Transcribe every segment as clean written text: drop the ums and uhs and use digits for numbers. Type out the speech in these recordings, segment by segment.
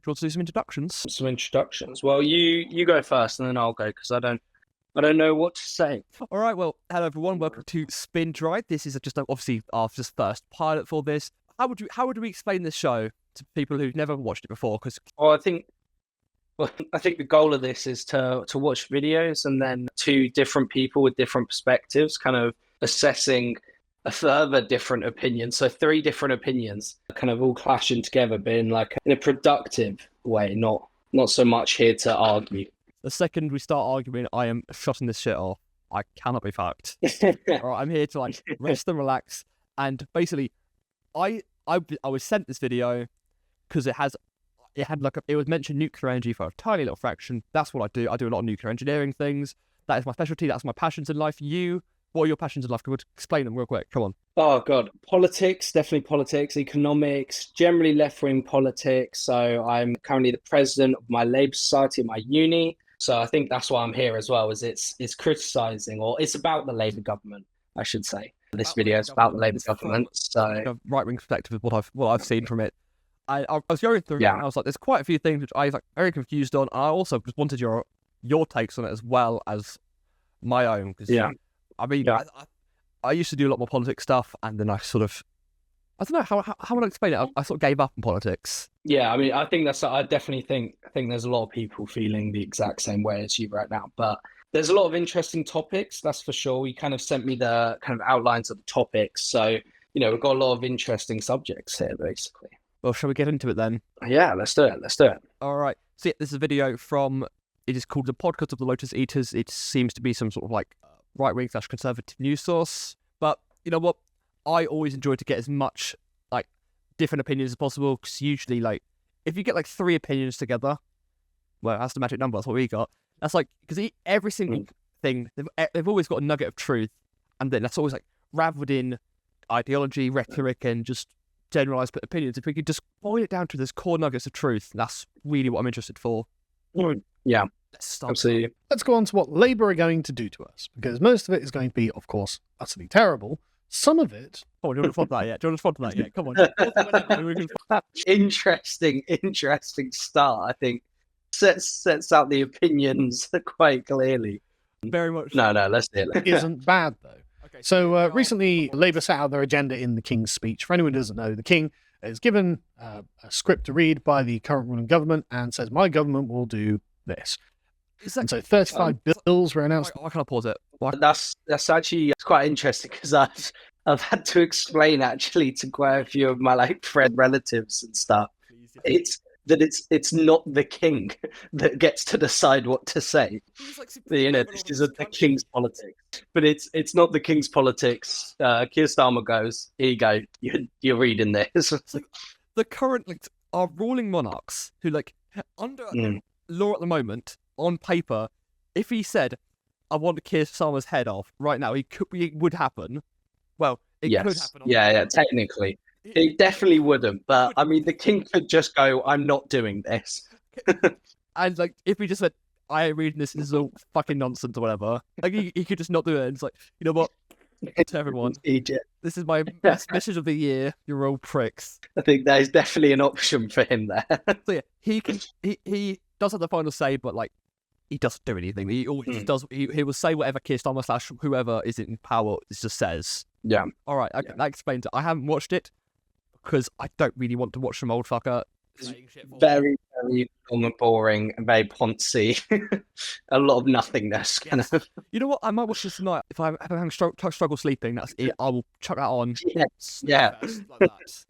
you want to do some introductions? Some introductions. Well, you go first, and then I'll go because I don't know what to say. All right. Well, hello everyone. Welcome to Spin Drive. This is just obviously our just first pilot for this. How would we explain this show to people who've never watched it before? Because I think the goal of this is to watch videos and then two different people with different perspectives, kind of assessing a further different opinion. So three different opinions, kind of all clashing together, but in a productive way, not so much here to argue. the second we start arguing, I am shutting this shit off. I cannot be fucked. All right, I'm here to rest and relax. And basically, I was sent this video because it was mentioned nuclear energy for a tiny little fraction. That's what I do. I do a lot of nuclear engineering things. That is my specialty. That's my passions in life. What are your passions in life? Can we explain them real quick? Come on. Oh God, politics, definitely politics, economics, generally left-wing politics. So I'm currently the president of my Labour Society at my uni. So I think that's why I'm here as well, is it's criticising, or it's about the Labour government, I should say. This video is about the Labour government. So right-wing perspective of what I've seen from it. I was going through it and I was like, there's quite a few things which I was very confused on. I also just wanted your takes on it as well as my own. Because I used to do a lot more politics stuff, and then I don't know how would I explain it. I sort of gave up on politics. Yeah, I mean, I definitely think there's a lot of people feeling the exact same way as you right now. But there's a lot of interesting topics, that's for sure. You kind of sent me the kind of outlines of the topics, so we've got a lot of interesting subjects here, basically. Well, shall we get into it then? Yeah, let's do it. All right. So this is a video from. It is called The Podcast of the Lotus Eaters. It seems to be some sort of right-wing / conservative news source. But you know what? I always enjoy to get as much different opinions as possible, because usually if you get three opinions together, well, that's the magic number. That's what we got. That's because every single thing they've always got a nugget of truth, and then that's always raveled in ideology, rhetoric, and just generalized opinions. If we could just boil it down to this core nuggets of truth, that's really what I'm interested for. Yeah, absolutely. Let's go on to what Labour are going to do to us, because most of it is going to be, of course, utterly terrible. Some of it... Oh, do you want to respond to that yet? Come on. Interesting start, I think. Sets out the opinions quite clearly. Very much. No, let's do it. Isn't bad, though. Okay, so recently, Labour set out their agenda in the King's speech. For anyone who doesn't know, the King is given a script to read by the current ruling government and says, my government will do this. And so 35 bills were announced. Why can't I pause it? That's actually quite interesting, because I've had to explain actually to quite a few of my friend relatives and stuff. It's not the king that gets to decide what to say. This is the king's politics, but it's not the king's politics. Keir Starmer goes, here you go, you're reading this. The current our ruling monarchs who under law at the moment, on paper, if he said, I want Keir Starmer's head off right now, it would happen. Well, it could happen. Yeah, technically. It definitely wouldn't, but I mean, the king could just go, I'm not doing this. And if he just said, I am reading this is all fucking nonsense or whatever, he could just not do it. And it's you know what? To everyone, Egypt. This is my best message of the year. You're all pricks. I think that is definitely an option for him there. So yeah, he does have the final say, but he doesn't do anything. He always does. He will say whatever Keir Starmer / whoever is in power just says. Yeah. All right. That explains it. I haven't watched it because I don't really want to watch some old fucker. It's very, very long and boring and very poncy. A lot of nothingness. Kind of. You know what? I might watch this tonight. If I'm having struggle sleeping, that's it. I will chuck that on. Yeah. Like that.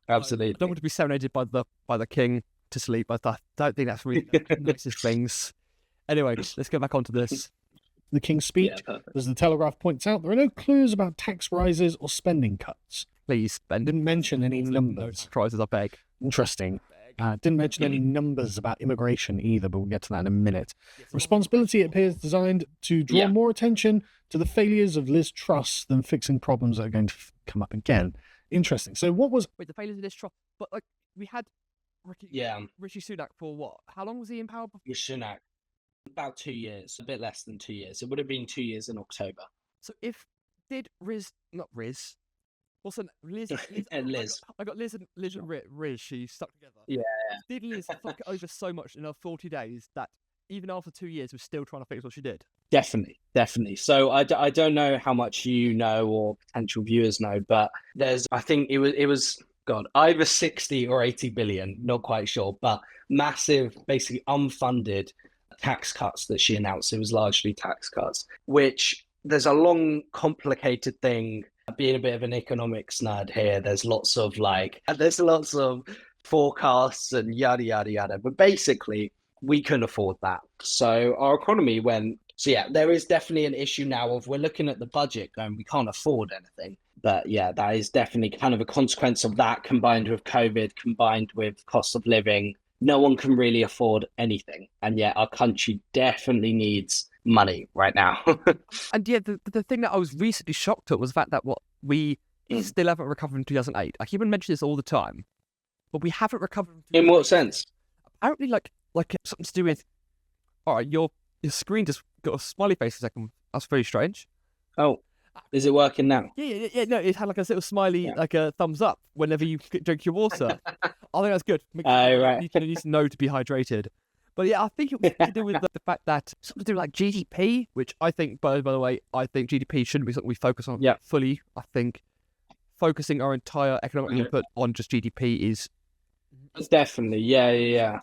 Absolutely. I don't want to be serenaded by the king to sleep. I don't think that's really the nicest things. Anyway, let's get back onto this. The King's speech, as the Telegraph points out, there are no clues about tax rises or spending cuts. Please, Ben. Didn't mention any numbers. No surprises, I beg. Interesting. Didn't mention any numbers about immigration either, but we'll get to that in a minute. Responsibility appears designed to draw more attention to the failures of Liz Truss than fixing problems that are going to come up again. Interesting. So what was... Wait, the failures of Liz Truss? But we had Rishi Sunak for what? How long was he in power before? Rishi Sunak, about 2 years, a bit less than 2 years. It would have been 2 years in October. So What's Liz? And Liz. I got Liz and Riz. She stuck together. Yeah. Did Liz fuck it over so much in her 40 days that even after 2 years, we're still trying to fix what she did? Definitely. So I don't know how much you know or potential viewers know, but I think it was God, either 60 or 80 billion, not quite sure, but massive, basically unfunded tax cuts that she announced. It was largely tax cuts, which there's a long, complicated thing. Being a bit of an economics nerd here, there's lots of forecasts and yada, yada, yada. But basically, we couldn't afford that. So our economy went. So yeah, there is definitely an issue now of we're looking at the budget going, we can't afford anything. But yeah, that is definitely kind of a consequence of that, combined with COVID, combined with cost of living. No one can really afford anything. And yet our country definitely needs money right now. And yeah, the thing that I was recently shocked at was the fact that we still haven't recovered from 2008. I keep on mentioning this all the time, but we haven't recovered from 2008. In what sense? Apparently, like something to do with, all right, your screen just got a smiley face for a second. That's very strange. Oh, is it working now? Yeah. No, it had like a little smiley, like a thumbs up whenever you drink your water. I think that's good. Right. You can at least know to be hydrated. But yeah, I think it was to do with the fact that something to do with like GDP, which I think, by the way, I think GDP shouldn't be something we focus on fully. I think focusing our entire economic input on just GDP is definitely, yeah.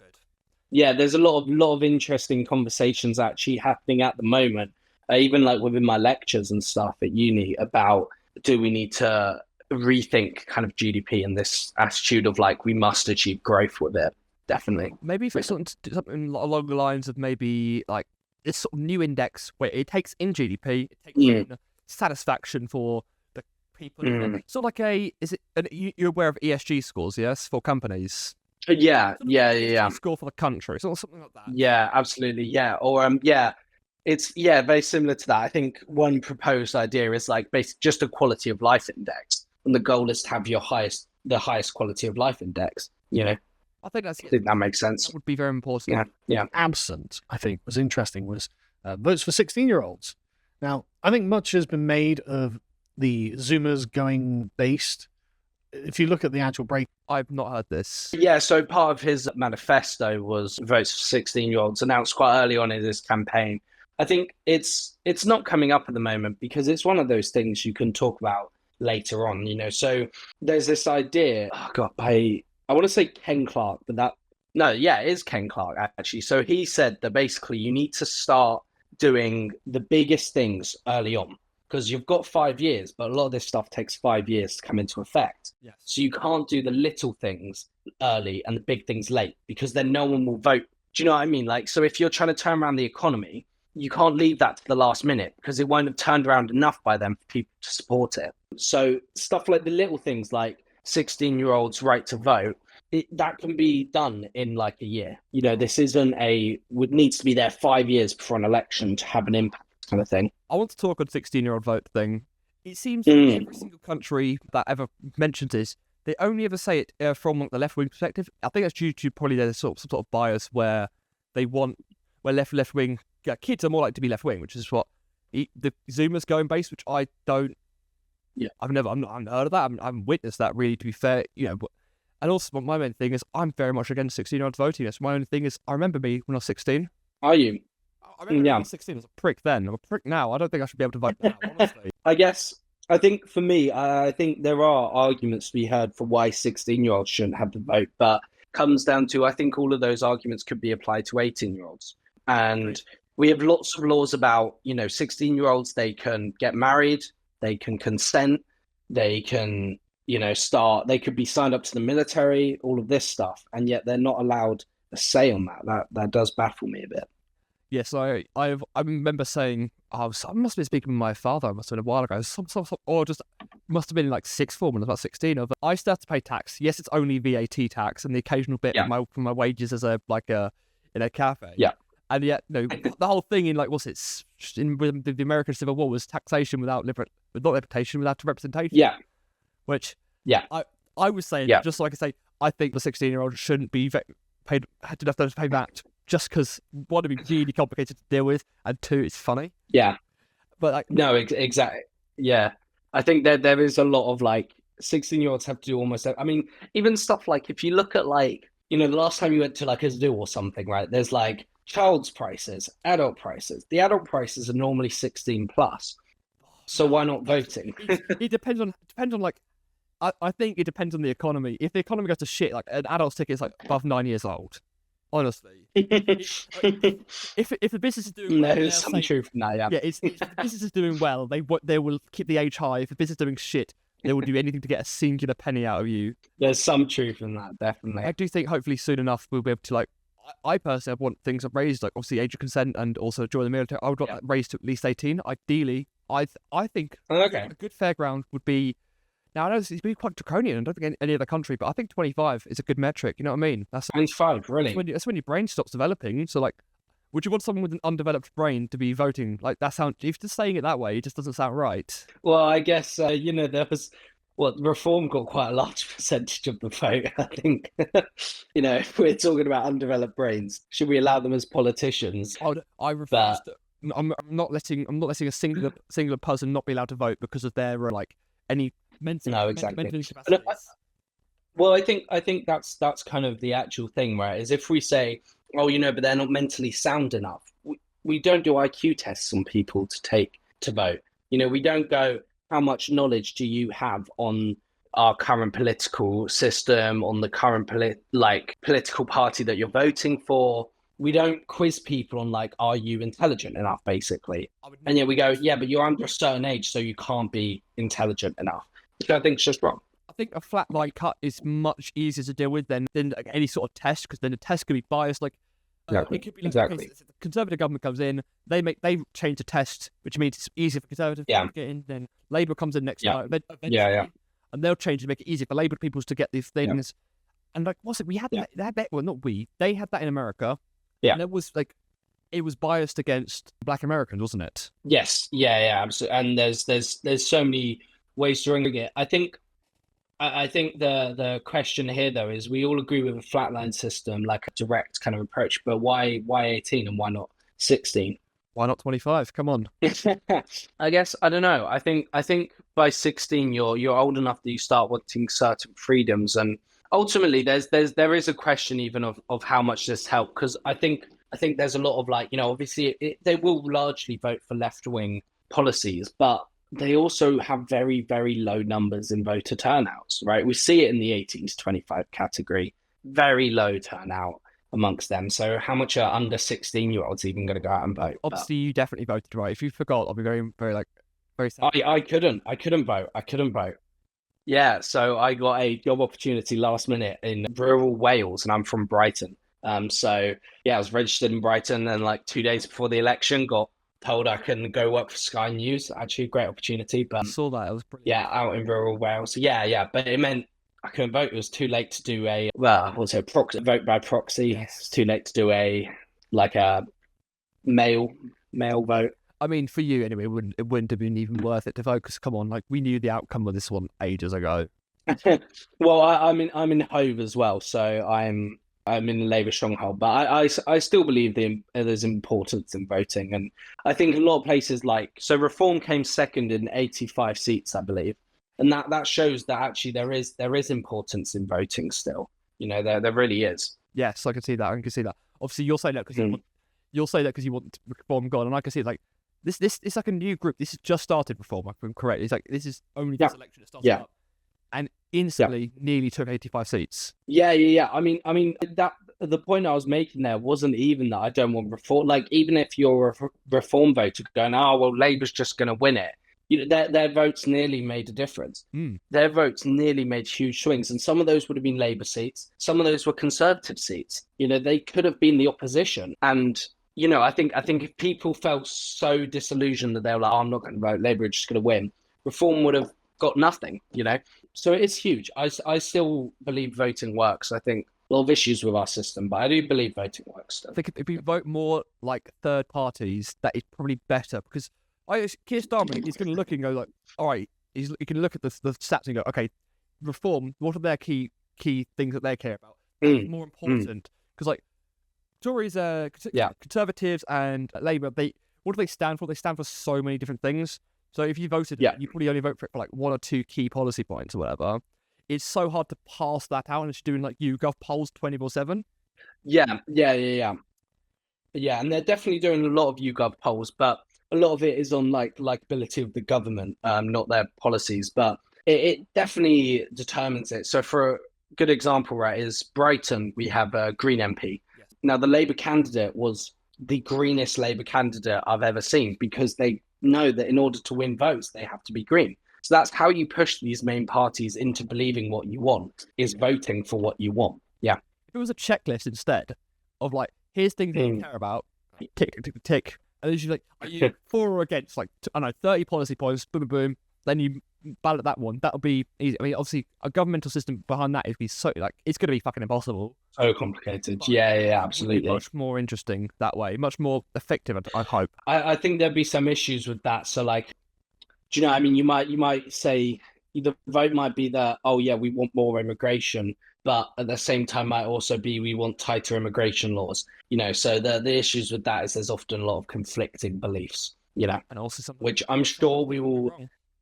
Yeah, there's a lot of interesting conversations actually happening at the moment, even like within my lectures and stuff at uni about do we need to rethink kind of GDP and this attitude of like we must achieve growth with it. Definitely. Maybe if it's something along the lines of maybe like this sort of new index where it takes in GDP, it takes in satisfaction for the people. Sort of like you're aware of ESG scores, yes, for companies? Yeah. Score for the country, sort of something like that. Yeah, absolutely. Yeah. Or it's very similar to that. I think one proposed idea is like basically just a quality of life index, and the goal is to have the highest quality of life index. You know, I think that makes sense. That would be very important. Yeah. Absent, I think, was interesting was votes for 16-year-olds. Now, I think much has been made of the Zoomers going based. If you look at the actual break, I've not heard this. Yeah, so part of his manifesto was votes for 16-year-olds, announced quite early on in his campaign. I think it's not coming up at the moment because it's one of those things you can talk about later on, you know. So there's this idea, I want to say Ken Clark, but it is Ken Clark actually. So he said that basically you need to start doing the biggest things early on, because you've got 5 years, but a lot of this stuff takes 5 years to come into effect. Yes. So you can't do the little things early and the big things late, because then no one will vote. Do you know what I mean? Like, so if you're trying to turn around the economy, you can't leave that to the last minute because it won't have turned around enough by then for people to support it. So stuff like the little things like 16-year-olds' right to vote, that can be done in like a year. You know, this isn't needs to be there 5 years before an election to have an impact kind of thing. I want to talk on 16-year-old vote thing. It seems like every single country that ever mentions this, they only ever say it from like, the left-wing perspective. I think that's due to probably there's some sort of bias where left-wing kids are more likely to be left-wing, which is what the Zoomers going base, which I don't. Yeah, I've not heard of that. I haven't witnessed that really. To be fair, you know. And also, my main thing is I'm very much against 16-year-olds voting. That's my only thing is I remember me when I was 16. Are you? I remember when I was 16. I was a prick then. I'm a prick now. I don't think I should be able to vote now, honestly. I think for me, I think there are arguments to be heard for why 16-year-olds shouldn't have the vote, but comes down to I think all of those arguments could be applied to 18-year-olds. And we have lots of laws about, 16-year-olds, they can get married, they can consent, they can, they could be signed up to the military, all of this stuff, and yet they're not allowed a say on that. That does baffle me a bit. Yes, I remember saying, I must have been speaking with my father, must have been a while ago, or just must have been like sixth form when I was about 16. I still have to pay tax. Yes, it's only VAT tax and the occasional bit from my wages as in a cafe. Yeah. And yet, no, the whole thing in the American Civil War was taxation without representation. Yeah. Which I was saying, just so I can say, I think the 16-year-old shouldn't be paid, had enough to pay that. Just because, one, it'd be really complicated to deal with, and two, it's funny. Yeah. But no, exactly. Yeah. I think there is a lot of 16-year-olds have to do almost. I mean, even stuff like if you look at like, you know, the last time you went to like a zoo or something, right? There's like child's prices, adult prices. The adult prices are normally 16 plus. So why not voting? It depends on like. I think it depends on the economy. If the economy goes to shit, like an adult's ticket is like above 9 years old. Honestly, if the business is doing well, there's some truth in that. Yeah, if the business is doing well, they will keep the age high. If the business is doing shit, they will do anything to get a singular penny out of you. There's some truth in that, definitely. I do think hopefully soon enough we'll be able to like. I personally want things raised, like obviously age of consent and also join the military. I would want that raised to at least 18. Ideally, I think a good fairground would be. Now, I know it's been quite draconian. I don't think any other country, but I think 25 is a good metric. You know what I mean? That's 25, really. That's when your brain stops developing. So, like, would you want someone with an undeveloped brain to be voting? Like, that sounds. If you're just saying it that way, it just doesn't sound right. Well, I guess you know, there was Reform got quite a large percentage of the vote. I think you know, if we're talking about undeveloped brains, should we allow them as politicians? I refuse. I'm not letting a singular person not be allowed to vote because of their like any. Exactly. Well, I think that's kind of the actual thing, right? Is if we say, oh, you know, but they're not mentally sound enough. We don't do IQ tests on people to vote. You know, we don't go, how much knowledge do you have on our current political system, on the current political party that you're voting for? We don't quiz people on like, are you intelligent enough, basically? And yeah, we go, yeah, but you're under a certain age, so you can't be intelligent enough. Which I think is just wrong. I think a flat line cut is much easier to deal with than any sort of test, because then the test could be biased. Like it could be like, okay, so the Conservative government comes in, they change the test, which means it's easier for Conservative to get in. Then Labour comes in next time, and they'll change to make it easier for Labour people to get these things. And like, what's it? We had that. Well, not we. They had that in America. Yeah, and it was biased against Black Americans, wasn't it? Yes. Yeah. Absolutely. And there's so many ways to ring it. I think the question here though is we all agree with a flatline system, like a direct kind of approach, but why 18 and why not 16? Why not 25? Come on. I guess I don't know. I think by 16 you're old enough that you start wanting certain freedoms, and ultimately there is a question even of how much this helped, because I think there's a lot of like, you know, obviously they will largely vote for left-wing policies, but they also have very, very low numbers in voter turnouts, right? We see it in the 18 to 25 category, very low turnout amongst them. So how much are under 16-year-olds even going to go out and vote? Obviously, you definitely voted, right? If you forgot, I'll be very, very sad. I couldn't vote. Yeah, so I got a job opportunity last minute in rural Wales, and I'm from Brighton. So yeah, I was registered in Brighton, and like 2 days before the election, got told I can go work for Sky News. Actually, a great opportunity, but I saw that. It was brilliant. Yeah, out in rural Wales. So yeah, but it meant I couldn't vote. It was too late to do a vote by proxy. It's too late to do a mail vote. I mean, for you anyway, it wouldn't have been even worth it to vote, because come on, like we knew the outcome of this one ages ago. Well, I'm in Hove as well, so I'm in the Labour stronghold, but I still believe there's importance in voting, and I think a lot of places Reform came second in 85 seats, I believe, and that shows that actually there is importance in voting still. You know, there really is. Yes, I can see that. Obviously, you'll say that because you want Reform gone, and I can see like this. It's like a new group. This has just started Reform. If I'm correct, it's like this is only this election that started up. And instantly nearly took 85 seats. Yeah. I mean that the point I was making there wasn't even that I don't want Reform. Like, even if you're a Reform voter going, oh well, Labour's just going to win it. You know, their votes nearly made a difference. Their votes nearly made huge swings, and some of those would have been Labour seats. Some of those were Conservative seats. You know, they could have been the opposition. And you know, I think if people felt so disillusioned that they were like, oh, I'm not going to vote, Labour are just going to win, Reform would have got nothing, you know. So it's huge. I still believe voting works. I think a lot of issues with our system, but I do believe voting works still. I think if you vote more like third parties, that is probably better, because Keir Starmer is going to look and go like, all right, he can look at the stats and go, okay, Reform, what are their key things that they care about? That's more important, because like Tories, Conservatives and Labour, what do they stand for? They stand for so many different things. So if you voted, you probably only vote for it for like one or two key policy points or whatever. It's so hard to pass that out unless you're doing like YouGov polls 24/7. Yeah, and they're definitely doing a lot of YouGov polls, but a lot of it is on like likability of the government, not their policies. But it definitely determines it. So for a good example, right, is Brighton, we have a Green MP. Yes. Now the Labour candidate was the greenest Labour candidate I've ever seen, because they know that in order to win votes, they have to be green. So that's how you push these main parties into believing what you want, is voting for what you want. Yeah. If it was a checklist instead of like, here's things that you care about, tick, tick, tick, tick. And then you're like, are you for or against, like, 30 policy points, boom, boom, boom. Then you ballot that one. That'll be easy. I mean, obviously, a governmental system behind that is be so, like, it's going to be fucking impossible. So complicated. Yeah, absolutely. Much more interesting that way. Much more effective, I hope. I think there'd be some issues with that. So, like, do you know, I mean, you might say the vote might be that, oh, yeah, we want more immigration, but at the same time might also be we want tighter immigration laws. You know, so the issues with that is there's often a lot of conflicting beliefs, you know, and also which I'm sure we will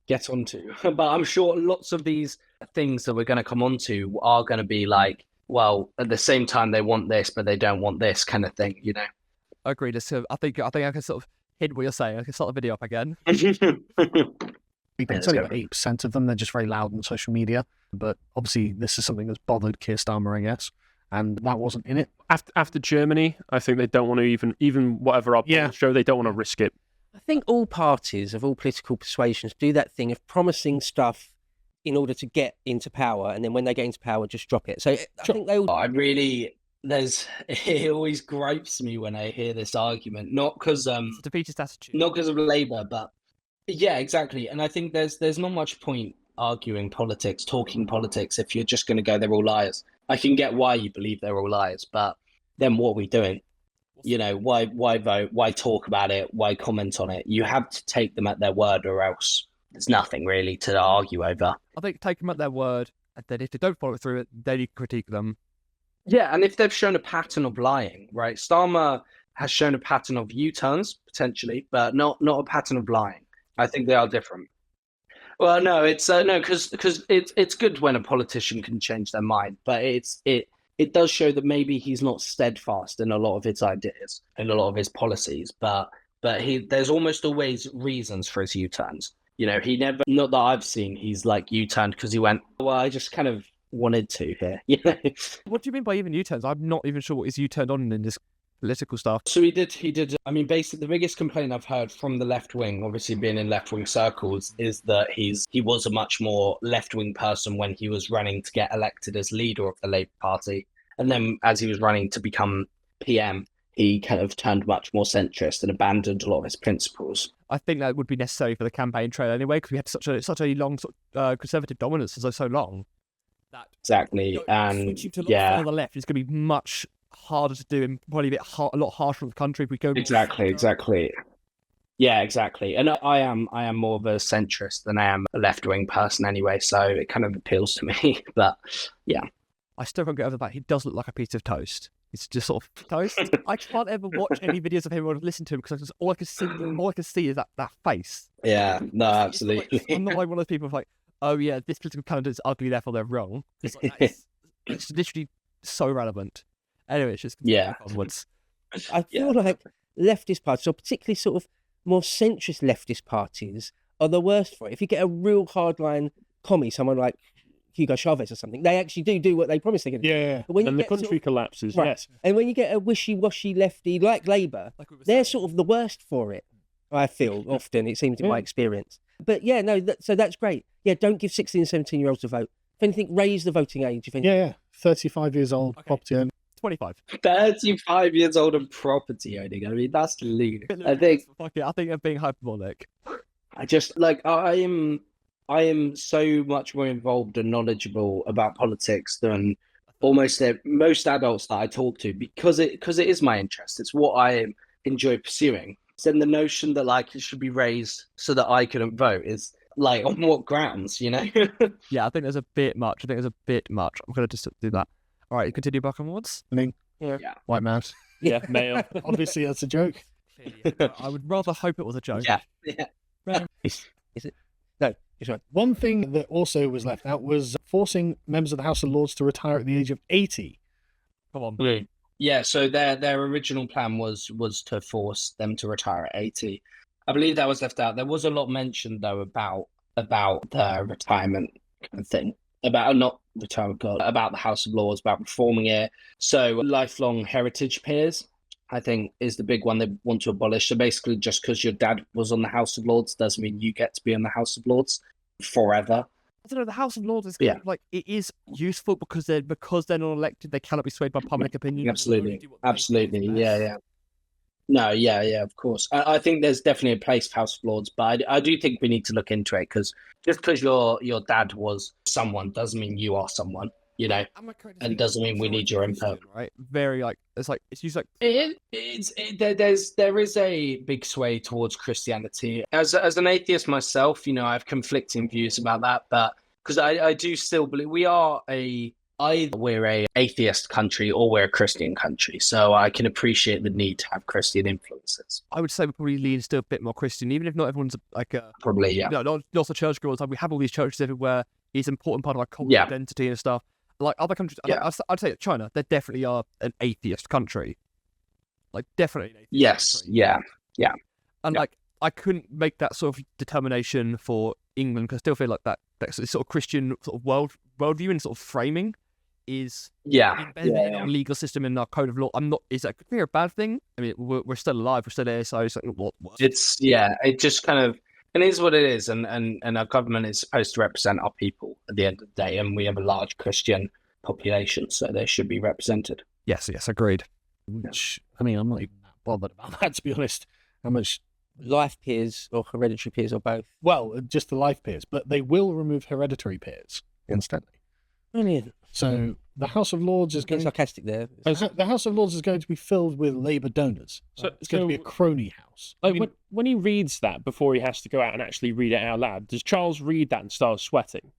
get onto. But I'm sure lots of these things that we're going to come onto are going to be like, well, at the same time they want this, but they don't want this kind of thing, you know. Agreed. So I think I can sort of hit what you're saying. I can start the video up again. It's only about 8% of them. They're just very loud on social media. But obviously, this is something that's bothered Keir Starmer, I guess. And that wasn't in it. After Germany, I think they don't want to even whatever our polls show, they don't want to risk it. I think all parties of all political persuasions do that thing of promising stuff in order to get into power, and then when they get into power, just drop it. So I think they all... it always gripes me when I hear this argument, not because it's a defeatist attitude, not because of Labour, but yeah, exactly. And I think there's not much point arguing politics, talking politics, if you're just going to go, they're all liars. I can get why you believe they're all liars, but then what are we doing? You know, why vote? Why talk about it? Why comment on it? You have to take them at their word, or else there's nothing really to argue over. I think take them at their word, and then if they don't follow through it, then you critique them. Yeah, and if they've shown a pattern of lying, right? Starmer has shown a pattern of U-turns, potentially, but not a pattern of lying. I think they are different. Well, no, it's no, because it's good when a politician can change their mind, but it does show that maybe he's not steadfast in a lot of his ideas and a lot of his policies, but there's almost always reasons for his U-turns. You know, he never, not that I've seen, he's like U-turned because he went, well, I just kind of wanted to here. You know? What do you mean by even U-turns? I'm not even sure what is U-turned on in this political stuff. So he did. I mean, basically, the biggest complaint I've heard from the left wing, obviously being in left wing circles, is that he was a much more left wing person when he was running to get elected as leader of the Labour Party, and then as he was running to become PM, he kind of turned much more centrist and abandoned a lot of his principles. I think that would be necessary for the campaign trail anyway, because we had such a long conservative dominance for so long. Exactly, and switching to on the left is going to be much harder to do, and probably a lot harsher on the country if we go. Exactly. Yeah, exactly. And I am more of a centrist than I am a left wing person anyway, so it kind of appeals to me. But yeah, I still can't get over that. He does look like a piece of toast. It's just sort of toast. I can't ever watch any videos of him or listen to him because all I can see is that face. Yeah, no, absolutely. I'm not like one of those people who's like, oh yeah, this political candidate's ugly, therefore they're wrong. It's like, it's literally so relevant. Anyway, it's just onwards. I feel like leftist parties, or particularly sort of more centrist leftist parties, are the worst for it. If you get a real hardline commie, someone like Hugo Chavez or something, they actually do what they promise they're going to do. Yeah, but when and the country collapses, right, yes. And when you get a wishy-washy lefty like Labour, they're sort of the worst for it, I feel, often, it seems in my experience. But yeah, no, so that's great. Yeah, don't give 16 and 17-year-olds a vote. If anything, raise the voting age. If anything. Yeah, 35 years old, property owner. 25. 35 years old and property owning. I mean, that's ludicrous. I think I'm being hyperbolic. I just like I am so much more involved and knowledgeable about politics than almost most adults that I talk to, because it is my interest. It's what I enjoy pursuing. So then the notion that like it should be raised so that I couldn't vote is like, on what grounds, you know? Yeah, I think there's a bit much. I'm going to just do that. All right, continue back onwards. Yeah. White man. Yeah, male. Obviously, that's a joke. I would rather hope it was a joke. Yeah. Is it? No, it's right. One thing that also was left out was forcing members of the House of Lords to retire at the age of 80. Come on. Yeah, so their original plan was to force them to retire at 80. I believe that was left out. There was a lot mentioned though about the retirement kind of thing. About not retirement, God, about the House of Lords, about reforming it. So lifelong heritage peers, I think, is the big one they want to abolish. So basically, just because your dad was on the House of Lords doesn't mean you get to be on the House of Lords forever. I don't know. The House of Lords is Yeah. like, it is useful because they're not elected. They cannot be swayed by public opinion. Absolutely, yeah. No, yeah, of course. I think there's definitely a place for House of Lords, but I do think we need to look into it because just because your dad was someone doesn't mean you are someone, you know, and doesn't mean we need your input. Right? Very it's used like There is a big sway towards Christianity. As an atheist myself, you know, I have conflicting views about that, but because I do still believe either we're a atheist country or we're a Christian country, so I can appreciate the need to have Christian influences. I would say we probably lean still a bit more Christian, even if not everyone's like Probably, yeah. not a churchgoers. Like we have all these churches everywhere. It's an important part of our cultural identity and stuff. Like other countries, I'd say China, they definitely are an atheist country. Like definitely an atheist Yes, country. yeah. And like I couldn't make that sort of determination for England because I still feel like that sort of Christian sort of worldview and sort of framing is embedded in our legal system and our code of law. Is that a bad thing? I mean, we're still alive, we're still here, so it's like, what? It just kind of, and it is what it is, and our government is supposed to represent our people at the end of the day, and we have a large Christian population, so they should be represented. Yes, agreed. Which, I mean, I'm not even that bothered about that, to be honest. How much life peers or hereditary peers or both? Well, just the life peers, but they will remove hereditary peers instantly. Brilliant. So the House of Lords is going. Sarcastic there. The House of Lords is going to be filled with Labour donors. So it's going to be a crony house. Like when he reads that before he has to go out and actually read it out loud, does Charles read that and start sweating?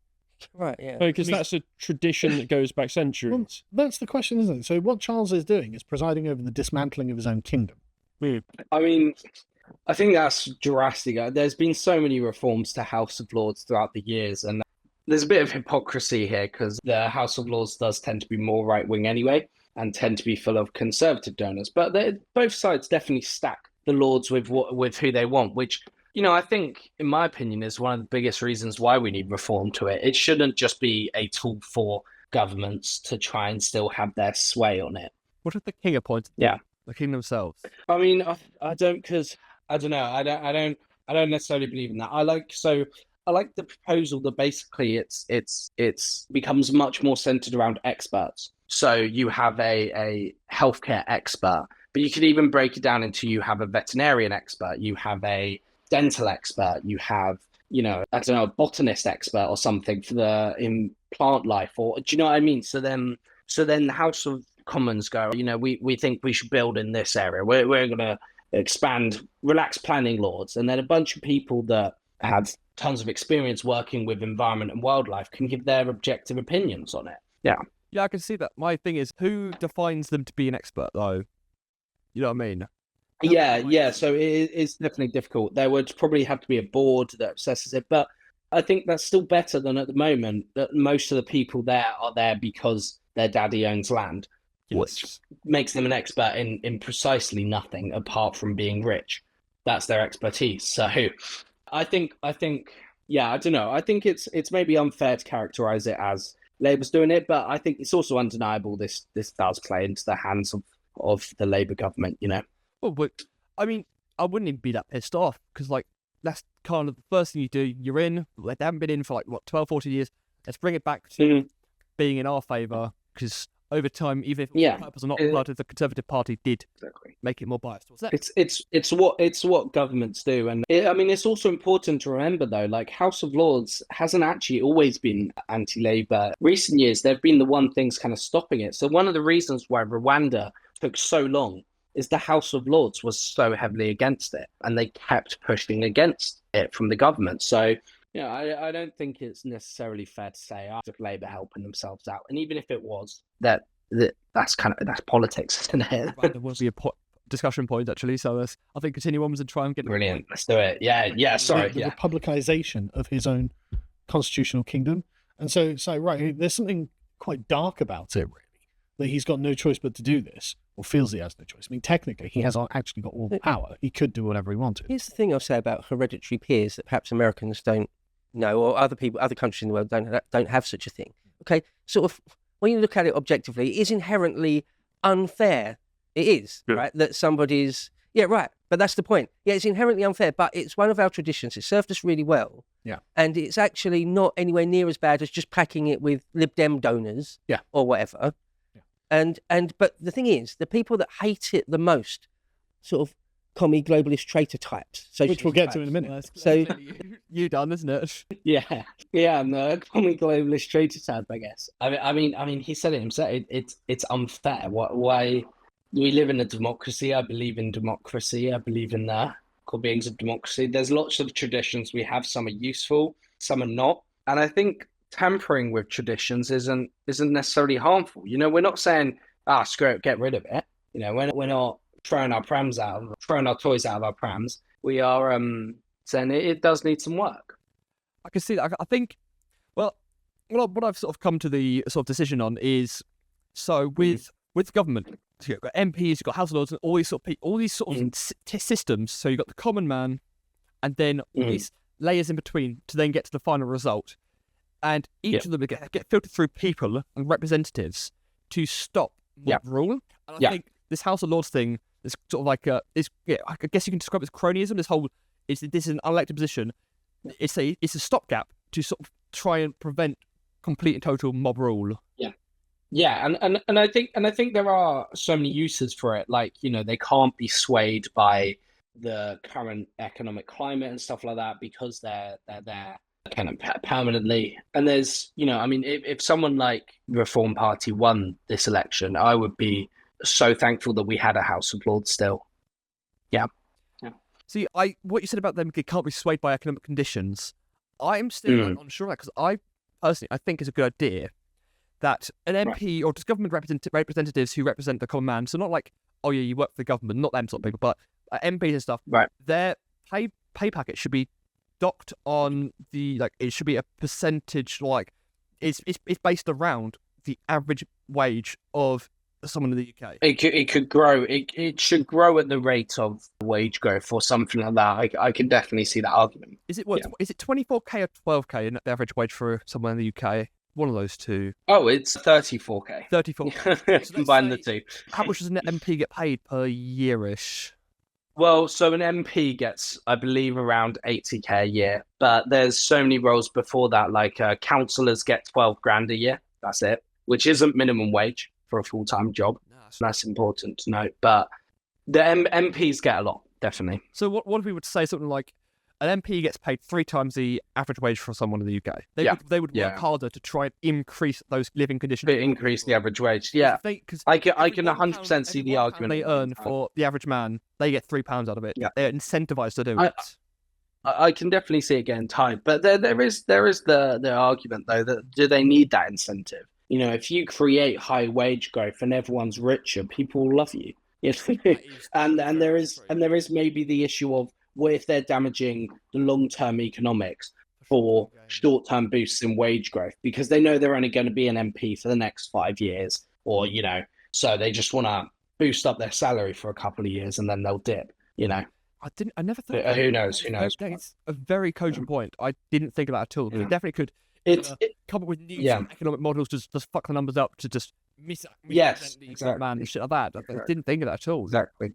Right, yeah. Because that's a tradition that goes back centuries. Well, that's the question, isn't it? So what Charles is doing is presiding over the dismantling of his own kingdom. I mean, I think that's drastic. There's been so many reforms to House of Lords throughout the years, and there's a bit of hypocrisy here because the House of Lords does tend to be more right-wing anyway and tend to be full of conservative donors. But both sides definitely stack the Lords with who they want, which, you know, I think, in my opinion, is one of the biggest reasons why we need reform to it. It shouldn't just be a tool for governments to try and still have their sway on it. What if the king appointed the king themselves? I mean, I don't know. I don't necessarily believe in that. I like the proposal that basically it's becomes much more centered around experts. So you have a healthcare expert, but you could even break it down into you have a veterinarian expert, you have a dental expert, you have, you know, I don't know, a botanist expert or something in plant life, or do you know what I mean? So then the House of Commons go, you know, we think we should build in this area. We're going to expand, relax planning laws, and then a bunch of people that have tons of experience working with environment and wildlife can give their objective opinions on it. Yeah, I can see that. My thing is, who defines them to be an expert, though? You know what I mean? Yeah. So it's definitely difficult. There would probably have to be a board that assesses it, but I think that's still better than at the moment that most of the people there are there because their daddy owns land, which makes them an expert in precisely nothing apart from being rich. That's their expertise. So I think, yeah, I don't know. I think it's maybe unfair to characterize it as Labour's doing it, but I think it's also undeniable this does play into the hands of the Labour government, you know. Well, but I mean, I wouldn't even be that pissed off because, like, that's kind of the first thing you do. You're in. They haven't been in for, like, 12, 14 years. Let's bring it back to being in our favour because over time, even if the purpose or not, the Conservative Party did make it more biased. It's what governments do, and I mean, it's also important to remember though, like House of Lords hasn't actually always been anti-Labour. Recent years, they've been the one things kind of stopping it. So one of the reasons why Rwanda took so long is the House of Lords was so heavily against it, and they kept pushing against it from the government. So, you know, I don't think it's necessarily fair to say just Labour helping themselves out. And even if it was, that's politics, isn't it? Rwanda discussion point, actually. So I think continue onwards and try and get Brilliant. Let's do it. Yeah. Sorry. The republicanization of his own constitutional kingdom. And so right, there's something quite dark about it, really, that he's got no choice but to do this, or feels he has no choice. I mean, technically, he has actually got all the power. He could do whatever he wanted. Here's the thing I'll say about hereditary peers that perhaps Americans don't know, or other countries in the world don't have such a thing. Okay, sort of when you look at it objectively, it is inherently unfair. It is, right, that somebody's right. But that's the point. Yeah, it's inherently unfair, but it's one of our traditions. It served us really well. Yeah. And it's actually not anywhere near as bad as just packing it with Lib Dem donors. Yeah. Or whatever. Yeah. But the thing is, the people that hate it the most, sort of commie globalist traitor types. Which we'll get to in a minute. So you done, isn't it? Yeah. No, commie globalist traitor type, I guess. I mean, he said it himself. It's unfair. Why? We live in a democracy. I believe in democracy. I believe in the core beings of democracy. There's lots of traditions we have. Some are useful, some are not. And I think tampering with traditions isn't necessarily harmful. You know, we're not saying, screw it, get rid of it. You know, we're not throwing our toys out of our prams. We are saying it does need some work. I can see that. I think, well, what I've sort of come to the sort of decision on is, so with the government, so you've got MPs, you've got House of Lords, and all these sort of systems. So you've got the common man, and then all these layers in between to then get to the final result. And each of them get filtered through people and representatives to stop mob rule. And I think this House of Lords thing is sort of like I guess you can describe it as cronyism. This is an unelected position. It's a stopgap to sort of try and prevent complete and total mob rule. Yeah, and I think there are so many uses for it. Like, you know, they can't be swayed by the current economic climate and stuff like that because they're there kind of permanently. And there's, you know, I mean, if someone like Reform Party won this election, I would be so thankful that we had a House of Lords still. Yeah. See, what you said about them can't be swayed by economic conditions. I'm still unsure of that because I personally think it's a good idea that an MP or just government representatives who represent the common man, so not like, oh yeah, you work for the government, not them sort of people, but MPs and stuff, their pay packet should be docked on it should be a percentage, like it's based around the average wage of someone in the UK. It could grow. It should grow at the rate of wage growth or something like that. I can definitely see that argument. Is it is it 24k or 12k in the average wage for someone in the UK? One of those two. Oh, it's 34k. 34k. So combine the two. How much does an MP get paid per year-ish? Well, so an MP gets, I believe, around 80k a year. But there's so many roles before that, like councillors get 12 grand a year. That's it, which isn't minimum wage for a full-time job. That's important to note. But the MPs get a lot, definitely. So what if we would say something like, an MP gets paid 3 times the average wage for someone in the UK. They would work harder to try and increase those living conditions. Increase the average wage. Yeah, I can 100% see the argument. They earn for the average man, they get £3 out of it. Yeah. They're incentivized to do it. I can definitely see it getting tight, but there is the argument though that do they need that incentive? You know, if you create high wage growth and everyone's richer, people will love you. and there is maybe the issue of, what if they're damaging the long-term economics for short-term boosts in wage growth because they know they're only going to be an MP for the next 5 years, or, you know, so they just want to boost up their salary for a couple of years and then they'll dip, you know. I never thought. Who knows? It's a very cogent point. I didn't think about it at all. It definitely could come up with new economic models to just fuck the numbers up to just exactly. Man and shit like that. I didn't think of that at all. Exactly.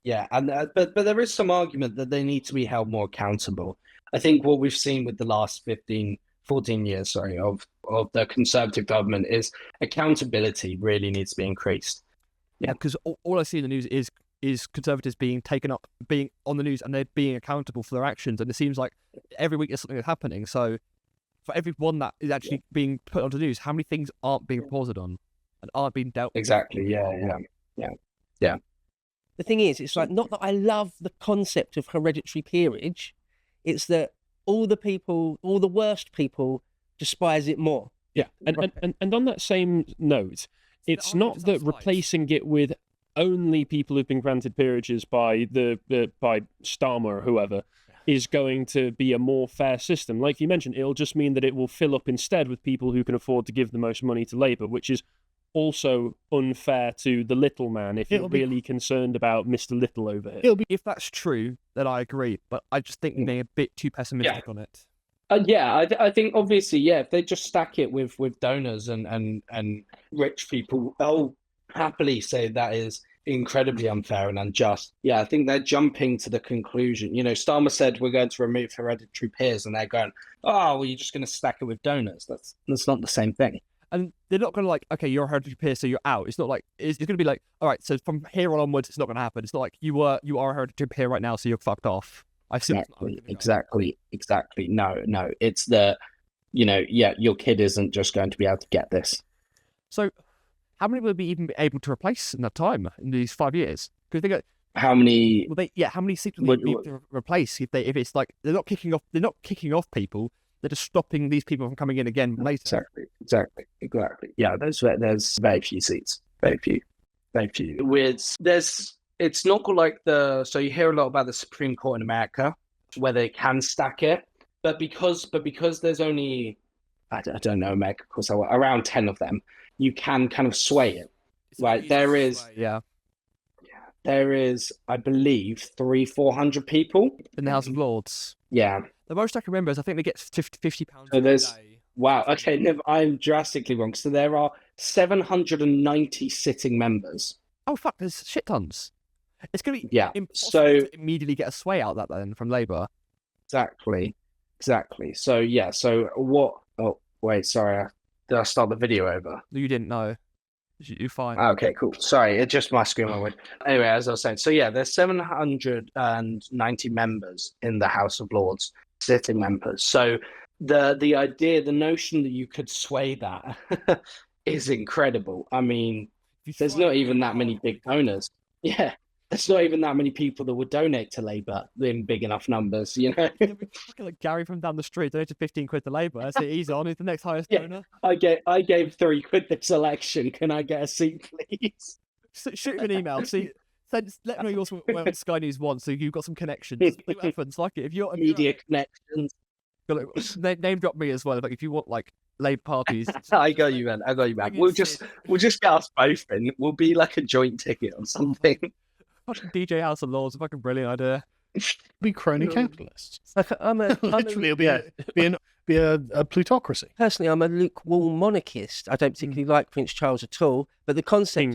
Yeah, and but there is some argument that they need to be held more accountable. I think what we've seen with the last 14 years, of the Conservative government is accountability really needs to be increased. Yeah, because all I see in the news is Conservatives being taken up, being on the news, and they're being accountable for their actions. And it seems like every week there's something that's happening. So for every one that is actually being put onto the news, how many things aren't being reported on and aren't being dealt with? Exactly, yeah. The thing is, it's like, not that I love the concept of hereditary peerage, it's that all the worst people despise it more. Yeah, and on that same note, it's not that replacing it with only people who've been granted peerages by by Starmer or whoever is going to be a more fair system. Like you mentioned, it'll just mean that it will fill up instead with people who can afford to give the most money to Labour, which is also unfair to the little man if you're really concerned about Mr. Little over here. If that's true, then I agree, but I just think they're a bit too pessimistic on it. I think obviously, if they just stack it with donors and rich people, I'll happily say that is incredibly unfair and unjust. Yeah, I think they're jumping to the conclusion. You know, Starmer said we're going to remove hereditary peers, and they're going, oh, well, you're just going to stack it with donors. That's not the same thing. And they're not going to like, okay, you're a hereditary peer, so you're out. It's not like, it's going to be like, all right, so from here on onwards, it's not going to happen. It's not like you are a hereditary peer right now, so you're fucked off. Exactly. No, it's the, your kid isn't just going to be able to get this. So how many will be even able to replace in that time, in these 5 years? Because they go, how many? How many seats will they be able to replace if it's like they're not kicking off people, they're just stopping these people from coming in again later. Exactly. Yeah, there's very few seats, very few. It's not like so you hear a lot about the Supreme Court in America where they can stack it, but because there's only, I don't know, America, of course, around 10 of them, you can kind of sway it. Right, there is, I believe, 300-400 people in the House of Lords. Yeah, the most I can remember is I think they get £50 so a day. Wow, okay, no, I'm drastically wrong. So there are 790 sitting members. Oh fuck, there's shit tons. It's going to be impossible to immediately get a sway out of that then from Labour. Exactly. So what? Oh wait, sorry. Did I start the video over? You didn't know. You're fine. Okay, cool. Sorry, it just my screen went. Anyway, as I was saying, so there's 790 members in the House of Lords, sitting members. So the idea, the notion that you could sway that is incredible. I mean, there's not even that many big donors. Yeah. There's not even that many people that would donate to Labour in big enough numbers, Like Gary from down the street donated 15 quid to Labour. I say he's on. He's the next highest donor. I gave 3 quid this election. Can I get a seat, please? Shoot him an email. Let me know you're on Sky News 1, so you've got some connections. See what happens. Like it. If you're media connections, name drop me as well. Like if you want like Labour parties. I got you, man. We'll just get us both in. We'll be like a joint ticket or something. Fucking DJ House of Lords, a fucking brilliant idea. Be crony capitalists. Literally, it'll be a plutocracy. Personally, I'm a lukewarm monarchist. I don't particularly like Prince Charles at all, but the concept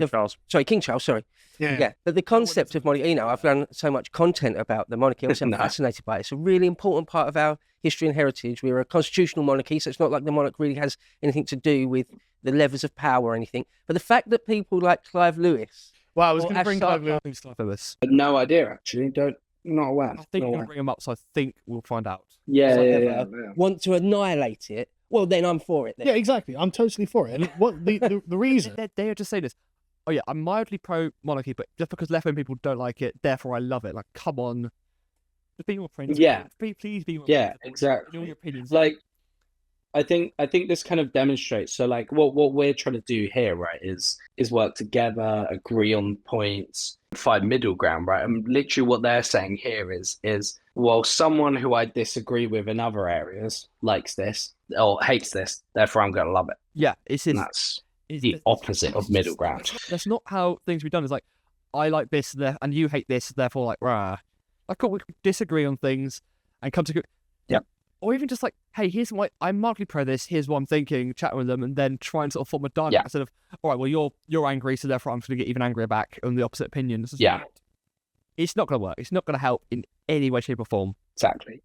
King Charles. Sorry. Yeah. But the concept of monarchy, I've done so much content about the monarchy. I'm fascinated by it. It's a really important part of our history and heritage. We're a constitutional monarchy, so it's not like the monarch really has anything to do with the levers of power or anything. But the fact that people like Clive Lewis. Well, I was going to bring Clive Lewis. No idea, actually. Not aware. I think you're going to bring him up, so I think we'll find out. Yeah. Want to annihilate it? Well, then I'm for it. Then. Yeah, exactly. I'm totally for it. And what the reason? They are just saying this. Oh yeah, I'm mildly pro-monarchy, but just because left-wing people don't like it, therefore I love it. Like, come on. Just be more friends. Yeah. Please be more friends. Yeah, exactly. All your opinions. Like, I think this kind of demonstrates. So, like, what we're trying to do here, right, is work together, agree on points, find middle ground, right? And literally, what they're saying here is well, someone who I disagree with in other areas likes this or hates this, therefore I'm going to love it. Yeah, that's the opposite of middle ground. That's not how things be done. It's like I like this, and you hate this, therefore, like, rah. Like, we disagree on things and come to. Yep. Or even just like, hey, here's why I'm mildly pro this. Here's what I'm thinking. Chat with them, and then try and sort of form a dialogue instead of, all right, well, you're angry, so therefore I'm going to get even angrier back on the opposite opinion. It's not going to work. It's not going to help in any way, shape, or form. Exactly.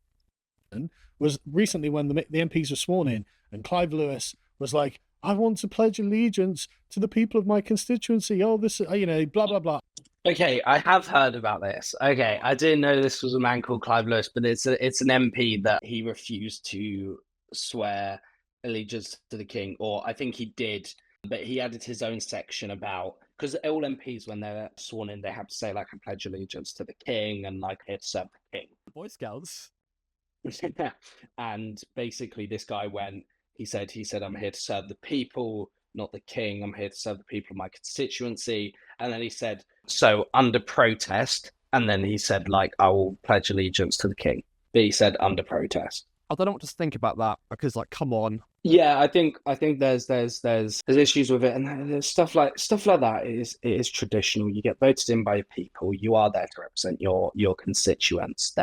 Was recently when the MPs were sworn in, and Clive Lewis was like, "I want to pledge allegiance to the people of my constituency." Oh, this, blah blah blah. Okay, I have heard about this. Okay, I didn't know this was a man called Clive Lotus, but it's an MP that he refused to swear allegiance to the king, or I think he did, but he added his own section about, because all MPs, when they're sworn in, they have to say, like, I pledge allegiance to the king and, like, here to serve the king. Boy Scouts. And basically this guy he said, I'm here to serve the people not the king. I'm here to serve the people of my constituency. And then he said, so under protest. And then he said, like, I will pledge allegiance to the king. But he said under protest. I don't know what to think about that because, like, come on. Yeah, I think there's issues with it, and there's stuff like that. It is traditional. You get voted in by your people. You are there to represent your constituents.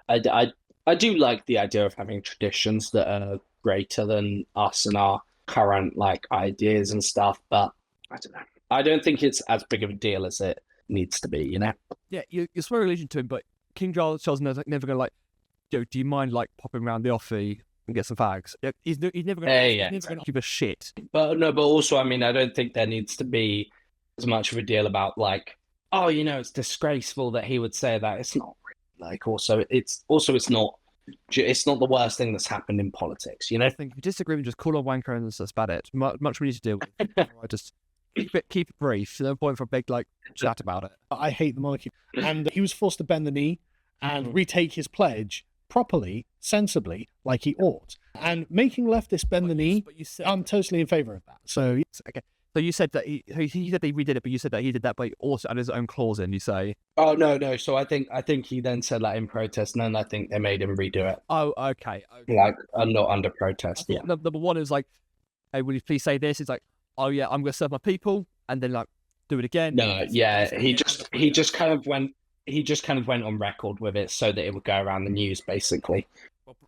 I do like the idea of having traditions that are greater than us and our current like ideas and stuff. But I don't know. I don't think it's as big of a deal as it needs to be. You know? Yeah, you swear religion to him, but King Charles is never going to like. Do you mind like popping around the offie and get some fags? He's never going to give a shit. But also, I mean, I don't think there needs to be as much of a deal about like, oh, you know, it's disgraceful that he would say that. It's not really, like. It's not the worst thing that's happened in politics. You know, I think if you disagree with just call on wanker and that's about it. Much we need to deal with. Just keep it brief. No point for a big like chat about it. I hate the monarchy, and he was forced to bend the knee and retake his pledge properly, sensibly, like he ought. And making leftists bend the knee, I'm totally in favour of that. So okay. So you said that he said that he redid it, but you said that he did that, but he also had his own clause in. You say? Oh no. So I think he then said that in protest, and then I think they made him redo it. Oh, okay. Like not under protest. Yeah. Number one is like, hey, will you please say this? It's like, oh yeah, I'm going to serve my people, and then like do it again. No, yeah. He just kind of went on record with it so that it would go around the news, basically,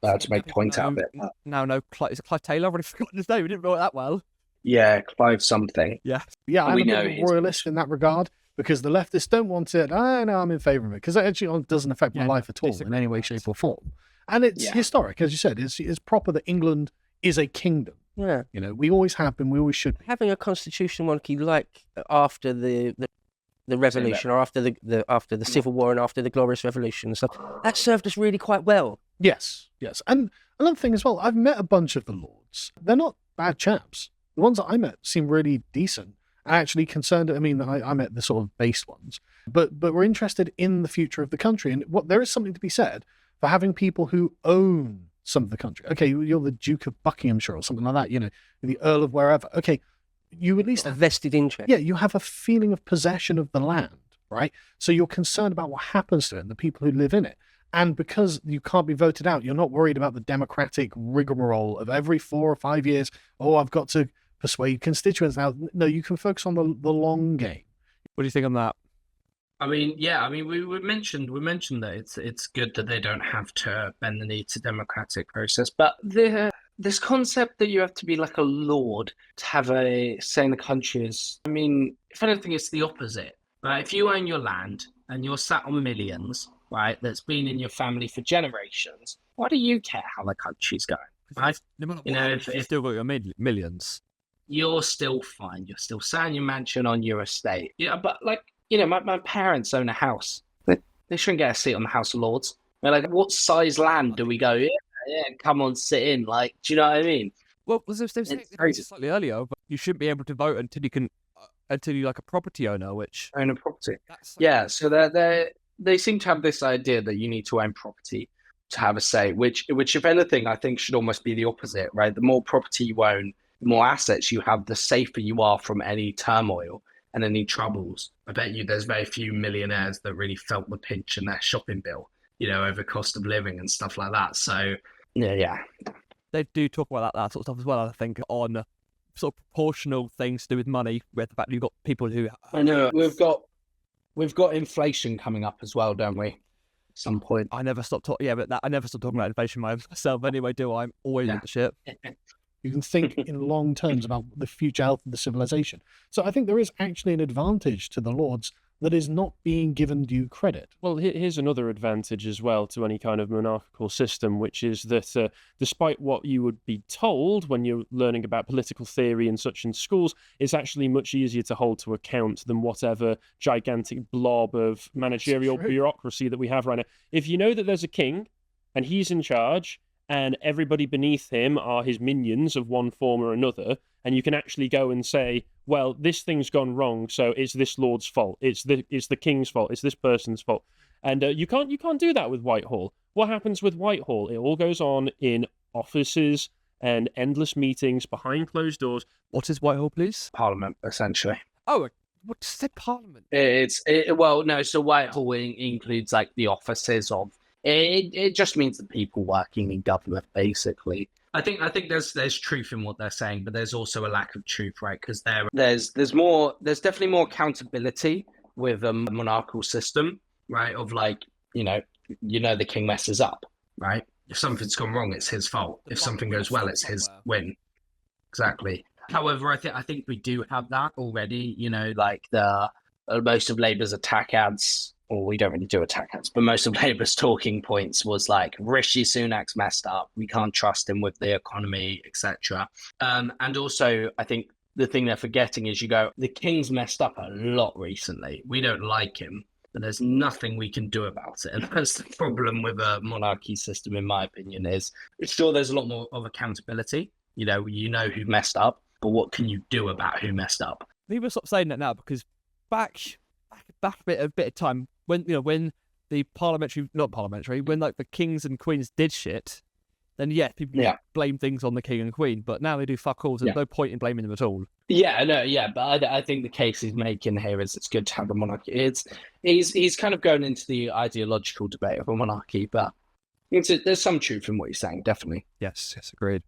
to make point out of it. Is it Clive Taylor? I've already forgotten his name. We didn't know it that well. Yeah, Clive something. Yeah, I'm a bit of a royalist in that regard because the leftists don't want it. I know I'm in favour of it because it actually doesn't affect my life at all in any way, shape, or form. And it's historic, as you said. It's proper that England is a kingdom. Yeah, you know, we always have been. We always should be. Having a constitutional monarchy like after the revolution or after the Civil War and after the Glorious Revolution and stuff, that served us really quite well. Yes. And another thing as well, I've met a bunch of the lords. They're not bad chaps. The ones that I met seem really decent. Actually concerned. I mean, I met the sort of base ones, but we're interested in the future of the country, and there is something to be said for having people who own some of the country. Okay, you're the Duke of Buckinghamshire or something like that. You know, the Earl of wherever. Okay. You at least a vested interest. Yeah, you have a feeling of possession of the land, right? So you're concerned about what happens to it and the people who live in it. And because you can't be voted out, you're not worried about the democratic rigmarole of every 4 or 5 years, oh, I've got to persuade constituents now. No, you can focus on the long game. What do you think on that? I mean, yeah, we mentioned that it's good that they don't have to bend the knee to democratic process, but this concept that you have to be like a lord to have a say in the country is, I mean, if anything, it's the opposite. Right? If you own your land and you're sat on millions, right, that's been in your family for generations, why do you care how the country's going? Right? If you've still got your millions, you're still fine. You're still sat in your mansion on your estate. Yeah, but like, you know, my parents own a house. They shouldn't get a seat on the House of Lords. They're like, what size land do we go? Yeah, come on, sit in. Like, do you know what I mean? Well, they were saying slightly earlier, but you shouldn't be able to vote until you're like a property owner, which own a property. So they seem to have this idea that you need to own property to have a say, which if anything, I think should almost be the opposite, right? The more property you own, the more assets you have, the safer you are from any turmoil and any troubles. I bet you there's very few millionaires that really felt the pinch in their shopping bill, you know, over cost of living and stuff like that. So yeah. They do talk about that sort of stuff as well, I think, on sort of proportional things to do with money, where the fact that you've got people who... I know, we've got inflation coming up as well, don't we? At some point. I never stop talking about inflation myself anyway, do I? I'm always on the shit. You can think in long terms about the future health of the civilization. So I think there is actually an advantage to the lords that is not being given due credit. Well, here's another advantage as well to any kind of monarchical system, which is that despite what you would be told when you're learning about political theory and such in schools, it's actually much easier to hold to account than whatever gigantic blob of managerial bureaucracy that we have right now. If you know that there's a king and he's in charge and everybody beneath him are his minions of one form or another, and you can actually go and say, well, this thing's gone wrong, so it's this lord's fault, it's the king's fault, it's this person's fault. And you can't do that with Whitehall. What happens with Whitehall? It all goes on in offices and endless meetings behind closed doors. What is Whitehall, please? Parliament, essentially. Oh, what said Parliament? Well, no. So Whitehall includes like the offices of. It just means the people working in government, basically. I think there's truth in what they're saying, but there's also a lack of truth, right? Because there's definitely more accountability with a monarchical system, right? Of like, the king messes up, right? If something's gone wrong, it's his fault. If something goes well, it's his win. Exactly. However, I think we do have that already. Like most of Labour's attack ads, or we don't really do attack ads, but most of Labour's talking points was like Rishi Sunak's messed up. We can't trust him with the economy, etc. And also, I think the thing they're forgetting is the king's messed up a lot recently. We don't like him, but there's nothing we can do about it. And that's the problem with a monarchy system, in my opinion, is sure there's a lot more of accountability. You know who messed up, but what can you do about who messed up? People stop saying that now because back a bit of time when when the when like the kings and queens did shit, then people blame things on the king and queen. But now they do fuck all. So there's no point in blaming them at all. But I think the case he's making here is it's good to have a monarchy. He's kind of going into the ideological debate of a monarchy, but there's some truth in what he's saying, definitely. Yes, agreed.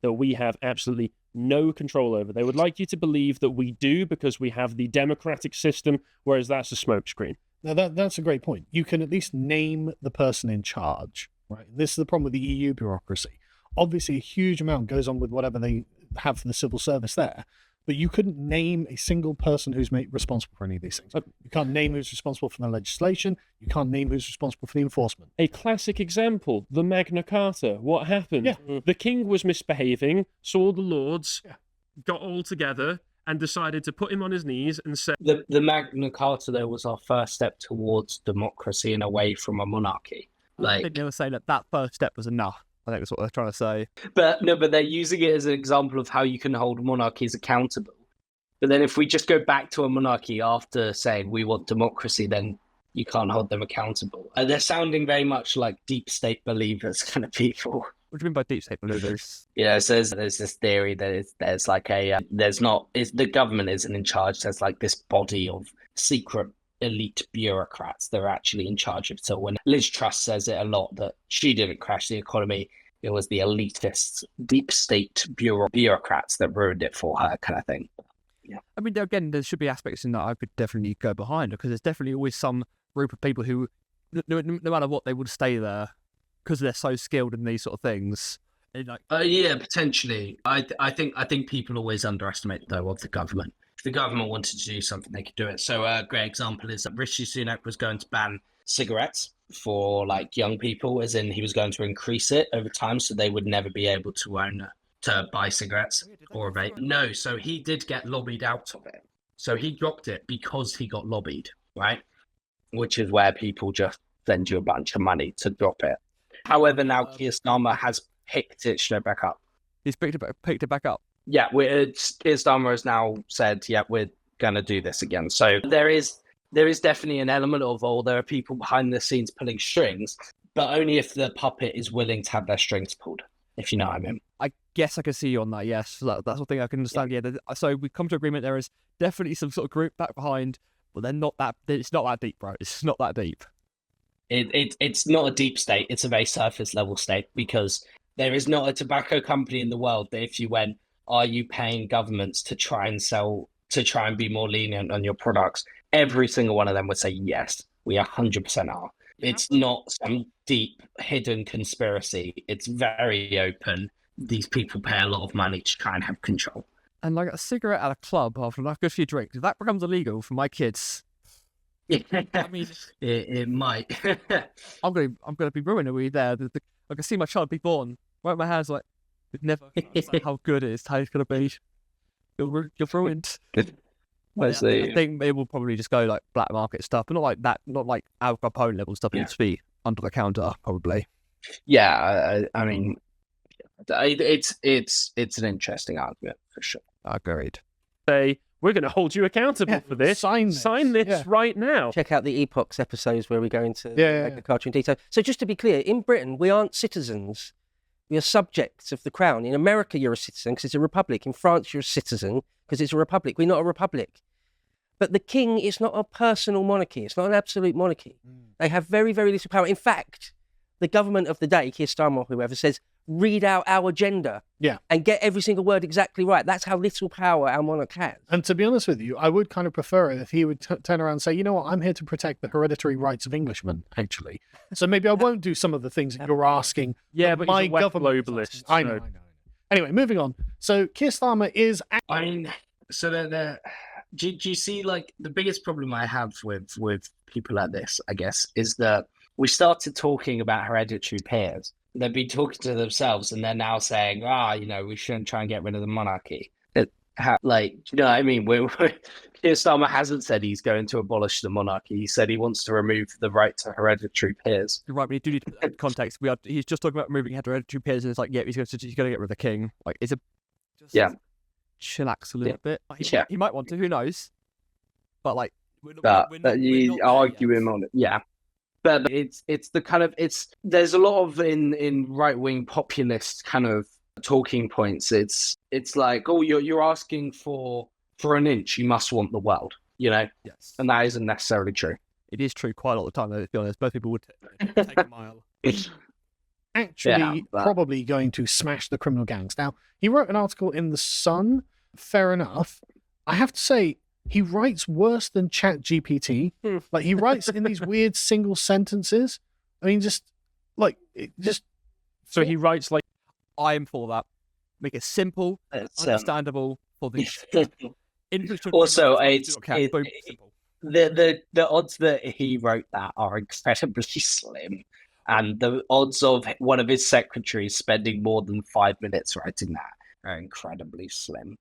That we have absolutely no control over. They would like you to believe that we do because we have the democratic system, whereas that's a smokescreen. Now that's a great point. You can at least name the person in charge, right? This is the problem with the EU bureaucracy. Obviously, a huge amount goes on with whatever they have for the civil service there, but you couldn't name a single person who's responsible for any of these things. You can't name who's responsible for the legislation. You can't name who's responsible for the enforcement. A classic example, the Magna Carta. What happened? Yeah. The king was misbehaving, saw the lords, got all together, and decided to put him on his knees and say... The Magna Carta, though, was our first step towards democracy and away from a monarchy. I think they were saying that first step was enough. I think that's what they're trying to say. But they're using it as an example of how you can hold monarchies accountable. But then if we just go back to a monarchy after saying we want democracy, then you can't hold them accountable. And they're sounding very much like deep state believers kind of people. What do you mean by deep state believers? So there's this theory that there's like the government isn't in charge. There's like this body of secret elite bureaucrats that are actually in charge of it. So when Liz Truss says it a lot that she didn't crash the economy, it was the elitist deep state bureaucrats that ruined it for her, kind of thing. Yeah. I mean, again, there should be aspects in that I could definitely go behind, because there's definitely always some group of people who, no matter what, they would stay there because they're so skilled in these sort of things. Potentially. I think people always underestimate, though, of the government. If the government wanted to do something, they could do it. So a great example is that Rishi Sunak was going to ban cigarettes for like young people, as in he was going to increase it over time so they would never be able to buy cigarettes or vape. No, so he did get lobbied out of it. So he dropped it because he got lobbied, right? Which is where people just send you a bunch of money to drop it. However, now Keir Starmer has picked it straight back up. He's picked it back up? Yeah, Keir Starmer has now said, we're going to do this again. So there is definitely an element of, there are people behind the scenes pulling strings, but only if the puppet is willing to have their strings pulled, if you know what I mean. I guess I can see you on that, yes. That's the thing I can understand. Yeah. So we come to agreement there is definitely some sort of group back behind, but they're not that. It's not that deep, bro. It's not that deep. It's not a deep state. It's a very surface level state, because there is not a tobacco company in the world that if you went, are you paying governments to try and be more lenient on your products? Every single one of them would say, yes, we 100% are. It's not some deep hidden conspiracy. It's very open. These people pay a lot of money to try and have control. And like a cigarette at a club after like a few drinks, if that becomes illegal for my kids, I mean, it might. I'm gonna be ruined. Are we there? I can see my child be born. Right in my hands, like, you'd never understand how good it is. How it's gonna be. You're ruined. I think it will probably just go like black market stuff, but not like that. Not like Al Capone level stuff. It's be under the counter, probably. Yeah, I mean, it's an interesting argument for sure. Agreed. Say, we're going to hold you accountable for this. Sign this right now. Check out the Epochs episodes where we go into agriculture in detail. So just to be clear, in Britain, we aren't citizens. You're subjects of the crown. In America, you're a citizen because it's a republic. In France, you're a citizen because it's a republic. We're not a republic. But the king is not a personal monarchy. It's not an absolute monarchy. They have very, very little power. In fact, the government of the day, Keir Starmer or whoever, says, read out our agenda and get every single word exactly right. That's how little power our monarch has. And to be honest with you, I would kind of prefer it if he would turn around and say, you know what, I'm here to protect the hereditary rights of Englishmen, actually. So maybe I won't do some of the things that you're asking. Yeah, but my he's a wet government globalist. I know. Anyway, moving on. So Keir Starmer is... I mean, so do you see, like, the biggest problem I have with people like this, I guess, is that we started talking about hereditary peers. They've been talking to themselves, and they're now saying, we shouldn't try and get rid of the monarchy. You know what I mean? Keir Starmer hasn't said he's going to abolish the monarchy. He said he wants to remove the right to hereditary peers. You're right, but you do need to put that in context. He's just talking about removing hereditary peers, and it's like, he's going to get rid of the king. Like, just chillax a little bit. Like, he might want to, who knows? But, like, we're not argue him on it. Yeah. But it's the kind of there's a lot of in right wing populist kind of talking points. It's like, oh, you're asking for an inch, you must want the world, you know? Yes. And that isn't necessarily true. It is true quite a lot of the time, though, to be honest. Both people would take a mile. Actually, probably going to smash the criminal gangs. Now, he wrote an article in The Sun. Fair enough. I have to say, he writes worse than ChatGPT. Like, he writes in these weird single sentences. I mean, So he writes like, I am for that. Make it simple, understandable for the English. Also, simple. the odds that he wrote that are incredibly slim, and the odds of one of his secretaries spending more than 5 minutes writing that are incredibly slim.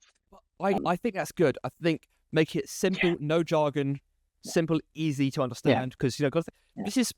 I think that's good. I think make it simple, no jargon, simple, easy to understand. Because this is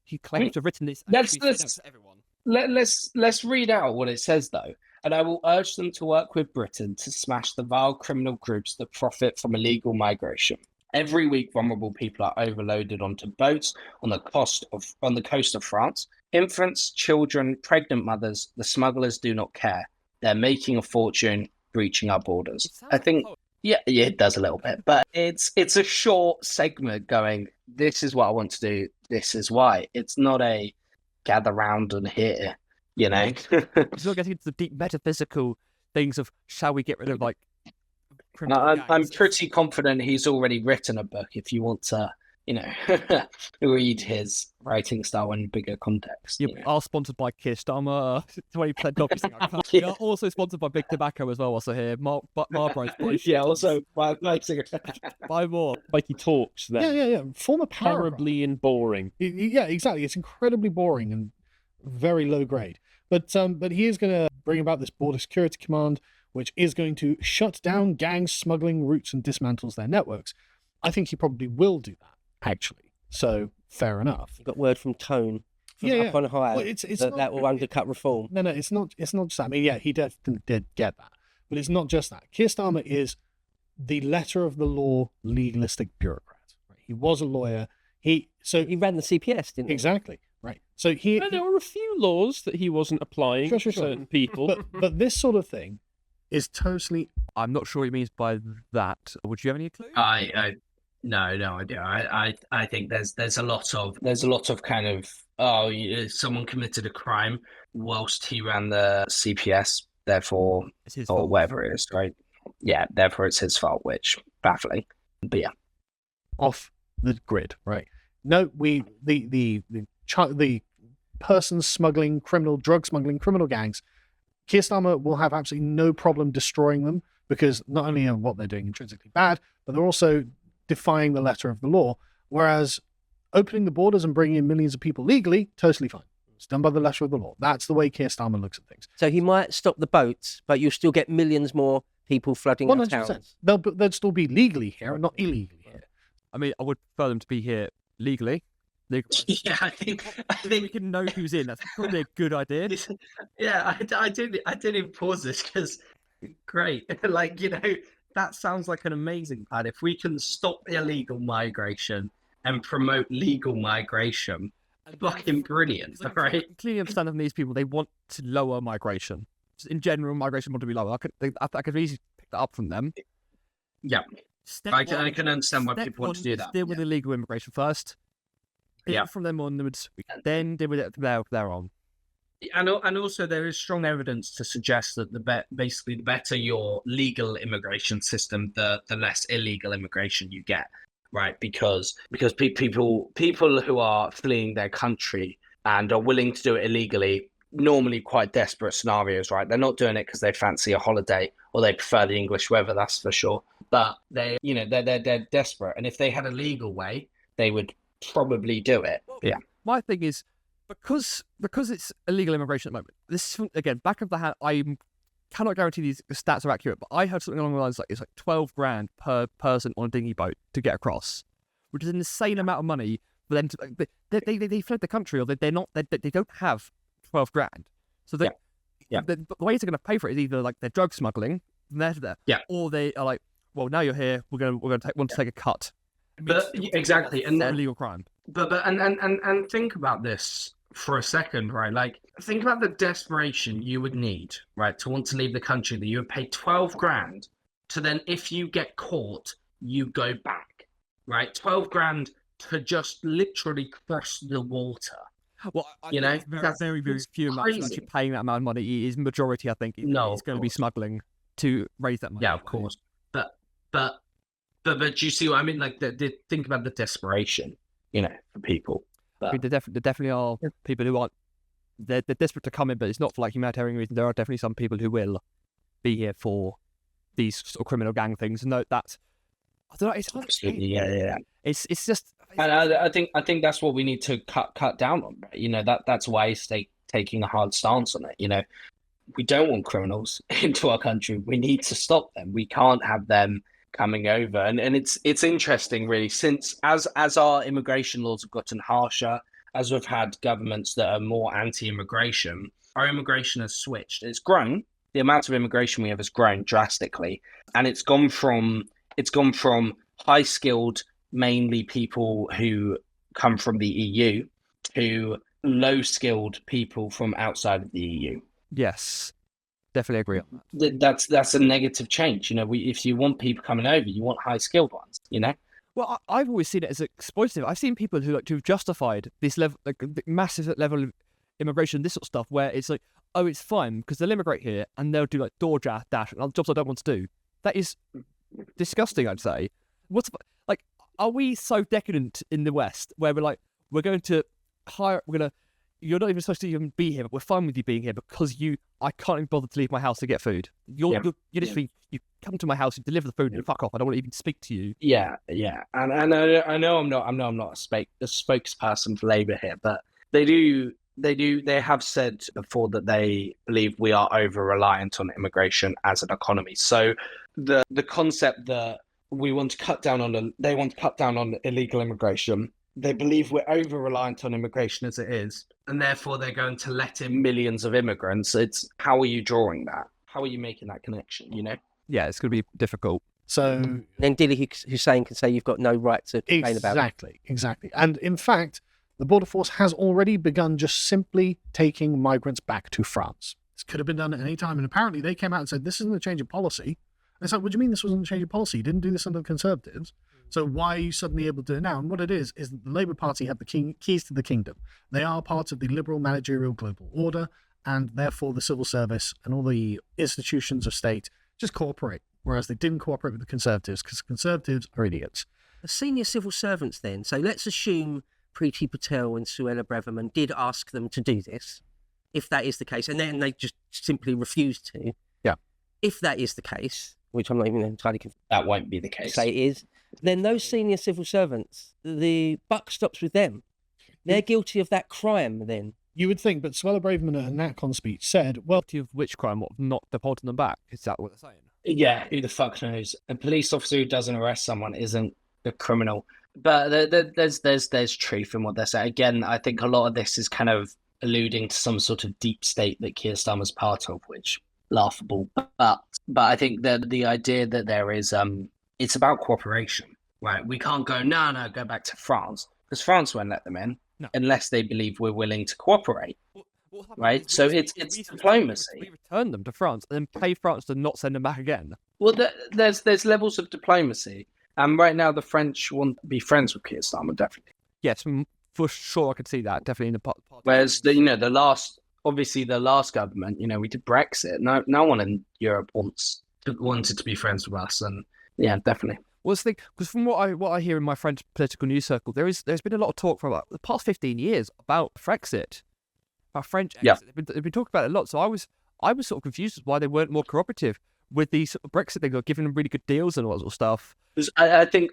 he claims to have written this. To everyone. Let's read out what it says though. And I will urge them to work with Britain to smash the vile criminal groups that profit from illegal migration. Every week, vulnerable people are overloaded onto boats on the coast of France. Infants, children, pregnant mothers, the smugglers do not care. They're making a fortune breaching our borders. I think, it does a little bit, but it's a short segment going, this is what I want to do, this is why. It's not a gather round and hear, you know. It's not getting into the deep metaphysical things of, shall we get rid of, like, I'm pretty confident he's already written a book if you want to, read his writing style in bigger context. You are sponsored by Keir Starmer, 20% copies. We are also sponsored by Big Tobacco as well, also here. Marlboro's. Also, buy more. Like he talks then. Yeah. Form a paragraph. Terribly and boring. Yeah, exactly. It's incredibly boring and very low grade. But he is going to bring about this border security command, which is going to shut down gang smuggling routes and dismantles their networks. I think he probably will do that, actually. So, fair enough. You got word from Tone up on high that will undercut reform. No, it's not just that. I mean, he definitely did get that. But it's not just that. Keir Starmer is the letter of the law legalistic bureaucrat. Right? He was a lawyer. He ran the CPS, didn't he? Exactly. Right. So there were a few laws that he wasn't applying to certain people. But this sort of thing is totally... I'm not sure what he means by that. Would you have any clue? No, I do. I think there's a lot of kind of someone committed a crime whilst he ran the CPS, therefore or whatever it is, right? Yeah, therefore it's his fault, which baffling. But yeah, off the grid, right? No, the person smuggling, drug smuggling, criminal gangs. Keir Starmer will have absolutely no problem destroying them because not only are what they're doing intrinsically bad, but they're also defying the letter of the law. Whereas opening the borders and bringing in millions of people legally, totally fine. It's done by the letter of the law. That's the way Keir Starmer looks at things. So he might stop the boats, but you'll still get millions more people flooding our towns. They'll still be legally here and not illegally here. I mean, I would prefer them to be here legally. Yeah, I think we can know who's in. That's probably a good idea. Yeah, I didn't even pause this because great. That sounds like an amazing plan. If we can stop illegal migration and promote legal migration, fucking brilliant, right? Clearly understand from these people, they want to lower migration. Just in general, migration want to be lower. I could easily pick that up from them. Yeah. I can understand why people want to do that. Deal with illegal immigration first. From them onwards, we can then deal with it from there on. And also there is strong evidence to suggest that basically the better your legal immigration system, the less illegal immigration you get, right? Because people who are fleeing their country and are willing to do it illegally, normally quite desperate scenarios, right? They're not doing it because they fancy a holiday or they prefer the English weather, that's for sure. But they're desperate, and if they had a legal way, they would probably do it. Yeah. My thing is, because it's illegal immigration at the moment, this is, again, back of the hand, I cannot guarantee these stats are accurate, but I heard something along the lines like it's like 12 grand per person on a dinghy boat to get across, which is an insane amount of money for them to. They fled the country, or they don't have 12 grand. So the way they're going to pay for it is either like they're drug smuggling from there to there, or they are like, well, now you're here, we're going to want to take a cut. But exactly, and then illegal crime. But and think about this for a second, right? Like, think about the desperation you would need, right, to want to leave the country, that you would pay 12 grand to then, if you get caught, you go back, right? 12 grand to just literally cross the water. Well, that's very, very few amounts actually paying that amount of money. It is majority, I think, is going to be smuggling to raise that money. Yeah, of course. But do you see what I mean? Like, think about the desperation, for people. I mean, there definitely are people who aren't. They're desperate to come in, but it's not for like humanitarian reasons. There are definitely some people who will be here for these sort of criminal gang things, and that's. I don't know. It's absolutely, yeah. It's just. And I think that's what we need to cut down on. Right? That's why it's taking a hard stance on it. We don't want criminals into our country. We need to stop them. We can't have them coming over, and it's interesting, really, since as our immigration laws have gotten harsher, as we've had governments that are more anti-immigration, our immigration has switched. It's grown. The amount of immigration we have has grown drastically, and it's gone from high-skilled, mainly people who come from the EU, to low-skilled people from outside of the EU. Yes. Definitely agree on that. That's a negative change. If you want people coming over, you want high skilled ones. Well, I've always seen it as exploitative. I've seen people who've justified this level, like the massive level of immigration, this sort of stuff, where it's like, oh, it's fine because they'll immigrate here and they'll do like dash and other jobs I don't want to do. That is disgusting, I'd say. Are we so decadent in the West where we're going to hire, you're not even supposed to even be here, but we're fine with you being here because I can't even bother to leave my house to get food. You literally, you come to my house, you deliver the food, and fuck off. I don't want to even speak to you. Yeah. And I know I'm not a spokesperson for Labour here, but they have said before that they believe we are over reliant on immigration as an economy. So the concept that they want to cut down on illegal immigration. They believe we're over-reliant on immigration as it is, and therefore they're going to let in millions of immigrants. It's how are you drawing that? How are you making that connection, Yeah, it's going to be difficult. So then Dilly Hussein can say you've got no right to complain about it. Exactly. And in fact, the Border Force has already begun just simply taking migrants back to France. This could have been done at any time, and apparently they came out and said, this isn't a change of policy. And it's like, what do you mean this wasn't a change of policy? You didn't do this under the Conservatives. So why are you suddenly able to do it now? And what it is that the Labour Party have the keys to the kingdom. They are part of the liberal managerial global order, and therefore the civil service and all the institutions of state just cooperate, whereas they didn't cooperate with the Conservatives because the Conservatives are idiots. The senior civil servants then, so let's assume Priti Patel and Suella Braverman did ask them to do this, if that is the case, and then they just simply refused to. Yeah. If that is the case, which I'm not even entirely convinced that won't be the case. Say it is. Then those senior civil servants, the buck stops with them. They're guilty of that crime then. You would think, but Suella Braverman at her NatCon speech said, well... Guilty of which crime? What, not deporting them back? Is that what they're saying? Yeah, who the fuck knows? A police officer who doesn't arrest someone isn't a criminal. But there's truth in what they're saying. Again, I think a lot of this is kind of alluding to some sort of deep state that Keir Starmer's part of, which laughable. But I think that the idea that there is it's about cooperation, right? We can't go, no, go back to France, because France won't let them in. unless they believe we're willing to cooperate. What happens Right? is So we- it's we- diplomacy. We return them to France and then pay France to not send them back again. Well, there's levels of diplomacy, and right now the French want to be friends with Keir Starmer, definitely. Yes, for sure, I could see that definitely in the part. Whereas the last government, we did Brexit. No one in Europe wanted to be friends with us, and yeah, definitely. Well, the thing, because from what I hear in my French political news circle, there's been a lot of talk for about the past 15 years about Brexit, about French exit. Yeah. They've been talking about it a lot. So I was sort of confused as why they weren't more cooperative with the sort of Brexit thing, giving them really good deals and all that sort of stuff. Because I think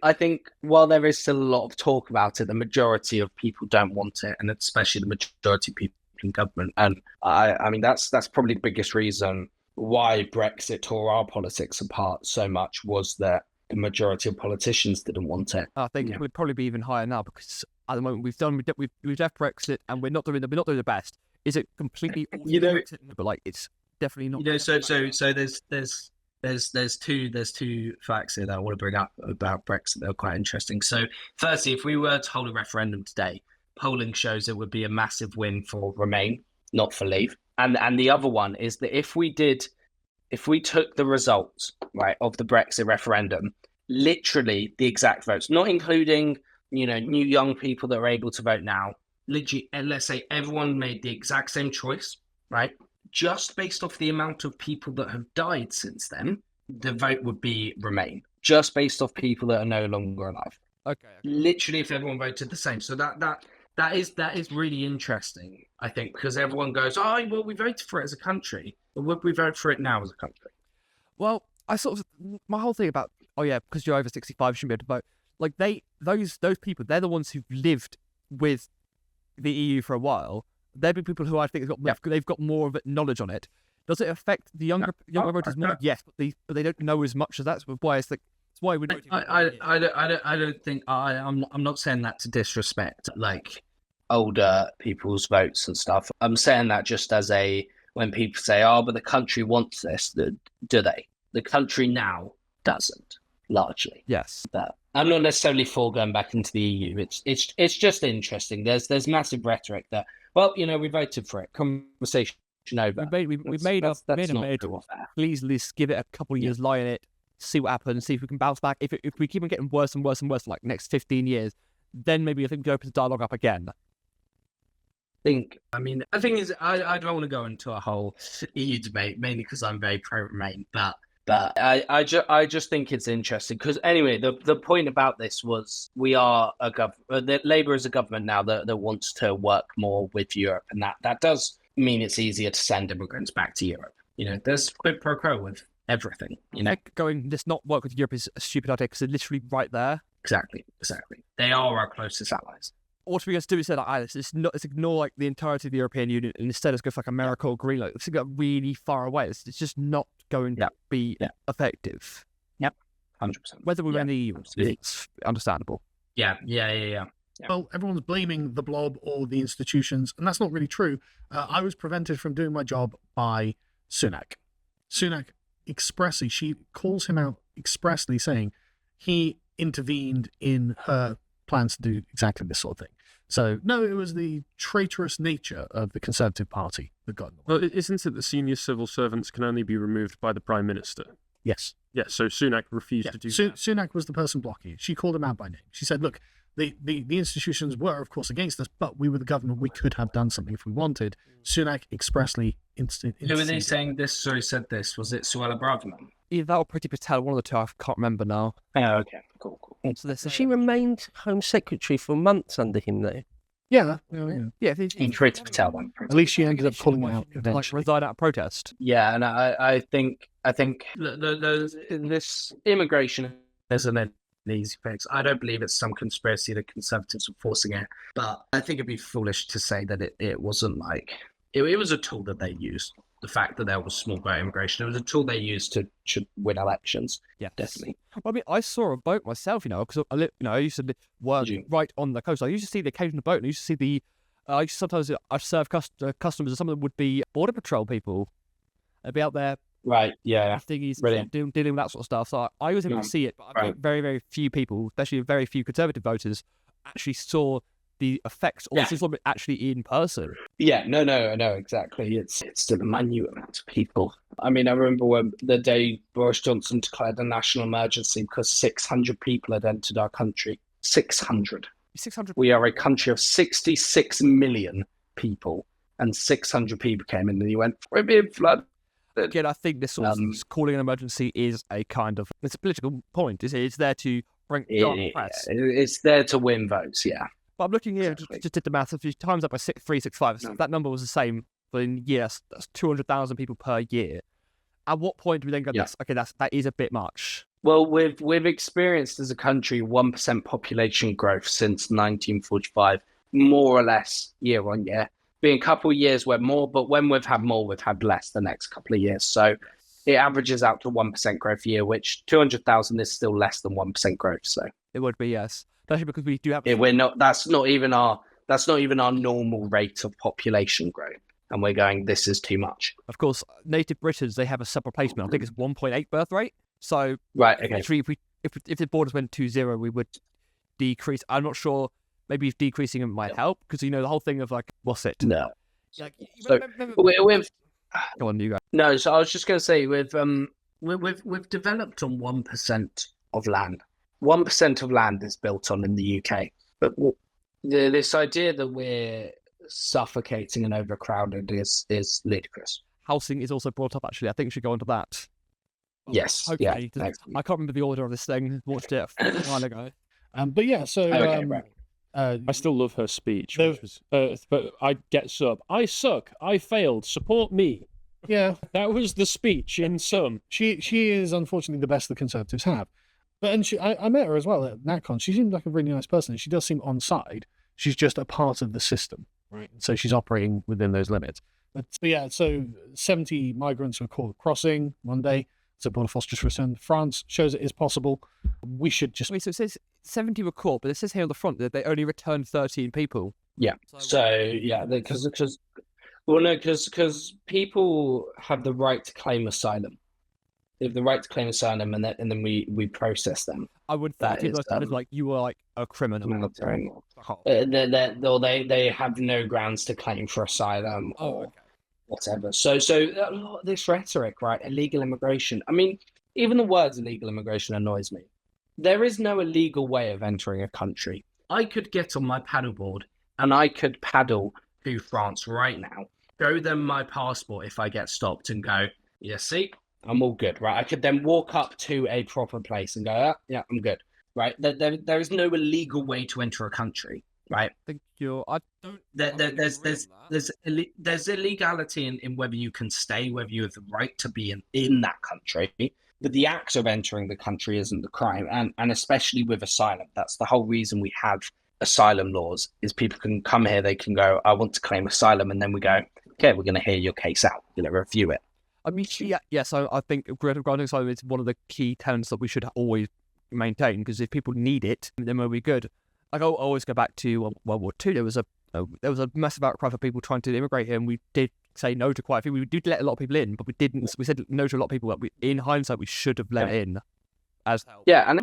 while there is still a lot of talk about it, the majority of people don't want it, and especially the majority of people in government. And I mean that's probably the biggest reason why Brexit tore our politics apart so much, was that the majority of politicians didn't want it. I think it would probably be even higher now, because at the moment we've left Brexit and we're not doing the best. Is it completely Brexit? But like, it's definitely not. So there's two facts here that I want to bring up about Brexit that are quite interesting. So firstly, if we were to hold a referendum today, polling shows it would be a massive win for Remain, not for Leave. And the other one is that if we took the results, right, of the Brexit referendum, literally the exact votes, not including, new young people that are able to vote now, literally, and let's say everyone made the exact same choice, right? Just based off the amount of people that have died since then, the vote would be Remain. Just based off people that are no longer alive. Okay. Literally, if everyone voted the same. So that is really interesting, I think, because everyone goes, oh, well, we voted for it as a country. But would we vote for it now as a country? Well, my whole thing about, because you're over 65, you shouldn't be able to vote. Like those people, they're the ones who've lived with the EU for a while. They're the people who I think they've got more of a knowledge on it. Does it affect the younger voters more? Yes, but they don't know as much as that's why it's like. It's why we're voting. I don't think I'm not saying that to disrespect like older people's votes and stuff. I'm saying that just as when people say, oh, but the country wants this, do they? The country now doesn't, largely. Yes. But I'm not necessarily for going back into the EU. It's just interesting. There's massive rhetoric that, well, we voted for it. Conversation over. We've made a bid. Please let's give it a couple of years, lie in it, see what happens, see if we can bounce back. If we keep on getting worse and worse and worse, like next 15 years, then maybe I think we can open the dialogue up again. The thing is, I don't want to go into a whole EU debate, mainly because I'm very pro-Remain, but I just think it's interesting because anyway, the point about this was we are a government, that Labour is a government now that wants to work more with Europe, and that does mean it's easier to send immigrants back to Europe. There's quid pro quo with everything. Going, let's not work with Europe is a stupid idea because they're literally right there. Exactly. They are our closest allies. What we're going to do is say, let's ignore like the entirety of the European Union and instead let's go for like America or Greenland. Let's go really far away. It's just not going to be effective. Yep, 100%. Whether we're in the EU, it's understandable. Yeah. Well, everyone's blaming the blob or the institutions, and that's not really true. I was prevented from doing my job by Sunak. Sunak expressly, she calls him out expressly, saying he intervened in her plans to do exactly this sort of thing. So, no, it was the traitorous nature of the Conservative Party that got in the way. Well, isn't it that senior civil servants can only be removed by the Prime Minister? Yes. Yeah, so Sunak refused to do that. Sunak was the person blocking it. She called him out by name. She said, look, the institutions were, of course, against us, but we were the government. We could have done something if we wanted. Sunak expressly Who were they saying this? Sorry, said this. Was it Suella Braverman? Either that or Priti Patel, one of the two. I can't remember now. Oh, okay. Cool. So She remained Home Secretary for months under him, though. Yeah. Priti Patel one. At least she ended up calling out like eventually. resign out of protest. Yeah, and I think this immigration isn't an easy fix. I don't believe it's some conspiracy that Conservatives are forcing it, but I think it'd be foolish to say that it wasn't like it was a tool that they used. The fact that there was small boat immigration, it was a tool they used to win elections. Yeah, definitely. Well, I saw a boat myself, because I used to work right on the coast. I used to see the occasional boat, and I used to see the. Sometimes I serve customers, and some of them would be border patrol people. They'd be out there. Right. Yeah. Dealing with that sort of stuff. So I was able to see it, but I think very, very few people, especially very few Conservative voters, actually saw the effects or this is actually in person. Yeah, no, exactly. It's still a minute amount of people. I mean, I remember when the day Boris Johnson declared a national emergency because 600 people had entered our country. 600. 600. We are a country of 66 million people, and 600 people came in, and you went, we're being flooded. Again, I think this sort of calling an emergency is a kind of, it's a political point. It's there to bring down press. It's there to win votes, yeah. But I'm looking here, just did the math. If you times that by 365, that number was the same for years. That's 200,000 people per year. At what point do we then go, okay, that is a bit much? Well, we've experienced as a country 1% population growth since 1945, more or less year on year. Been a couple of years where more, but when we've had more, we've had less the next couple of years. So it averages out to 1% growth a year, which 200,000 is still less than 1% growth. So it would be, yes. Especially because we do have. We're not. That's not even our normal rate of population growth, and we're going. This is too much. Of course, native Britons, they have a sub-replacement. I think it's 1.8 birth rate. So right, okay. Actually, if the borders went to 0, we would decrease. I'm not sure. Maybe if decreasing it might help because the whole thing of like, what's it? No. Like, so go on, you guys. No, so I was just going to say we've developed on 1% of land. 1% of land is built on in the UK, but this idea that we're suffocating and overcrowded is ludicrous. Housing is also brought up. Actually, I think we should go into that. Yes, hopefully, yeah. I can't remember the order of this thing. Watched it a while ago. But yeah, so right. I still love her speech, which was, but I get sub. I suck. I failed. Support me. Yeah, that was the speech in sum. She is unfortunately the best the Conservatives have. But I met her as well at NatCon. She seemed like a really nice person. She does seem on side. She's just a part of the system, right? So she's operating within those limits. But yeah, so 70 migrants were caught crossing one day. So Border Force just returned to France. Shows it is possible. We should just. Wait, so it says 70 were caught, but it says here on the front that they only returned 13 people. Yeah. Because people have the right to claim asylum. They have the right to claim asylum, and then we process them. I would think it's like you were like a criminal. They have no grounds to claim for asylum or whatever. So a lot of this rhetoric, right? Illegal immigration. I mean, even the words illegal immigration annoys me. There is no illegal way of entering a country. I could get on my paddleboard and I could paddle to France right now, show them my passport if I get stopped and go, yeah, see, I'm all good, right? I could then walk up to a proper place and go, yeah, I'm good, right? There is no illegal way to enter a country, right? I think I don't. There's illegality in whether you can stay, whether you have the right to be in that country. But the act of entering the country isn't the crime, and especially with asylum. That's the whole reason we have asylum laws, is people can come here, they can go, I want to claim asylum, and then we go, okay, we're going to hear your case out, review it. I mean, so I think granting asylum is one of the key tenets that we should always maintain, because if people need it, then we'll be good. Like, I always go back to World War II. There was a massive outcry for people trying to immigrate here, and we did say no to quite a few. We did let a lot of people in, but we didn't. We said no to a lot of people that in hindsight, we should have let in as help. Yeah, and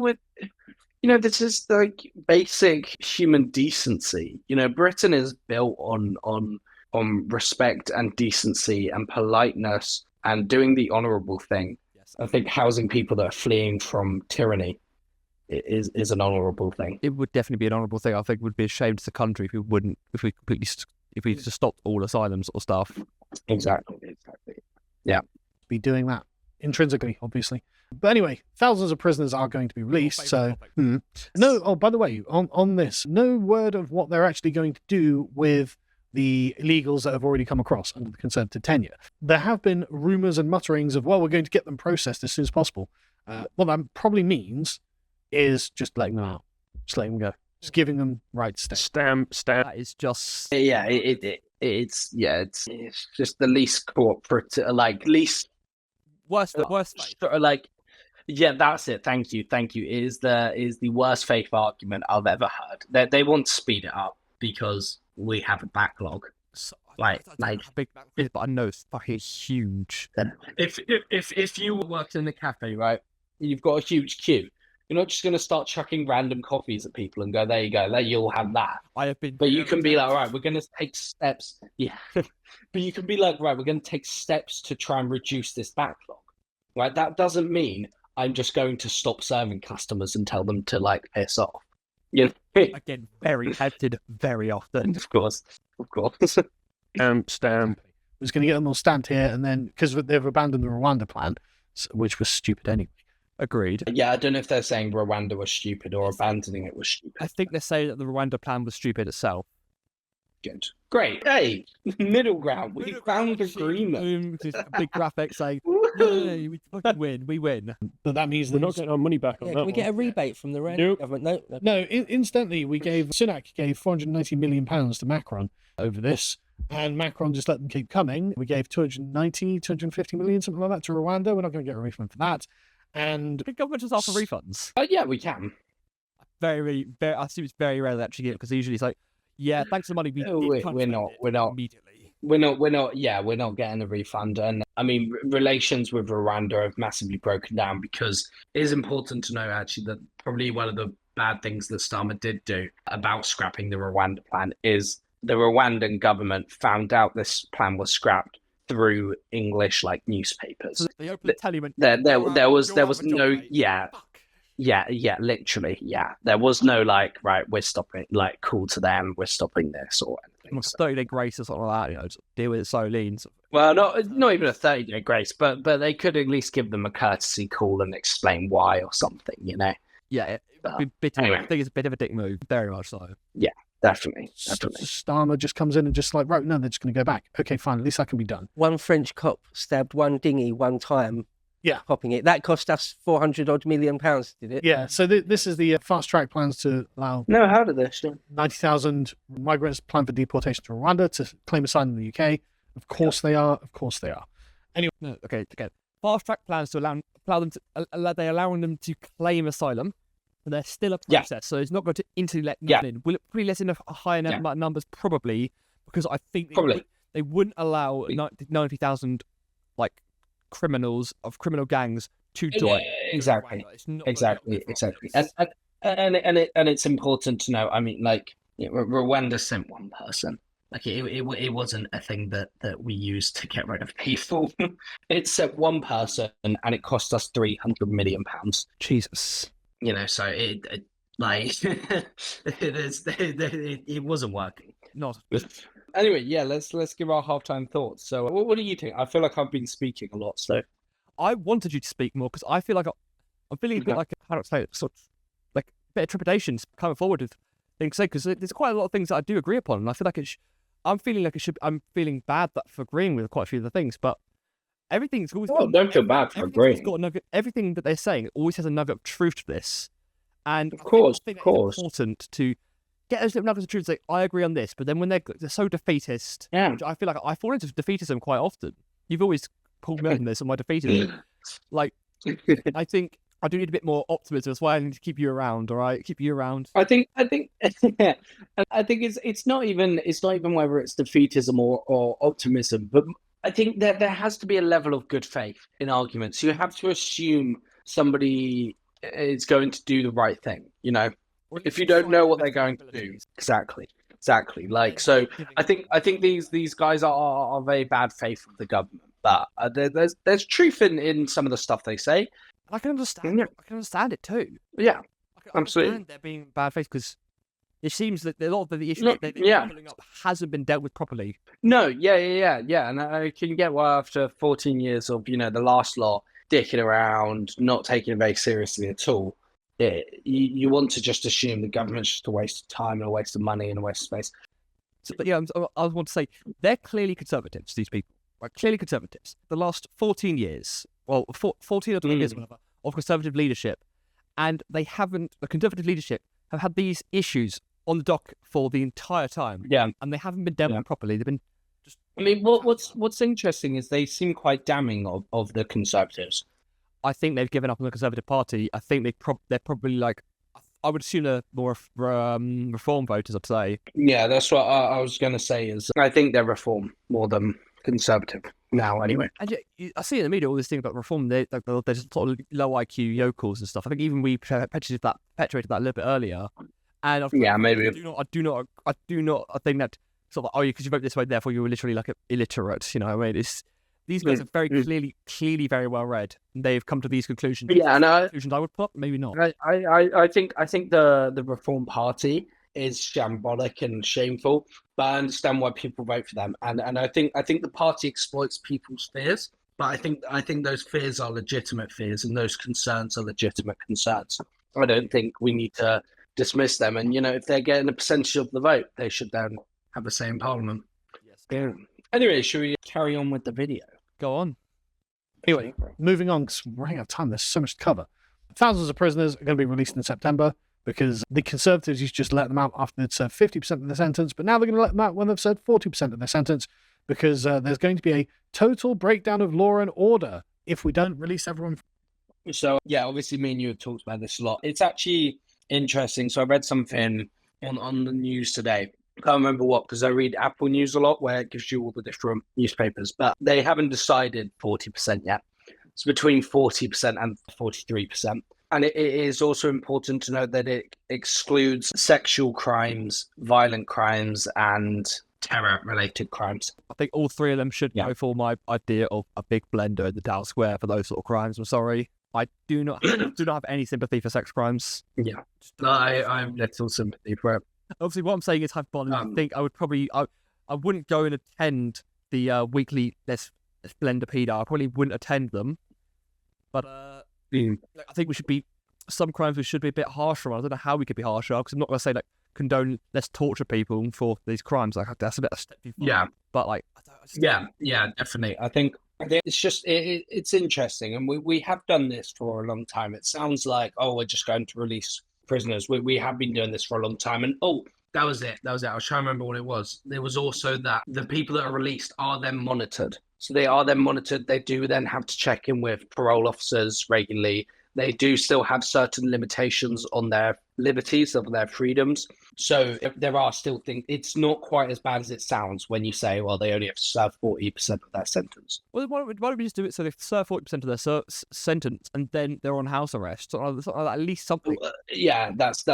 this is like basic human decency. Britain is built on respect and decency and politeness and doing the honourable thing. Yes. I think housing people that are fleeing from tyranny is an honourable thing. It would definitely be an honourable thing. I think it would be a shame to the country if we just stopped all asylum sort of stuff. Exactly. Yeah. Be doing that intrinsically, obviously. But anyway, thousands of prisoners are going to be released. So no. Oh, by the way, on this, no word of what they're actually going to do with the illegals that have already come across under the Conservative tenure. There have been rumours and mutterings of, well, we're going to get them processed as soon as possible. What that probably means is just letting them out, just letting them go, just giving them rights to stay. Stamp. That is just it's just the least corporate, least worst faith. Yeah, that's it. Thank you. Is the worst faith argument I've ever heard. They want to speed it up because we have a backlog. So, a big backlog, but I know it's fucking huge. If you work in a cafe, right, you've got a huge queue. You're not just going to start chucking random coffees at people and go, there you go, there you'll have that. I have been. But you can be like, all right, we're going to take steps. Yeah. But you can be like, right, we're going to take steps to try and reduce this backlog. Right? That doesn't mean I'm just going to stop serving customers and tell them to like piss off. You know? Again, very tempted very often. Of course. Stamp. was going to get them all stamped here, and then because they've abandoned the Rwanda plan, which was stupid anyway. Agreed. Yeah, I don't know if they're saying Rwanda was stupid or abandoning it was stupid. I think they're saying that the Rwanda plan was stupid itself. Good. Great. Hey, middle ground. We found agreement. Big graphic saying, "Yay, we fucking win. We win." But that means We're not getting our money back on Yeah, that can we get a one. rebate from the Rwanda Nope. government? No. No, incidentally, Sunak gave £490 million to Macron over this, and Macron just let them keep coming. We gave 250 million, something like that, to Rwanda. We're not going to get a refund for that. And The government just ask for refunds. Yeah, we can. Very. I assume it's very rare they actually get it because usually it's like, yeah, thanks for the money. We're not immediately. We're not getting a refund. And I mean, relations with Rwanda have massively broken down because it is important to know actually that probably one of the bad things that Starmer did do about scrapping the Rwanda plan is the Rwandan government found out this plan was scrapped through English like newspapers. So they openly tell you when There was you're out of a no job, mate. yeah. Fuck. Yeah, literally, yeah. There was no like, right, we're stopping, like, call to them, we're stopping this or anything. Almost 30-day grace or something like that. Just deal with it so lean. Well, not even a 30-day grace, but they could at least give them a courtesy call and explain why or something, you know? Yeah, Anyway. I think it's a bit of a dick move. Very much so. Definitely. Starmer just comes in and just like, right, no, they're just going to go back. Okay, fine, at least that can be done. One French cop stabbed one dinghy one time. Yeah. Popping it. That cost us 400 odd million pounds, did it? Yeah, so this is the fast track plans to allow No, how did this? 90,000 migrants planned for deportation to Rwanda to claim asylum in the UK. Of course they are. Of course they are. No, okay. Fast track plans to they're allowing them to claim asylum, but there's still a Yeah. process, so it's not going to instantly let Yeah. them in. Will it probably let in a higher amount of numbers? Probably, because I think Probably. they wouldn't allow 90,000 like criminals of criminal gangs to join. Exactly. It's not Exactly. And it's important to know. I mean, like, Rwanda sent one person. Like, it wasn't a thing that we used to get rid of people. It sent one person, and it cost us £300 million. Jesus. You know, so it wasn't working. Not. Anyway, yeah, let's give our halftime thoughts. So, what do you think? I feel like I've been speaking a lot. So, I wanted you to speak more because I feel like I'm feeling a bit like, how do I say it, sort of like a bit of trepidation coming forward with things because there's quite a lot of things that I do agree upon, and I feel like I'm feeling bad for agreeing with quite a few of the things, but everything's always. Don't feel bad for agreeing. Everything that they're saying always has a nugget of truth to this, and Of course, I think of course. it's important to get those little nuggets of truth. Say, I agree on this, but then when they're so defeatist, Yeah. which I feel like I fall into defeatism quite often. You've always called me on this on my defeatism. Like, I think I do need a bit more optimism. That's why I need to keep you around. All right, keep you around. I think it's not even whether it's defeatism or optimism, but I think that there has to be a level of good faith in arguments. You have to assume somebody is going to do the right thing, you know. If you don't know what they're going to do, exactly. Like, so I think these guys are very bad faith with the government, but there's truth in some of the stuff they say. I can understand. Yeah. I can understand it too. Yeah, I can absolutely. understand there being bad faith because it seems that a lot of the issues No, that they're yeah. pulling up hasn't been dealt with properly. No, yeah, and I can get why after 14 years of the last lot dicking around, not taking it very seriously at all. You want to just assume the government's just a waste of time and a waste of money and a waste of space. So, but yeah, I want to say they're clearly conservatives. These people, right? Clearly conservatives. The last 14 years, 14 or 20 years, or whatever, of conservative leadership, and they haven't. The conservative leadership have had these issues on the dock for the entire time. Yeah, and they haven't been dealt with properly. They've been. I mean, what's interesting is they seem quite damning of the Conservatives. I think they've given up on the Conservative Party. I think they're probably like, I would assume they're more reform voters, I'd say. Yeah, that's what I was going to say. Is I think they're reform more than Conservative now, anyway. And I see in the media all this thing about reform. There's sort of low IQ yokels and stuff. I think even we perpetuated that a little bit earlier. And Maybe. I do not. I think that sort of because you vote this way, therefore you're literally like illiterate. You know, what I mean, these guys are very clearly very well read. They've come to these conclusions. Yeah, and conclusions I would put, maybe not. I think the Reform Party is shambolic and shameful, but I understand why people vote for them. And I think the party exploits people's fears, but I think those fears are legitimate fears, and those concerns are legitimate concerns. I don't think we need to dismiss them. And if they're getting a percentage of the vote, they should then have a say in Parliament. Yes. Yeah. Anyway, should we carry on with the video? Go on. Anyway, moving on, because we're running out of time. There's so much to cover. Thousands of prisoners are going to be released in September because the Conservatives used to just let them out after they'd served 50% of their sentence, but now they're going to let them out when they've served 40% of their sentence because there's going to be a total breakdown of law and order if we don't release everyone. So, yeah, obviously me and you have talked about this a lot. It's actually interesting. So I read something on the news today. I can't remember what, because I read Apple News a lot, where it gives you all the different newspapers, but they haven't decided 40% yet. It's between 40% and 43%. And it is also important to note that it excludes sexual crimes, violent crimes, and terror-related crimes. I think all three of them should go for my idea of a big blender in the Dow Square for those sort of crimes. I'm sorry. I do not have any sympathy for sex crimes. Yeah. No, I have little sympathy for it. Obviously, what I'm saying is hyperbolic. I think I would probably... I wouldn't go and attend the weekly Let's Blender PEDA. I probably wouldn't attend them. But I think we should be... Some crimes we should be a bit harsher on. I don't know how we could be harsher, because I'm not going to say, condone, let's torture people for these crimes. That's a bit of a step too far. Yeah. But, Yeah, definitely. I think it's just... It's interesting, and we have done this for a long time. It sounds like, we're just going to release prisoners. We have been doing this for a long time, and that was it. I was trying to remember what it was. There was also that the people that are released are then monitored. So they are then monitored. They do then have to check in with parole officers regularly. They do still have certain limitations on their liberties, of their freedoms. So there are still things. It's not quite as bad as it sounds when you say, well, they only have to serve 40% of their sentence. Well, why don't we just do it so they serve 40% of their sentence and then they're on house arrest? So at least something. Yeah, that's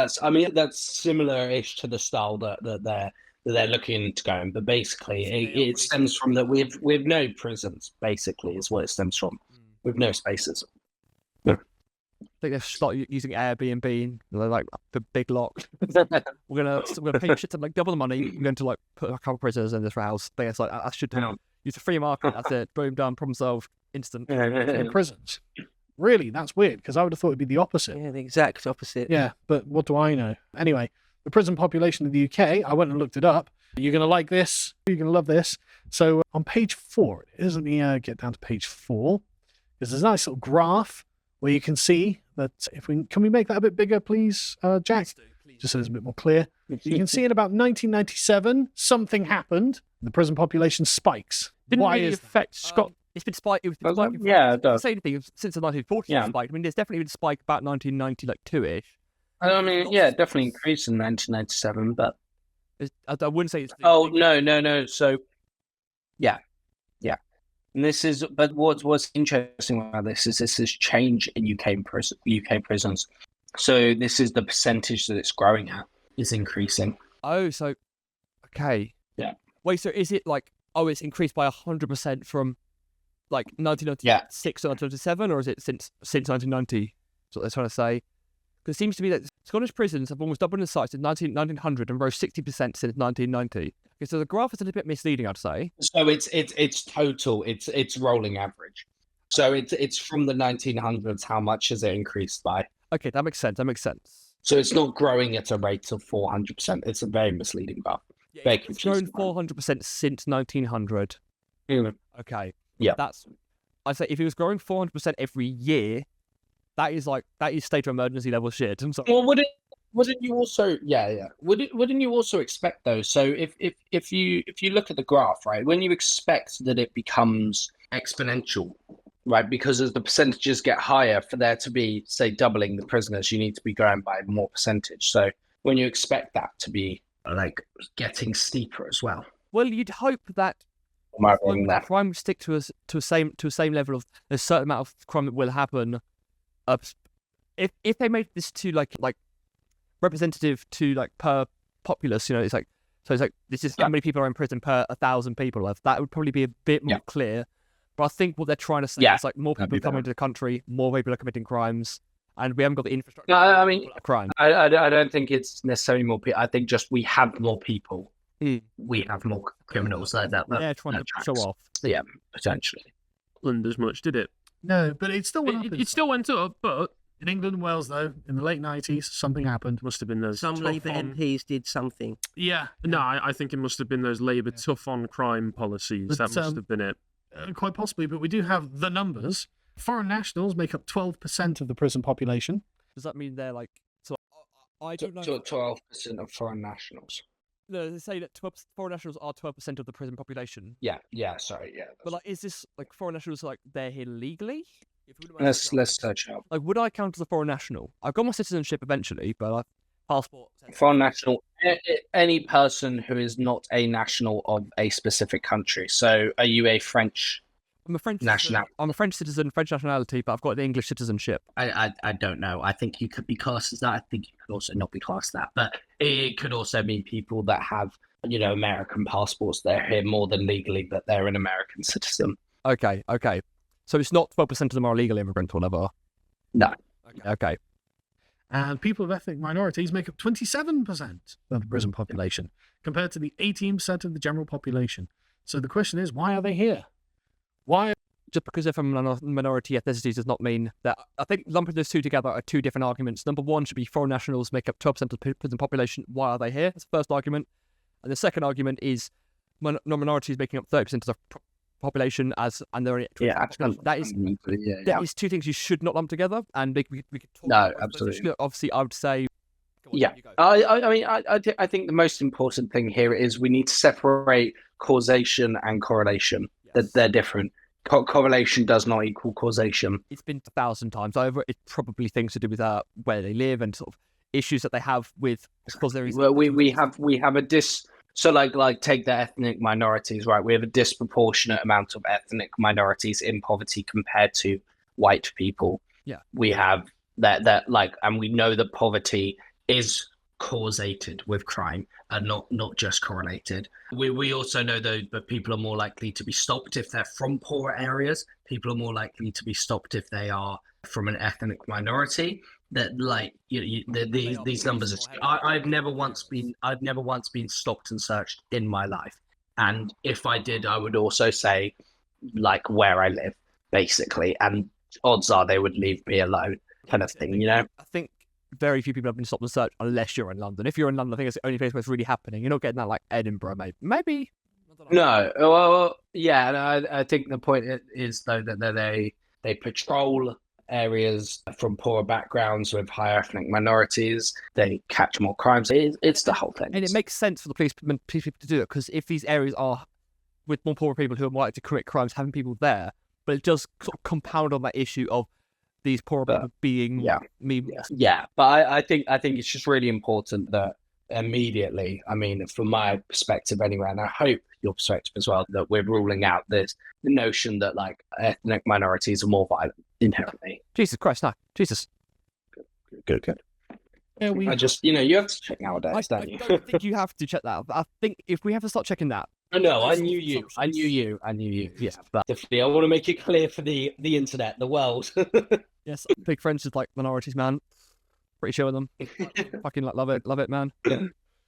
similar-ish to the style that they're looking to go in. But basically, it stems from that we've no prisons. Basically, is what it stems from. With no spaces. I think they've started using Airbnb. They're like the big lock. We're gonna pay shit to double the money. We're going to put a couple of prisoners in this house. I think it's that should use the free market. That's it. Boom, done. Problem solved. Instant. In prisons. Really, that's weird because I would have thought it'd be the opposite. Yeah, the exact opposite. Yeah, but what do I know? Anyway, the prison population in the UK. I went and looked it up. You're gonna like this. You're gonna love this. So on page 4, let me get down to page 4. There's a nice little graph where you can see that can we make that a bit bigger, please, Jack? Please. Just so it's a bit more clear. You can see in about 1997, something happened. The prison population spikes. Didn't Why really is affect Scott? It's been spiking. Yeah, it does. Say anything since the 1940s. Yeah. Spiked. I mean, there's definitely been a spike about 1990, 2-ish. I mean, yeah, definitely increased in 1997, but I wouldn't say it's. No. So, yeah. And but what's interesting about this is change in UK prisons. So this is the percentage that it's growing at is increasing. Oh, so okay. Yeah. Wait, so is it it's increased by 100% from 1996 to 1997, or is it since 1990? That's what they're trying to say. Because it seems to be that Scottish prisons have almost doubled in size since 1900 and rose 60% since 1990. Okay, so the graph is a little bit misleading, I'd say. So it's total. It's rolling average. So it's from the 1900s. How much has it increased by? Okay, that makes sense. So it's not growing at a rate of 400%. It's a very misleading graph. Yeah, it's grown 400% since 1900. Okay. Yeah. I'd say if it was growing 400% every year, that is state of emergency level shit. I'm sorry. Well, wouldn't you also wouldn't you also expect though? So if you look at the graph, right, when you expect that it becomes exponential, right, because as the percentages get higher, for there to be, say, doubling the prisoners, you need to be growing by more percentage. So when you expect that to be getting steeper as well. Well, you'd hope that Am I wrong there? Crime would stick to a same level of a certain amount of crime that will happen. If they made this to like representative to like per populace, it's like this is how many people are in prison per 1,000 people. That would probably be a bit more clear. But I think what they're trying to say is like more people coming into the country, more people are committing crimes, and we haven't got the infrastructure. No, I mean, crime. I don't think it's necessarily more people. I think just we have more people. We have more criminals. Trying to show off. Yeah, potentially. As much, did it? No, but it still went up. It still went up, but in England and Wales, though, in the late 90s, something happened. Must have been those some Labour MPs did something. Yeah. No, I think it must have been those Labour tough on crime policies. But, that must have been it. Quite possibly, but we do have the numbers. Foreign nationals make up 12% of the prison population. Does that mean they're like? So I don't know. 12% of foreign nationals. No, they say that foreign nationals are 12% of the prison population. Yeah. Sorry, yeah. But like, is this like foreign nationals like they're here legally? Let's search out. Like, would I count as a foreign national? I've got my citizenship eventually, but I've passport. Foreign national, any person who is not a national of a specific country. So, are you a French? I'm a French national. I'm a French citizen, French nationality, but I've got the English citizenship. I don't know. I think you could be classed as that. I think you could also not be classed that. But it could also mean people that have, American passports. They're here more than legally, but they're an American citizen. Okay. So it's not 12% of them are illegal immigrants or whatever. No. Okay. And people of ethnic minorities make up 27% of the prison population, compared to the 18% of the general population. So the question is, why are they here? Why? Just because they're from minority ethnicities does not mean that. I think lumping those two together are two different arguments. Number one should be foreign nationals make up 12% of the prison population. Why are they here? That's the first argument. And the second argument is minorities making up 30% of the population and they're that is two things you should not lump together, and we could talk about absolutely. Obviously, I would say I think the most important thing here is we need to separate causation and correlation. That they're different. Correlation does not equal causation. It's been 1,000 times over. It's probably things to do with where they live and sort of issues that they have with because there is. Well, we have a So like take the ethnic minorities, right? We have a disproportionate amount of ethnic minorities in poverty compared to white people. Yeah. We have that and we know that poverty is causated with crime and not just correlated. We also know though that people are more likely to be stopped if they're from poorer areas. People are more likely to be stopped if they are from an ethnic minority. That these numbers are. I've never once been stopped and searched in my life, and if I did, I would also say like where I live, basically, and odds are they would leave me alone, kind of thing, I think very few people have been stopped and searched unless you're in London. If you're in London, I think it's the only place where it's really happening. You're not getting that like Edinburgh, maybe. No, well, yeah, and I think the point is though that they patrol areas from poorer backgrounds with higher ethnic minorities. They catch more crimes. It's the whole thing. And it makes sense for the police people to do it, because if these areas are with more poorer people who are more likely to commit crimes, having people there, but it does sort of compound on that issue of these poorer people being but I think it's just really important that immediately, I mean, from my perspective anyway, and I hope your perspective as well, that we're ruling out the notion that like ethnic minorities are more violent inherently. Jesus Christ, no. Jesus. Good. Yeah, I just, you have to check nowadays, don't you? I don't think you have to check that. I think if we have to start checking that. No, I knew you. Yeah, but definitely, I want to make it clear for the internet, the world. Yes, big friends with like minorities, man. Pretty sure with them. Fucking like love it, man.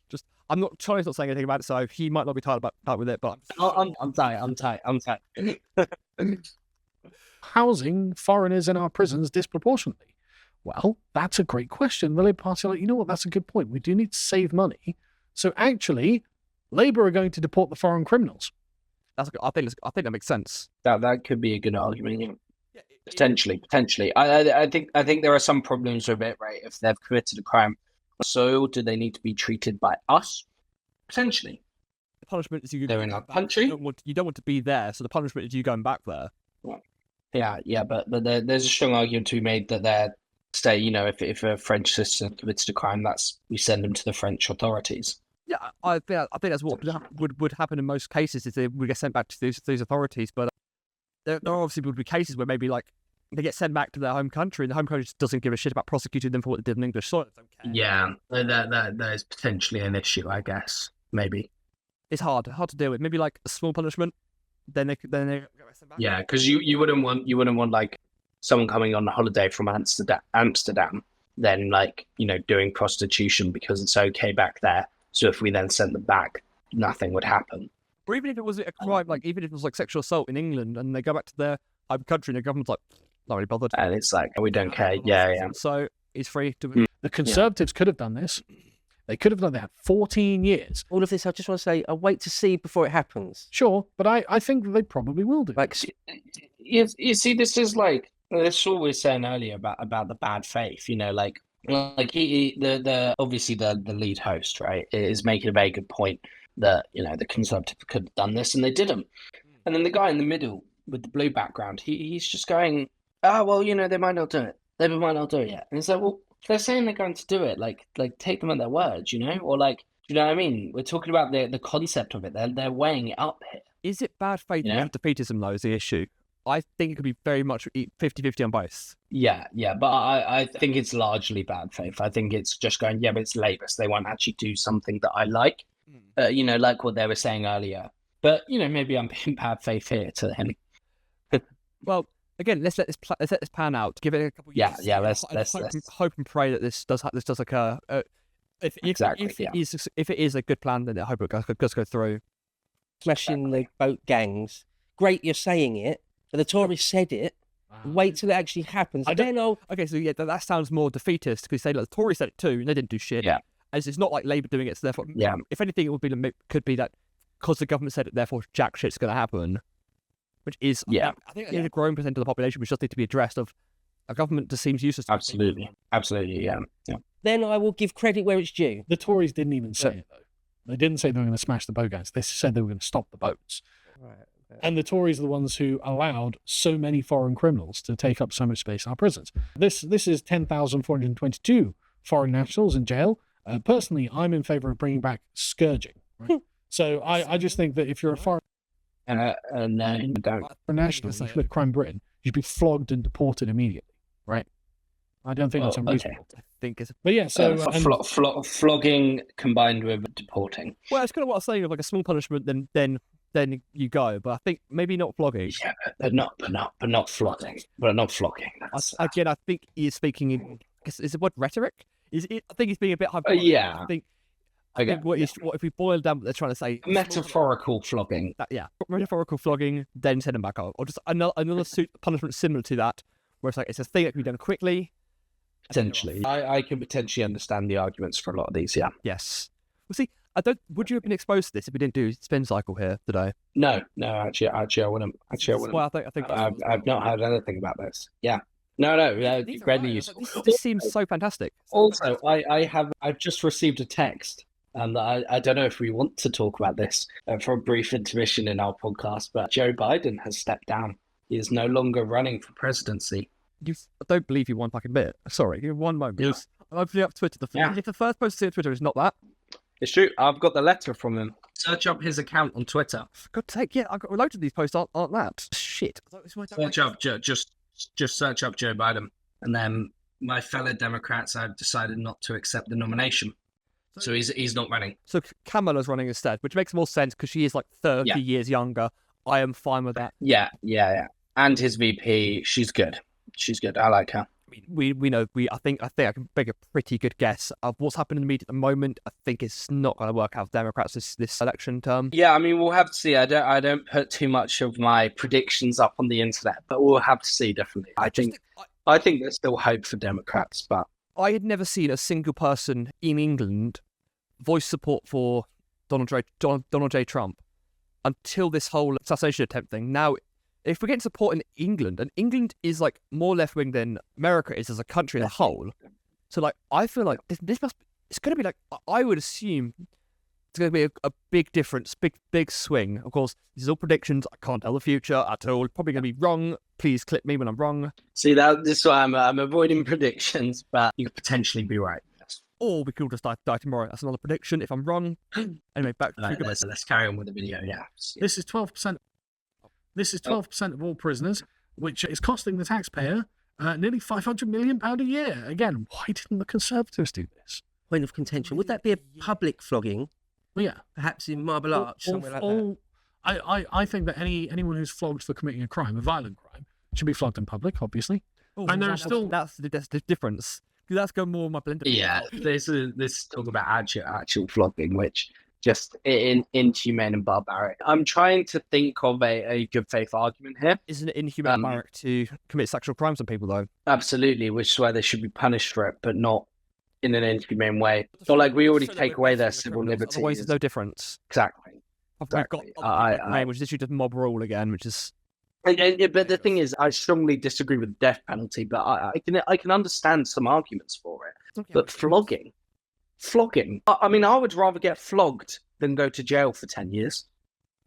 Just, I'm not. Charlie's not saying anything about it, so he might not be tired about with it. But I'm tight. Housing foreigners in our prisons disproportionately. Well, that's a great question. The Labour Party are like, you know what? That's a good point. We do need to save money. So actually, Labour are going to deport the foreign criminals. I think that makes sense. That could be a good argument. Yeah. Potentially. I think there are some problems with it, right? If they've committed a crime, so do they need to be treated by us? Potentially. The punishment is they're in our country. You don't want to be there, so the punishment is you going back there. Yeah, but there's a strong argument to be made that they're say, if a French citizen committed a crime, we send them to the French authorities. Yeah, I think that's what would happen in most cases is they would get sent back to these authorities. But there obviously would be cases where maybe like they get sent back to their home country and the home country just doesn't give a shit about prosecuting them for what they did in English soil. Yeah, that is potentially an issue, I guess. Maybe. It's hard to deal with. Maybe like a small punishment, then they get sent back. Yeah, because you wouldn't want like someone coming on holiday from Amsterdam, then like doing prostitution because it's okay back there. So if we then sent them back, nothing would happen. Or even if it was a crime, like even if it was like sexual assault in England, and they go back to their home country, and the government's like not really bothered, and it's like we don't care. Yeah. So it's free to. The Conservatives could have done this. They could have done that 14 years. All of this, I just want to say, I'll wait to see before it happens. Sure, but I think they probably will do. Like, you see, this is like this what we were saying earlier about the bad faith. Like the obviously the lead host, right, is making a very good point that the Conservatives could have done this and they didn't. And then the guy in the middle with the blue background, he's just going, oh well, they might not do it. They might not do it yet. And it's like, well, if they're saying they're going to do it, like take them at their words, or like, do you know what I mean? We're talking about the concept of it. They're weighing it up here. Is it bad faith or defeatism though is the issue? I think it could be very much 50-50 on both. Yeah, but I think it's largely bad faith. I think it's just going, yeah, but it's Labour, they won't actually do something that I like, like what they were saying earlier. But, maybe I'm being bad faith here to him. Well, again, let's let this pan out. Give it a couple of years. Yeah, let's hope and pray that this does occur. If it is a good plan, then I hope it does go through. Smashing the boat gangs. Great, you're saying it. But the Tories said it. Wait till it actually happens. Okay, so yeah, that sounds more defeatist because they the Tories said it too, and they didn't do shit. Yeah, as it's not like Labour doing it. So therefore, yeah. If anything, it would be could be that because the government said it, therefore jack shit's going to happen. Which is, I think a growing percent of the population which just need to be addressed. Of a government just seems useless. Absolutely, yeah. Then I will give credit where it's due. The Tories didn't even say it though. They didn't say they were going to smash the boat gangs. They said they were going to stop the boats. Right. And the Tories are the ones who allowed so many foreign criminals to take up so much space in our prisons. This is 10,422 foreign nationals in jail. Personally, I'm in favour of bringing back scourging. Right? So I just think that if you're a foreign national, you commit crime in Britain, you'd be flogged and deported immediately, right? I don't think that's unreasonable. Okay. I think it's. But yeah, so flogging combined with deporting. Well, it's kind of what I was saying of like a small punishment, then you go. But I think maybe not flogging. Yeah, but not flogging. But not flogging. Again, I think he's speaking in. Is it what rhetoric? I think he's being a bit hyperbolic. Yeah. I think what if we boil down what they're trying to say? Metaphorical flogging. Metaphorical flogging, then send them back out, or just another punishment similar to that, where it's like it's a thing that can be done quickly. Potentially, I can potentially understand the arguments for a lot of these. Yeah. Yes. Well, see, would you have been exposed to this if we didn't do SpinCycle here today? No, actually, I wouldn't. Well, I think I've not heard anything about this. Yeah. No, greatly useful. This seems so fantastic. Also, I've just received a text, and I don't know if we want to talk about this for a brief intermission in our podcast, but Joe Biden has stepped down. He is no longer running for presidency. I don't believe you one fucking bit. Sorry, give me one moment. Yeah. I'm opening up Twitter. If the first post to see on Twitter is not that, it's true. I've got the letter from him. Search up his account on Twitter. For God's sake, yeah, I've got loads of these posts aren't that. Shit. Search up just search up Joe Biden, and then my fellow Democrats have decided not to accept the nomination. So he's not running. So Kamala's running instead, which makes more sense because she is like 30 years younger. I am fine with that. Yeah. And his VP, she's good. I like her. We know. I think I can make a pretty good guess of what's happening in the media at the moment. I think it's not going to work out for Democrats this election term. Yeah, I mean, we'll have to see. I don't put too much of my predictions up on the internet, but we'll have to see. Definitely, I think there's still hope for Democrats. But I had never seen a single person in England voice support for Donald J. Trump until this whole assassination attempt thing. Now, if we're getting support in England, and England is like more left wing than America is as a country as a whole, so like I feel like it's going to be like, I would assume it's going to be a big difference, big swing. Of course, this is all predictions. I can't tell the future at all. Probably going to be wrong. Please clip me when I'm wrong. See, this is why I'm avoiding predictions, but you could potentially be right. or we could all just die tomorrow. That's another prediction. If I'm wrong, anyway, back to Let's carry on with the video. Yeah, This is 12%. This is 12% of all prisoners, which is costing the taxpayer nearly £500 million a year. Again, why didn't the Conservatives do this? Point of contention. Would that be a public flogging? Well, yeah. Perhaps in Marble Arch, somewhere like that. I think that anyone who's flogged for committing a crime, a violent crime, should be flogged in public, obviously. And there's still that's the difference. Because that's going more on my blend. Yeah, this is talk about actual flogging, which just inhumane and barbaric. I'm trying to think of a good faith argument here. Isn't it inhumane and barbaric to commit sexual crimes on people, though? Absolutely, which is why they should be punished for it, but not in an inhumane way. So, like, we already take away their civil liberties. Otherwise, there's no difference. Exactly. Exactly. Which is literally just mob rule again, which is. But the thing is, I strongly disagree with the death penalty, but I can understand some arguments for it. Okay. But flogging. I mean, I would rather get flogged than go to jail for 10 years.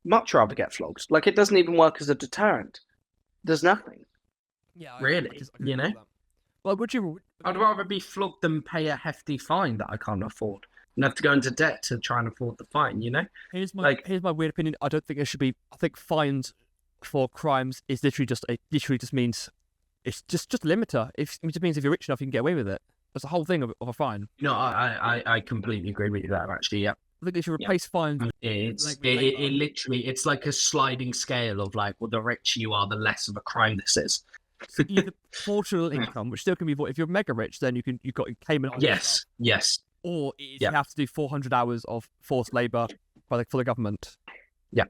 Much rather get flogged. Like, it doesn't even work as a deterrent. There's nothing. Yeah, really, you know. Well, I'd rather be flogged than pay a hefty fine that I can't afford and have to go into debt to try and afford the fine. You know. Here's my weird opinion. I don't think it should be. I think fines for crimes is literally just means it's just a limiter. It just means if you're rich enough, you can get away with it. That's the whole thing of a fine. No, I completely agree with you there. Actually, yeah. I think they should replace fines. It literally, it's like a sliding scale of like, well, the richer you are, the less of a crime this is. Either portable income, which still can be avoided. If you're mega rich, then you've got Cayman Islands. Yes. Or you have to do 400 hours of forced labour for the government. Yeah.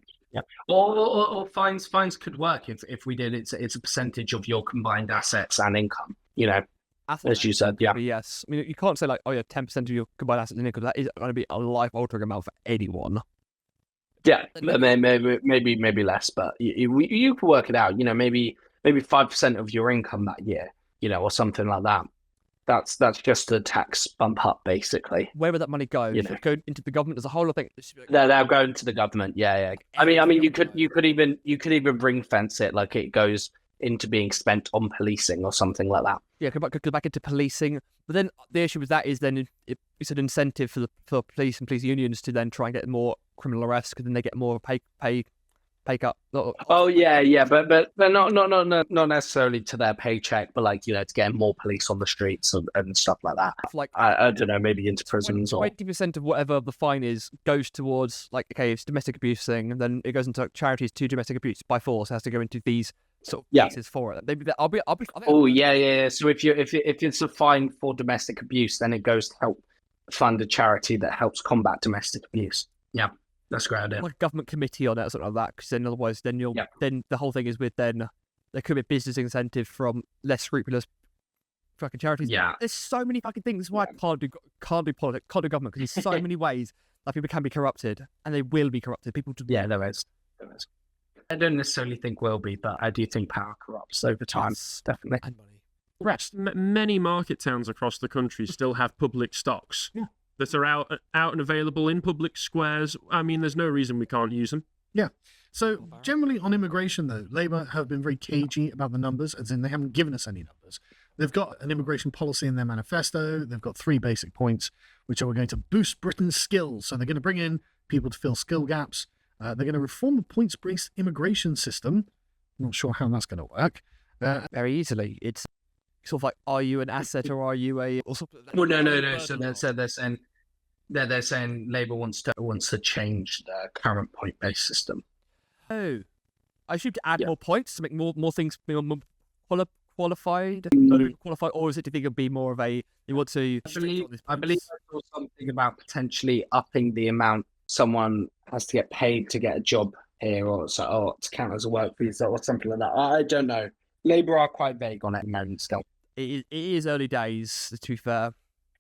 Or fines could work if we did. It's a percentage of your combined assets and income. You know, as you said. Yeah. Yes. I mean, you can't say like, 10% of your combined assets and income. That is going to be a life-altering amount for anyone. Yeah, maybe less, but you could work it out. You know, maybe 5% of your income that year, you know, or something like that. That's just a tax bump up, basically. Where would that money go? You know? If it go into the government as a whole, I think. They'll go into the government. Yeah. I mean, you could even ring fence it, like it goes into being spent on policing or something like that. Yeah, go back into policing. But then the issue with that is then it's an incentive for police and police unions to then try and get more criminal arrests, because then they get more pay cut. Oh yeah, but not necessarily to their paycheck, but like, you know, to get more police on the streets and stuff like that. Like I don't know, maybe into prisons 20% of whatever the fine is goes towards, like, okay, it's domestic abuse thing, and then it goes into charities to domestic abuse by force. It has to go into these sort of cases for it. Yeah. So if it's a fine for domestic abuse, then it goes to help fund a charity that helps combat domestic abuse. Yeah. That's a great idea. Like a government committee on it or something like that, because then otherwise, then the whole thing is there could be business incentive from less scrupulous fucking charities. Yeah, there's so many fucking things. That's why I can't do politics, can't do government, because there's so many ways that people can be corrupted, and they will be corrupted. People just there is. I don't necessarily think will be, but I do think power corrupts over time. Yes. Definitely. And money. Rest. Many market towns across the country still have public stocks. Yeah. That are out and available in public squares. I mean, there's no reason we can't use them. Yeah. So generally on immigration, though, Labour have been very cagey about the numbers, as in they haven't given us any numbers. They've got an immigration policy in their manifesto. They've got 3 basic points, which are we're going to boost Britain's skills. So they're going to bring in people to fill skill gaps. They're going to reform the points-based immigration system. I'm not sure how that's going to work. Very easily. It's sort of like, are you an asset or are you a? Well, no. So they're saying Labour wants to change the current point-based system. Oh, I should add more points to make more things more qualified. Qualified, or is it? Do you think it'll be more of a? You want to? I believe I saw something about potentially upping the amount someone has to get paid to get a job here, or to count as a work visa, or something like that. I don't know. Labour are quite vague on it at the moment still. It is early days, to be fair.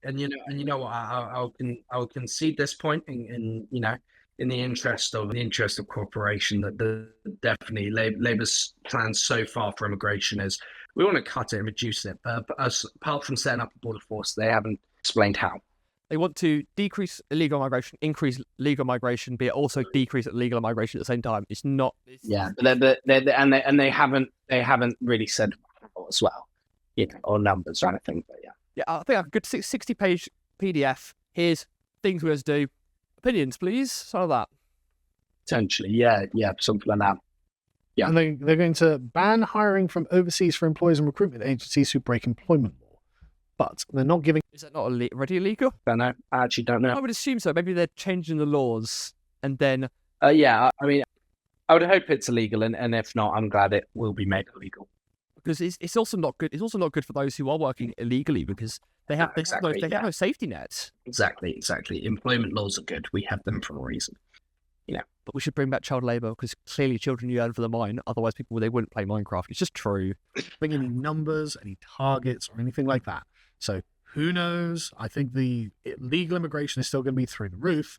And you know what, I'll concede this point in the interest of cooperation, that definitely Labour's plans so far for immigration is we want to cut it and reduce it, but apart from setting up a border force, they haven't explained how. They want to decrease illegal migration, increase legal migration, but also decrease illegal migration at the same time. It's not. But they haven't really said as well, or numbers or anything. But I think a good 60-page PDF. Here's things we're going to do. Opinions, please. Something like that. Potentially, yeah, something like that. Yeah. And they're going to ban hiring from overseas for employers and recruitment agencies who break employment law. But they're not giving... Is that not already illegal? Don't know. I actually don't know. I would assume so. Maybe they're changing the laws and then... Yeah, I mean, I would hope it's illegal, and if not, I'm glad it will be made illegal. Because it's also not good. It's also not good for those who are working illegally because they have no safety nets. Exactly. Employment laws are good. We have them for a reason. But we should bring back child labour because clearly children you earn for the mine. Otherwise, they wouldn't play Minecraft. It's just true. Bring any numbers, any targets, or anything like that. So who knows? I think the legal immigration is still going to be through the roof.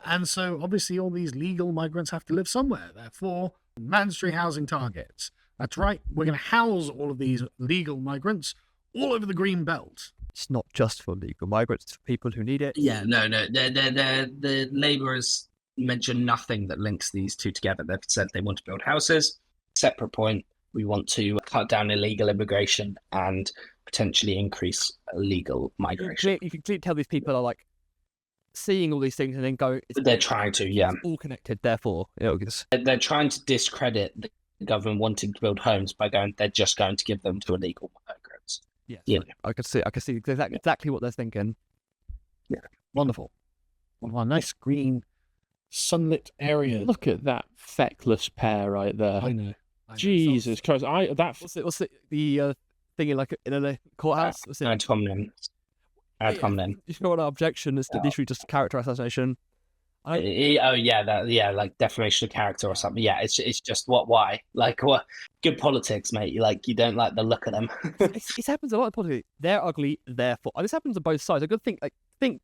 And so obviously all these legal migrants have to live somewhere. Therefore, mandatory housing targets. That's right. We're going to house all of these legal migrants all over the green belt. It's not just for legal migrants, it's for people who need it. Yeah, no. The Labour has mentioned nothing that links these two together. They've said they want to build houses. Separate point. We want to cut down illegal immigration and potentially increase legal migration. You can clearly tell these people are like seeing all these things and then go. They're trying to, yeah. It's all connected. Therefore, they're trying to discredit the government wanting to build homes by going. They're just going to give them to illegal migrants. Yeah. I can see exactly what they're thinking. Yeah, wonderful. One of our nice green sunlit areas. Look at that feckless pair right there. I know. Jesus Christ! What's the thing in a courthouse? What's it? Ad hominem. If you got an objection, it's literally just character assassination. Like defamation of character or something. Yeah, it's just why? Like what? Good politics, mate. You don't like the look of them. It happens a lot in politics. They're ugly, therefore. And this happens on both sides. I could think, can't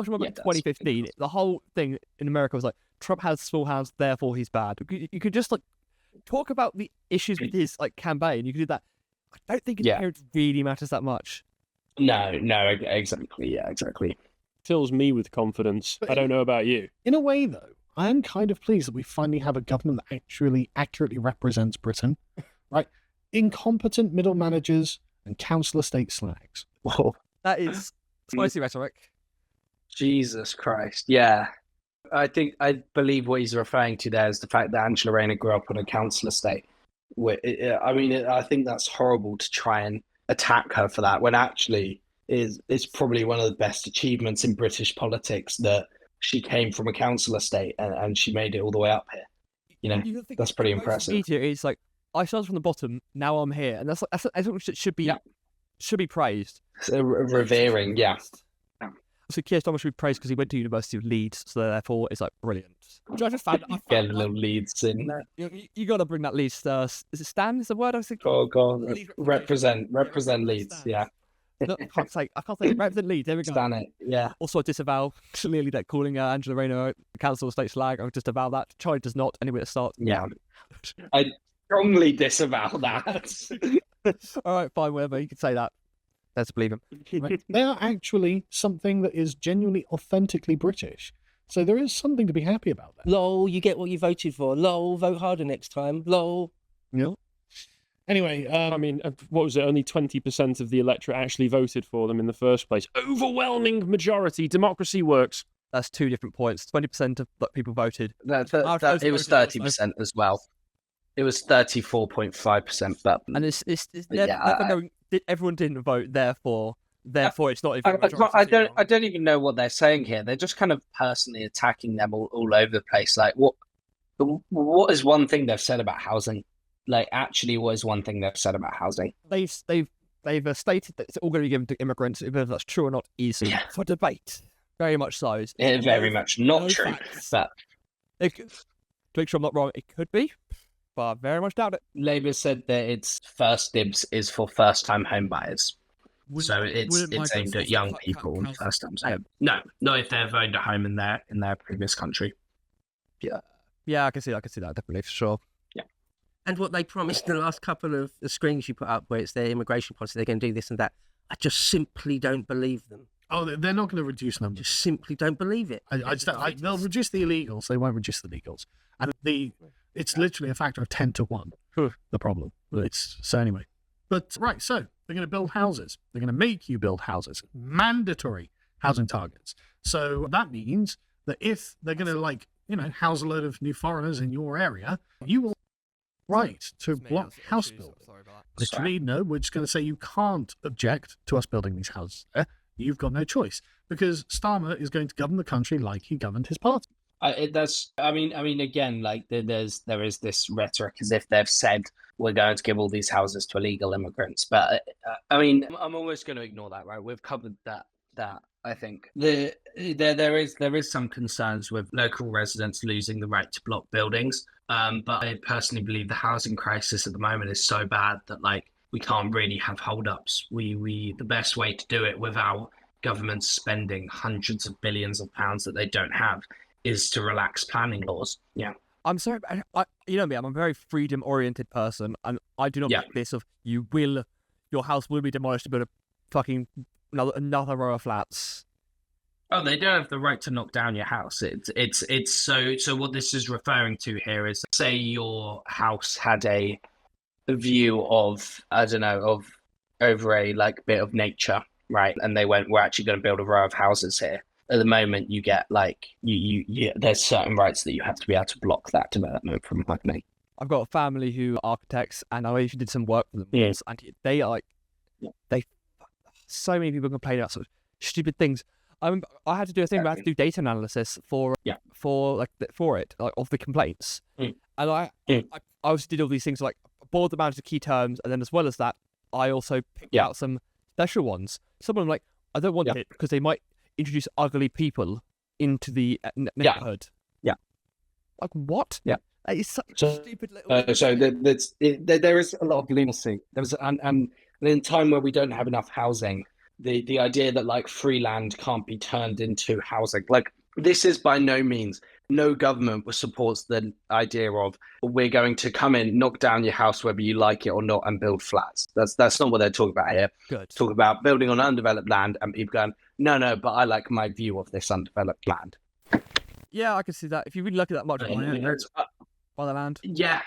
remember in 2015, the whole thing in America was like, Trump has small hands, therefore he's bad. You could just talk about the issues with his campaign. You could do that. I don't think his appearance really matters that much. No, exactly. Yeah, exactly. Fills me with confidence. I don't know about you. In a way, though, I am kind of pleased that we finally have a government that actually accurately represents Britain, right? Incompetent middle managers and council estate slags. Whoa. That is spicy rhetoric. Jesus Christ. Yeah. I believe what he's referring to there is the fact that Angela Rayner grew up on a council estate. I think that's horrible to try and attack her for that when actually it's probably one of the best achievements in British politics that she came from a council estate and she made it all the way up here. That's pretty impressive. It's like, I started from the bottom, now I'm here. And that's what should be praised. Revering, yeah. So Keir Starmer should be praised because he went to University of Leeds, so therefore it's brilliant. Which I just found get a little Leeds in there. You got to bring that Leeds. Is it stand? Is the word I was thinking? Oh God, represent Leeds. Yeah. No, I can't say represent Leeds. There we go. Stand it. Yeah. Also, I disavow clearly that calling Angela Rayner a council estate slag. I would disavow that. Charlie does not. Anyway, let's start. Yeah. I strongly disavow that. All right, fine, whatever. You can say that. Let's believe him. Right. They are actually something that is genuinely, authentically British. So there is something to be happy about that. Lol, you get what you voted for. Lol, vote harder next time. Lol. Yeah. Anyway, what was it? Only 20% of the electorate actually voted for them in the first place. Overwhelming majority. Democracy works. That's two different points. 20% of people voted. It was 30% as well. It was 34.5%, but everyone didn't vote. Therefore, it's not even. I don't even know what they're saying here. They're just kind of personally attacking them all over the place. Like, what is one thing they've said about housing? Like, actually, what is one thing they've said about housing? They've stated that it's all going to be given to immigrants. Whether that's true or not is for debate. Very much so. Very much not true. But to make sure I'm not wrong, it could be. But I very much doubt it. Labour said that its first dibs is for first-time home buyers. So it's aimed at young people and first-time home. No, not if they've owned a home in their previous country. Yeah, I can see that definitely for sure. Yeah. And what they promised in the last couple of the screens you put up, where it's their immigration policy, they're going to do this and that. I just simply don't believe them. Oh, they're not going to reduce numbers. Just simply don't believe it. They'll reduce the illegals. They won't reduce the legals. And it's literally a factor of 10 to 1. The problem. So anyway. But right, so they're going to build houses. They're going to make you build houses. Mandatory housing targets. So that means that if they're going to house a load of new foreigners in your area, you will right to block house building. Literally, no, we're just going to say you can't object to us building these houses there. You've got no choice, because Starmer is going to govern the country like he governed his party. Again, like there is this rhetoric as if they've said we're going to give all these houses to illegal immigrants, but I'm almost going to ignore that, right? We've covered that. I think there is some concerns with local residents losing the right to block buildings, but I personally believe the housing crisis at the moment is so bad that we can't really have holdups. The best way to do it without governments spending hundreds of billions of pounds that they don't have is to relax planning laws. Yeah. I'm sorry, you know me, I'm a very freedom-oriented person, and I do not like this of your house will be demolished to build a fucking another row of flats. Oh, they don't have the right to knock down your house. It's so what this is referring to here is, say your house had a view of, I don't know, of over a bit of nature, right? And they went, we're actually going to build a row of houses here. At the moment, you get there's certain rights that you have to be able to block that development from happening. I've got a family who are architects, and I actually did some work for them. Yes. And they are so many people complain about sort of stupid things. I had to do a thing where I had to do data analysis for it, of the complaints. And I also did all these things, boiled them down to key terms, and then as well as that, I also picked out some special ones. Some of them I don't want it because they might introduce ugly people into the neighborhood. Yeah. Like what? Yeah. It's such a stupid little. So there is a lot of lunacy. There's and in a time where we don't have enough housing, the idea that free land can't be turned into housing, this is by no means, no government supports the idea of we're going to come in, knock down your house whether you like it or not, and build flats. That's not what they're talking about here. Good. Talk about building on undeveloped land, and people going, no, but I like my view of this undeveloped land. Yeah, I can see that. If you really like it that much, by the land. Yeah,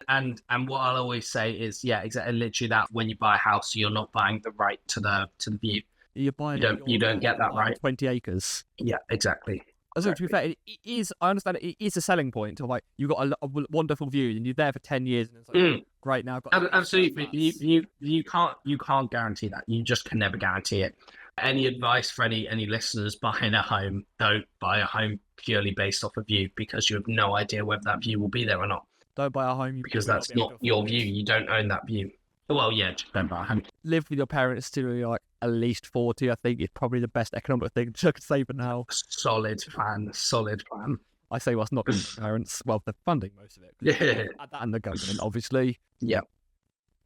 and what I'll always say is, exactly, literally that. When you buy a house, you're not buying the right to the view. You're buying. You don't get that right. 20 acres. Yeah, exactly. So to be fair, it is. I understand it is a selling point of you've got a wonderful view and you're there for 10 years and it's great now. I've got absolutely, you can't guarantee that. You just can never guarantee it. Any advice for any listeners buying a home? Don't buy a home purely based off a view, because you have no idea whether that view will be there or not. Don't buy a home because that's not your view. You don't own that view. Well, just don't buy a home. Live with your parents till you're at least 40. I think is probably the best economic thing to save for now. Solid plan. I say what's not with parents. Well, they're funding most of it. Yeah. And the government, obviously. Yeah.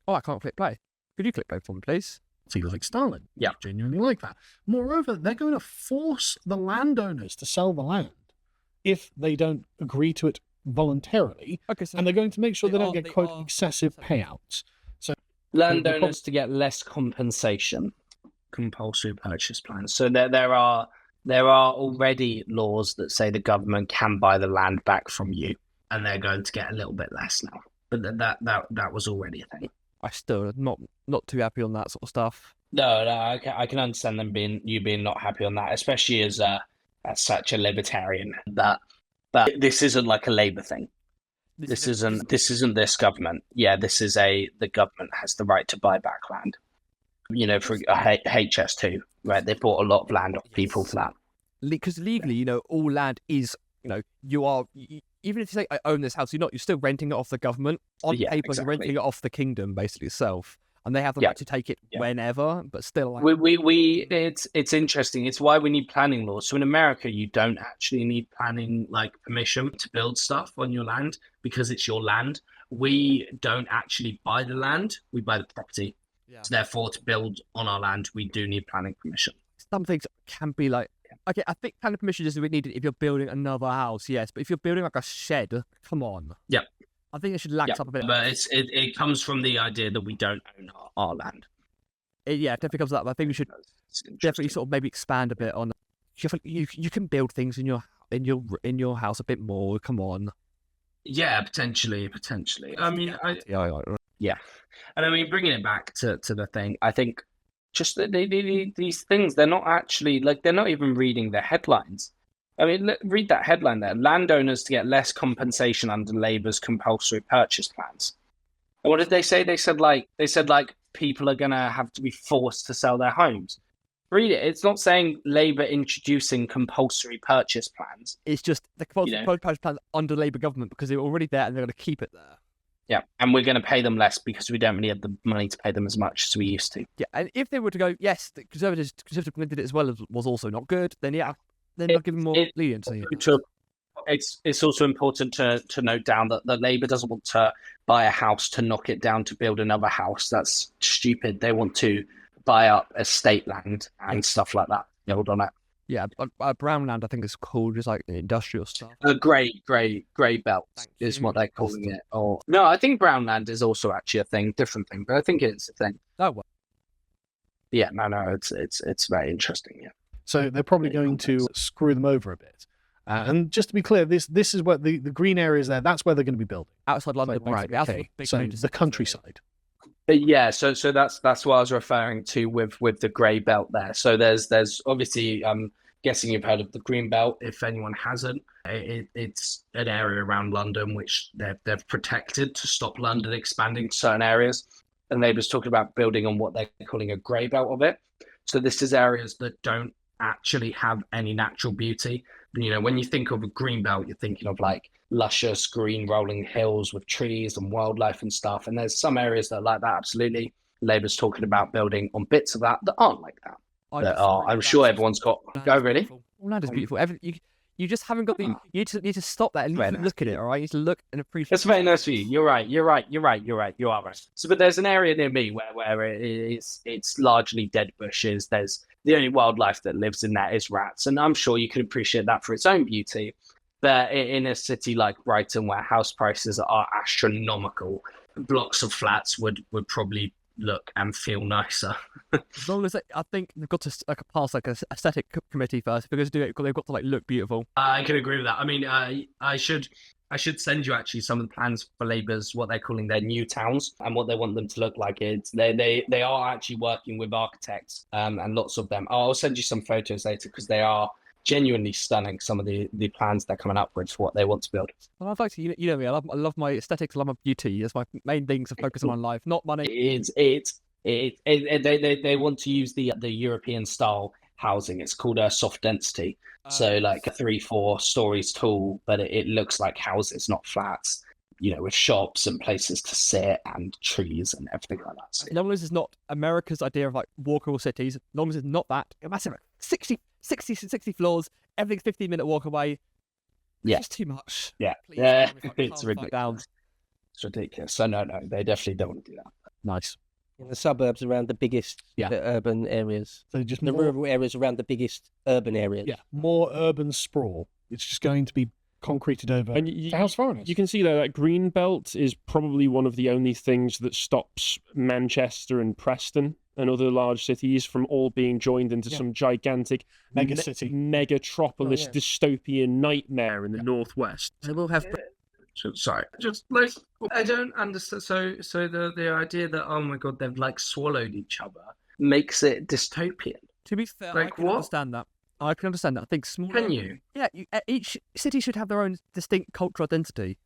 Oh, I can't click play. Could you click play for me, please? See, like Stalin. Yeah. Genuinely like that. Moreover, they're going to force the landowners to sell the land if they don't agree to it voluntarily. Okay, so and they're going to make sure they don't get, quote, excessive payouts. So landowners to get less compensation. Compulsory purchase plans. So there are already laws that say the government can buy the land back from you, and they're going to get a little bit less now. But that was already a thing. I still not too happy on that sort of stuff. No, I can understand them being not happy on that, especially as such a libertarian. But this isn't like a Labour thing. This isn't this government. Yeah, the government has the right to buy back land. For HS2, right? They bought a lot of land off people for that. Because legally, all land is, you are, even if you say I own this house, you're still renting it off the government. On paper, exactly. You're renting it off the kingdom, basically, itself. And they have the right to take it whenever, but still. It's interesting. It's why we need planning laws. So in America, you don't actually need planning, permission to build stuff on your land because it's your land. We don't actually buy the land. We buy the property. Yeah. So therefore, to build on our land, we do need planning permission. Some things can be okay, I think planning permission is needed if you're building another house, yes. But if you're building a shed, come on. Yeah. I think it should lax up a bit. But it comes from the idea that we don't own our land. It definitely comes up. I think we should definitely sort of maybe expand a bit on. You can build things in your house a bit more. Come on. Yeah, potentially. I mean, yeah. And I mean, bringing it back to the thing, I think just these things, they're not actually, like, they're not even reading the headlines. I mean, read that headline there. Landowners to get less compensation under Labour's compulsory purchase plans. And what did they say? They said like people are gonna have to be forced to sell their homes. Read it. It's not saying Labour introducing compulsory purchase plans. It's just the compulsory purchase plans under Labour government, because they're already there and they're going to keep it there. Yeah, and we're going to pay them less because we don't really have the money to pay them as much as we used to. Yeah, and if they were to go, yes, the Conservative did it as well, was also not good, then yeah, then they'll give them more leniency. It's also important to note down that Labour doesn't want to buy a house to knock it down to build another house. That's stupid. They want to buy up estate land and stuff like that. Build on it. Yeah, brown land, I think it's called, just like industrial stuff. Grey belt is what they're calling it. Or no, I think brown land is also actually a thing, different thing, but I think it's a thing. Oh well. Yeah, no, it's very interesting. Yeah. So they're probably going to screw them over a bit. And just to be clear, this is what the green areas there. That's where they're going to be building Outside London, right? Outside Okay. big So major the cities. countryside. Yeah, so that's what I was referring to with the grey belt there. So there's obviously, I'm guessing you've heard of the green belt. If anyone hasn't, it's an area around London which they've protected to stop London expanding to certain areas. And Labour's talking about building on what they're calling a grey belt of it. So this is areas that don't actually have any natural beauty. You know, when you think of a green belt, you're thinking of like luscious green rolling hills with trees and wildlife and stuff. And there's some areas that are like that, absolutely. Labour's talking about building on bits of that aren't like that. I'm sure everyone's got. Go, really? Land is beautiful. You just haven't got the. You need to stop that and look at it. All right, you need to look and appreciate. That's very nice for you. You're right. You are right. So, but there's an area near me where it's largely dead bushes. There's the only wildlife that lives in that is rats, and I'm sure you could appreciate that for its own beauty. But in a city like Brighton, where house prices are astronomical, blocks of flats would probably look and feel nicer. As long as I think they've got to pass like an aesthetic committee first, because they've got to like look beautiful. I can agree with that. I mean, I should send you actually some of the plans for Labour's what they're calling their new towns and what they want them to look like. They are actually working with architects and lots of them. I'll send you some photos later because they are genuinely stunning. Some of the plans they're coming up with for what they want to build. Well, I'd like to, you know me. I love my aesthetics. I love my beauty. That's my main things to focus on in life, not money. They want to use the European style housing. It's called a soft density. So like 3-4 stories tall, but it looks like houses, not flats. You know, with shops and places to sit and trees and everything like that. So, as long as it's not America's idea of like walkable cities, as long as it's not that, a massive 60 floors, everything's 15-minute walk away. Yeah. It's too much. Yeah. Please, Yeah. It's ridiculous. It's ridiculous. So no, they definitely don't want to do that. Nice. In the suburbs around the biggest urban areas. So just the rural areas around the biggest urban areas. Yeah, more urban sprawl. It's just going to be concreted over. And house foreigners. You can see though that green belt is probably one of the only things that stops Manchester and Preston and other large cities from all being joined into some gigantic mega city, megatropolis dystopian nightmare in the northwest. They will have. Sorry, just like I don't understand. So the idea that, oh my god, they've like swallowed each other makes it dystopian. To be fair, like, I can understand that. I can understand that. I think small. Can you? Yeah, each city should have their own distinct cultural identity.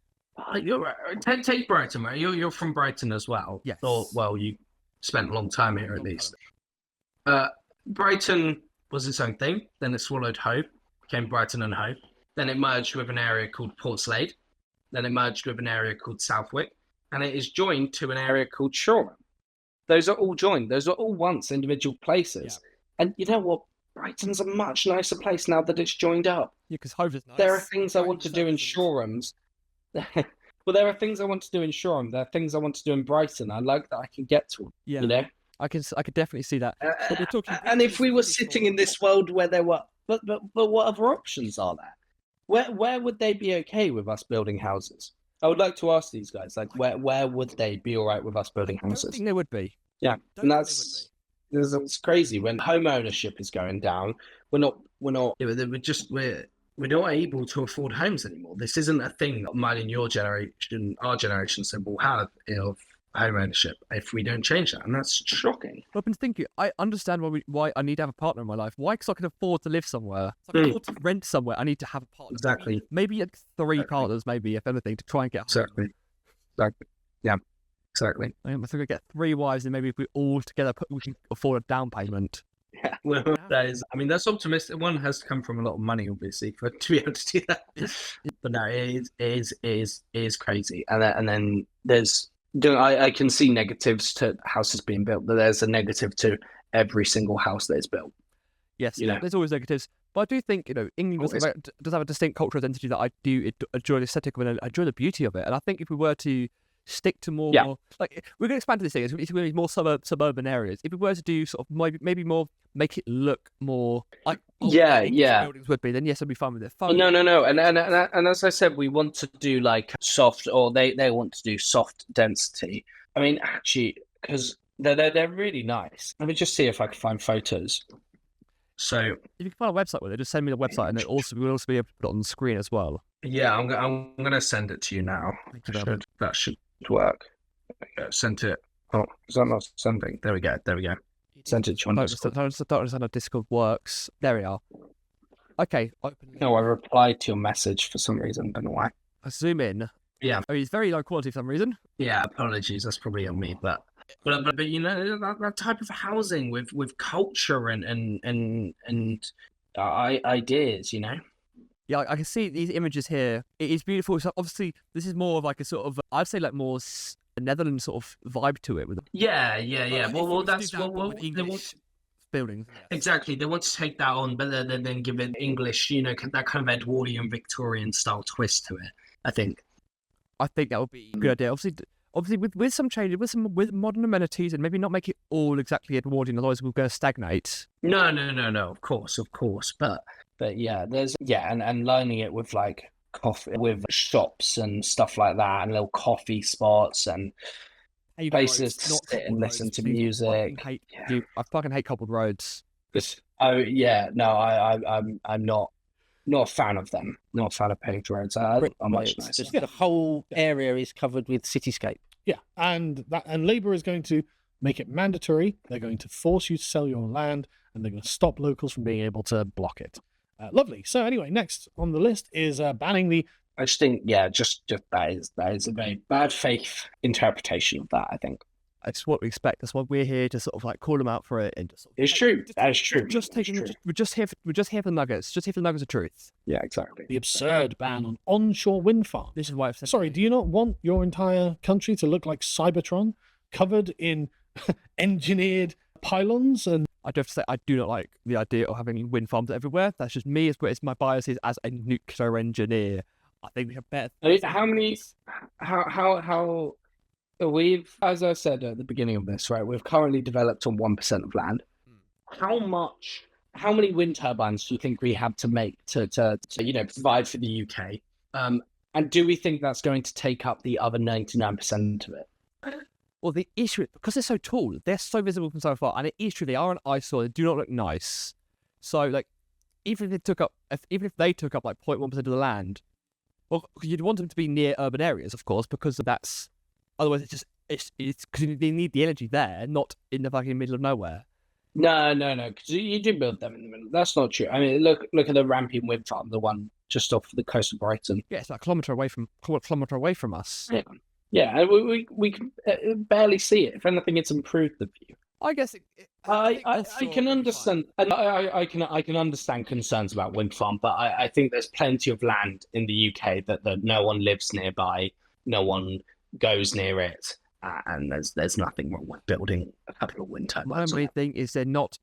You're right. Take Brighton, right? You're from Brighton as well. Yes. Or, well, you spent a long time here at least. Brighton was its own thing. Then it swallowed Hove, became Brighton and Hove. Then it merged with an area called Portslade. Then it merged with an area called Southwick. And it is joined to an area called Shoreham. Those are all joined. Those are all once individual places. Yeah. And you know what? Brighton's a much nicer place now that it's joined up. Yeah, because Hove is nice. There are things I want to do in Shoreham's. Well, there are things I want to do in Shoreham. There are things I want to do in Brighton. I like that I can get to them. Yeah, you know, I could definitely see that. But we're talking. And if we were sitting in this world where there were, but what other options are there? Where would they be okay with us building houses? I would like to ask these guys, like, where would they be all right with us building houses? I don't think they would be. Yeah, and it's crazy when home ownership is going down. We're not able to afford homes anymore. This isn't a thing that mine and your generation, our generation, said we'll have home ownership if we don't change that, and that's shocking. I've been thinking, I understand why I need to have a partner in my life. Why? Because I can afford to live somewhere. If I can afford to rent somewhere, I need to have a partner. Exactly. Maybe three partners, maybe, if anything, to try and get home. Exactly. Yeah. Exactly. I think we get 3 wives, and maybe if we all together we can afford a down payment. Yeah, well, that's optimistic. One has to come from a lot of money, obviously, to be able to do that. But no, it is crazy. And then there's, I can see negatives to houses being built, but there's a negative to every single house that is built. Yes, there's always negatives. But I do think, England does have a distinct cultural identity that I do enjoy the aesthetic of it, and I enjoy the beauty of it. And I think if we were to stick to more, like, we're going to expand to this thing, it's going to be more suburban areas. If we were to do sort of maybe more, make it look more like buildings would be, then yes, I'd be fine with it. No. And as I said, we want to do like soft, or they want to do soft density. I mean, actually, because they're really nice. Let me just see if I can find photos. So if you can find a website with it, just send me the website, and we'll also be able to put it on the screen as well. Yeah, I'm going to send it to you now. That should work. There we go. Sent it. Oh, is that not sending? There we go. Sent it to you on Discord. I don't understand how Discord works. There we are. Okay. No, I replied to your message for some reason. Don't know why. I zoom in. Yeah. I mean, it's very low quality for some reason. Yeah, apologies. That's probably on me, but that type of housing with culture and ideas, Yeah, I can see these images here. It is beautiful. So obviously, this is more of like a sort of, I'd say like more Netherlands sort of vibe to it. Yeah. Well, that's what English buildings. Exactly. They want to take that on, but then give it English, that kind of Edwardian Victorian style twist to it. I think that would be a good idea. Obviously, with some changes, with modern amenities, and maybe not make it all exactly Edwardian, otherwise we're going to stagnate. No. Of course. But yeah, and lining it with like coffee, with shops and stuff like that, and little coffee spots and places to sit and listen to music. I fucking hate cobbled roads. Oh yeah, no, I'm not a fan of them. Not a fan of paved roads. Are much nicer. The whole area is covered with cityscape. Yeah, and Labour is going to make it mandatory. They're going to force you to sell your land, and they're going to stop locals from being able to block it. Lovely. So anyway, next on the list is banning the. I just think, just that is a very bad faith interpretation of that. I think it's what we expect. That's why we're here to sort of like call them out for it, and just. It's true. That is true. We're just here for the nuggets. Just here for the nuggets of truth. Yeah, exactly. The absurd ban on onshore wind farms. This is why I've said. Sorry, do you not want your entire country to look like Cybertron, covered in engineered pylons and? I do have to say, I do not like the idea of having wind farms everywhere. That's just me. It's my bias is as a nuclear engineer. I think we have better. How we've, as I said at the beginning of this, right? We've currently developed on 1% of land. How many wind turbines do you think we have to make to provide for the UK? And do we think that's going to take up the other 99% of it? Well, the issue is, because they're so tall, they're so visible from so far, and it is true, they are an eyesore, they do not look nice. So, like, even if they took up like 0.1% of the land, well, you'd want them to be near urban areas, of course, because that's, otherwise it's because they need the energy there, not in the fucking middle of nowhere. No, because you do build them in the middle. That's not true. I mean, look at the Rampion wind farm, the one just off the coast of Brighton. Yeah, it's like a kilometre away from us. Yeah, we can barely see it. If anything, it's improved the view. I guess I can understand. I can understand concerns about wind farm, but I think there's plenty of land in the UK that no one lives nearby, no one goes near it, and there's nothing wrong with building a couple of wind turbines. My only thing is they're not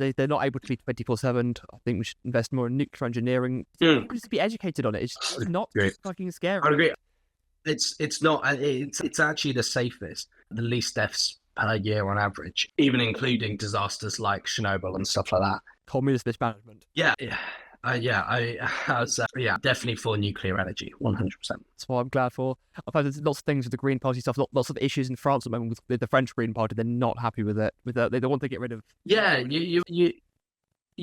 able to be 24/7. I think we should invest more in nuclear engineering. People just be educated on it. It's not fucking scary. I agree. It's not. It's actually the safest, the least deaths per year on average, even including disasters like Chernobyl and stuff like that. Communist mismanagement. Yeah. Definitely for nuclear energy, 100%. That's what I'm glad for. I've had lots of things with the Green Party stuff, lots of issues in France at the moment with the French Green Party. They're not happy with it. They don't want to get rid of. Yeah, you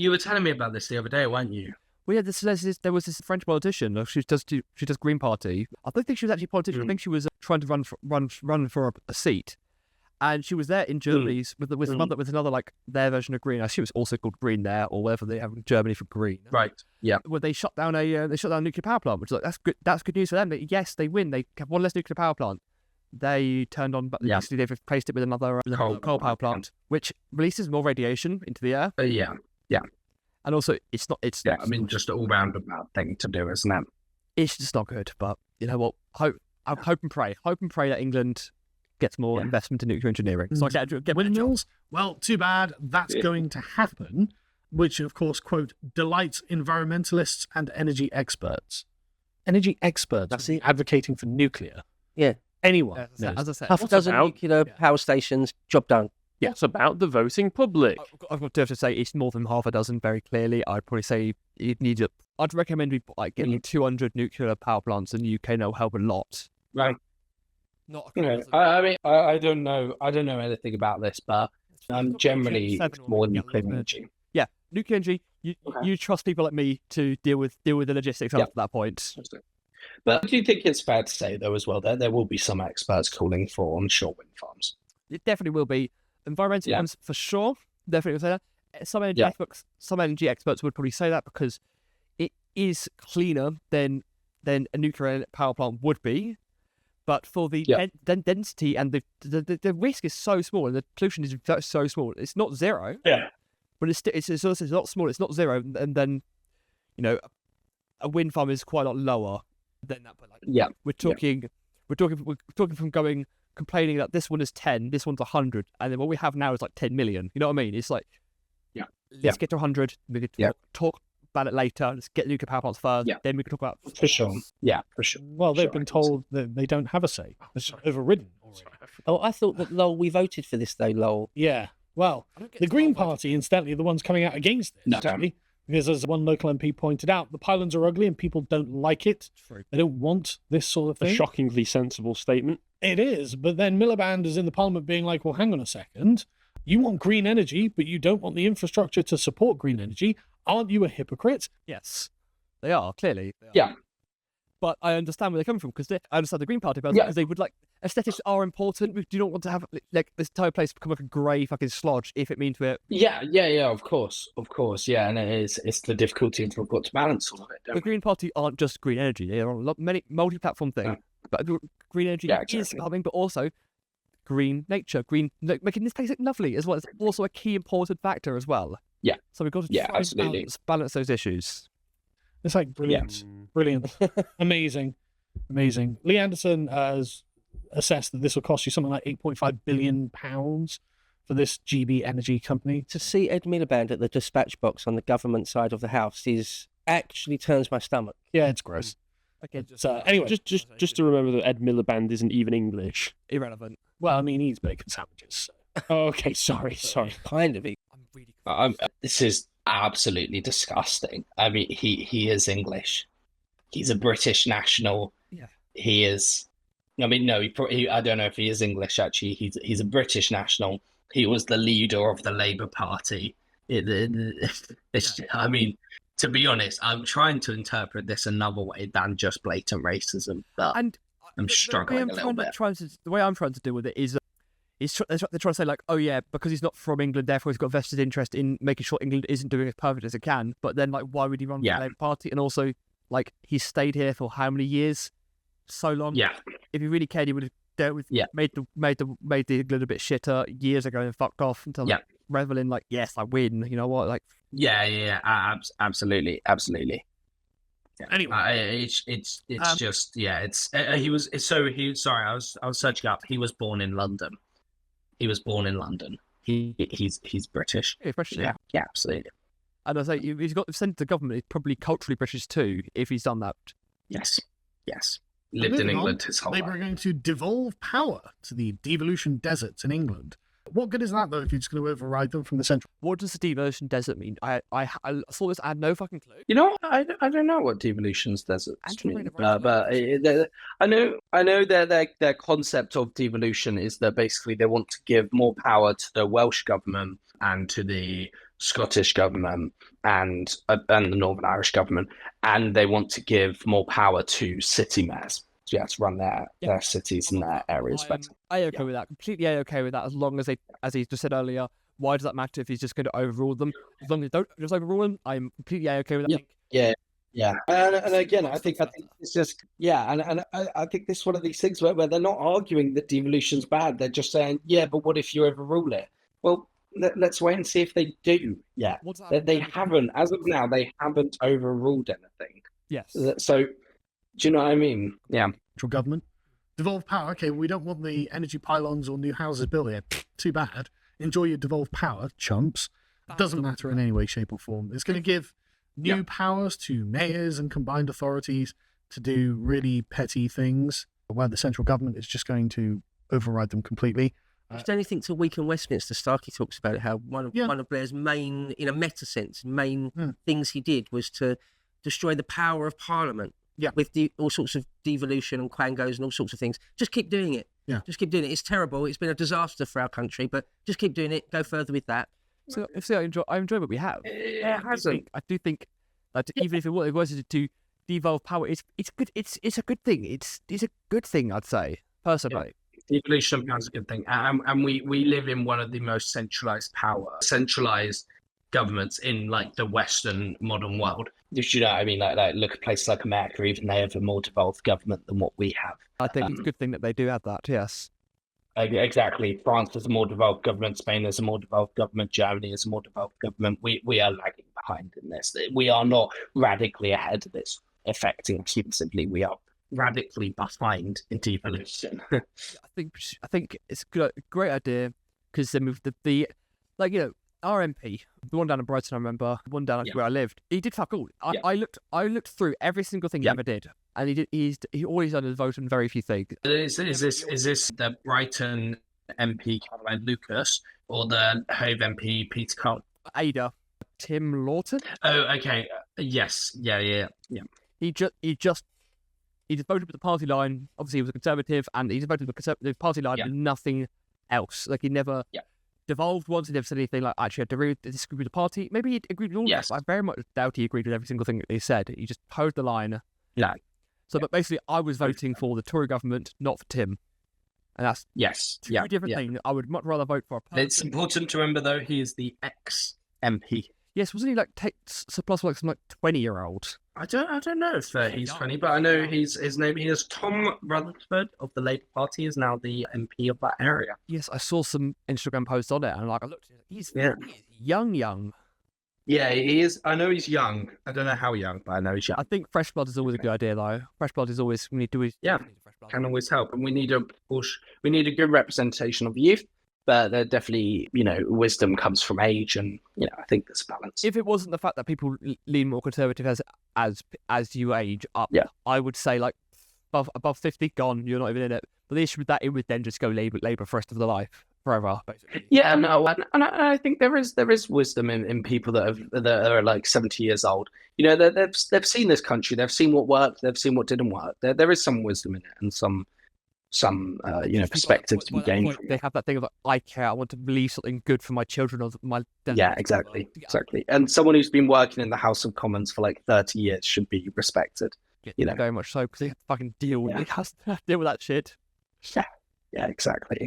were telling me about this the other day, weren't you? Well, yeah, there was this French politician. She does Green Party. I don't think she was actually a politician. I think she was trying to run for a seat, and she was there in Germany with another like their version of Green. I assume it's also called Green there, or whatever they have in Germany for green. Right. Yeah. Where they shut down a nuclear power plant, which is like that's good. That's good news for them. Yes, they win. They have one less nuclear power plant. They turned on, but basically they've replaced it with another coal power plant, which releases more radiation into the air. Yeah. And also, it's not. I mean, just all round a bad thing to do, isn't it? It's just not good. But you know what? Hope and pray that England gets more investment in nuclear engineering. So I get windmills. Well, too bad. That's going to happen. Which, of course, quote, delights environmentalists and energy experts. Energy experts. That's advocating for nuclear. Yeah. Anyone. As I said, half a dozen nuclear power stations. Job done. Yeah, it's about the voting public. I've got to say it's more than half a dozen. Very clearly, I'd probably say you'd need. I'd recommend we getting 200 nuclear power plants in the UK. And that'll help a lot. Right. Not. I mean, I don't know. I don't know anything about this, but generally more nuclear energy. Yeah, nuclear energy. You trust people like me to deal with the logistics up to that point. But do you think it's fair to say, though, as well, that there will be some experts calling for onshore wind farms? It definitely will be. Environmental ones, for sure, definitely will say that. Some energy experts would probably say that because it is cleaner than a nuclear power plant would be. But for the density and the risk is so small and the pollution is so small. It's not zero. Yeah. But it's also not small. It's not zero. And then, a wind farm is quite a lot lower than that. But we're talking from complaining that this one is 10, this one's 100, and then what we have now is like 10 million. You know what I mean? It's like, let's get to 100. We can talk about it later. Let's get nuclear power plants first. Then we can talk about for sure. Yeah, for sure. Well, they've been told that they don't have a say. It's overridden already. Oh, I thought that Lowell, we voted for this though, Lowell. Yeah. Well, the Green Party, incidentally, are the ones coming out against this. No. Actually, because as one local MP pointed out, the pylons are ugly and people don't like it. True. They don't want this sort of thing. A shockingly sensible statement. It is, but then Miliband is in the Parliament being like, well, hang on a second. You want green energy, but you don't want the infrastructure to support green energy. Aren't you a hypocrite? Yes, they are, clearly. They are. Yeah. But I understand where they're coming from, because I understand the Green Party, because they would aesthetics are important. We do not want to have this entire place become like a grey fucking slodge if it means we're... Yeah, of course, yeah, and it's the difficulty of we've got to balance all of it. The Green Party aren't just green energy; they are on many multi-platform things. But green energy is coming, but also green nature, making this place look lovely as well. It's also a key important factor as well. Yeah. So we've got to try and balance those issues. It's like brilliant, brilliant, amazing. Lee Anderson has assessed that this will cost you something like £8.5 billion for this GB energy company. To see Ed Miliband at the dispatch box on the government side of the house actually turns my stomach. Yeah, it's gross. Okay, anyway, just to remember that Ed Miliband isn't even English. Irrelevant. Well, I mean, he eats bacon sandwiches. So. Oh, okay, sorry. Kind of. This is absolutely disgusting. I mean, he is English. He's a British national. Yeah. He is. I mean, no, I don't know if he is English. Actually, he's a British national. He was the leader of the Labour Party. I mean, to be honest, I'm trying to interpret this another way than just blatant racism, but I'm struggling a little bit. The way I'm trying to deal with it is they're trying to say like, oh yeah, because he's not from England, therefore he's got a vested interest in making sure England isn't doing as perfect as it can. But then, like, why would he run for the Labour Party? And also, like, he's stayed here for how many years? So long. Yeah. If he really cared, he would have dealt with made the England a bit shitter years ago and fucked off until revel in like, yes, I win. You know what? Like. Yeah. Absolutely. Yeah. Anyway, it's just he was sorry. I was searching up. He was born in London. He's British. Yeah, British. Yeah, absolutely. And I say he's got sent to the government. He's probably culturally British too, if he's done that. Yes. Lived in England his whole life. Labour are going to devolve power to the devolution deserts in England. What good is that, though, if you're just going to override them from the central? What does the devolution desert mean? I saw this. I had no fucking clue. You know, I don't know what devolution's deserts mean, but I know their concept of devolution is that basically they want to give more power to the Welsh government and to the Scottish government and the Northern Irish government, and they want to give more power to city mayors to run their cities and their areas better. I'm okay with that. Completely okay with that. As long as they, as he just said earlier, why does that matter if he's just going to overrule them? As long as they don't just overrule them, I'm completely okay with that. Yeah. And again, I think it's just and I think this is one of these things where they're not arguing that devolution's bad. They're just saying, but what if you overrule it? Well, let's wait and see if they do. Yeah, they haven't, as of now, they haven't overruled anything. Yes. So, do you know what I mean? Yeah. Central government. Devolved power. Okay, we don't want the energy pylons or new houses built here. Too bad. Enjoy your devolved power, chumps. It doesn't matter in any way, shape, or form. It's going to give new powers to mayors and combined authorities to do really petty things, where the central government is just going to override them completely. Just anything to weaken Westminster. Starkey talks about how one of Blair's main, in a meta sense, things he did was to destroy the power of Parliament. Yeah. With all sorts of devolution and quangos and all sorts of things. Just keep doing it. Yeah. Just keep doing it. It's terrible. It's been a disaster for our country, but just keep doing it. Go further with that. So I enjoy what we have. I do think that even if it was to devolve power, it's good. It's a good thing. It's a good thing, I'd say, personally. Devolution of power is a good thing, and we live in one of the most centralized governments in like the Western modern world. You know what I mean? Like look at places like America, even they have a more devolved government than what we have. I think it's a good thing that they do have that. Yes. Exactly. France has a more devolved government. Spain has a more devolved government. Germany has a more devolved government. We are lagging behind in this. We are not radically ahead of this affecting us. Even simply, we are radically behind in devolution. I think it's a great idea because they moved the our MP, the one down in Brighton, I remember, the one down where I lived. He did fuck all. I looked through every single thing he ever did, and he always done his vote on very few things. Is this the Brighton MP Caroline Lucas or the Hove MP Peter Cole? Ada, Tim Lawton. Oh, okay. Yes. Yeah. He just voted with the party line. Obviously, he was a Conservative, and he just voted with the Conservative party line and nothing else. Like he never devolved once. He never said anything like, actually, I disagree with the party. Maybe he agreed with all of it, but I very much doubt he agreed with every single thing that they said. He just posed the line. Yeah. So, but basically, I was voting for the Tory government, not for Tim. And that's two different things. I would much rather vote for a person. It's important to remember, though, he is the ex-MP. Yes, wasn't he like plus like some 20-year-old? I don't know if he's 20, but I know his name is Tom Rutherford of the Labour Party is now the MP of that area. Yes, I saw some Instagram posts on it, and I looked. He's young. Yeah, he is. I know he's young. I don't know how young, but I know he's young. I think fresh blood is always a good idea, though. Fresh blood is always we need to can always help, and we need a good representation of youth. But there definitely, wisdom comes from age, and I think there's a balance. If it wasn't the fact that people lean more conservative as you age up, I would say like above 50, gone. You're not even in it. But the issue with that, it would then just go Labour for the rest of their life, forever, basically. Yeah, no, and I think there is wisdom in people that are like 70 years old. They've seen this country, they've seen what worked, they've seen what didn't work. There is some wisdom in it, and some perspectives to be gained from. They have that thing of like, I care, I want to leave something good for my children or my. Yeah, exactly. And someone who's been working in the House of Commons for like 30 years should be respected. Very much so, because they have to fucking deal with that shit. Yeah, exactly.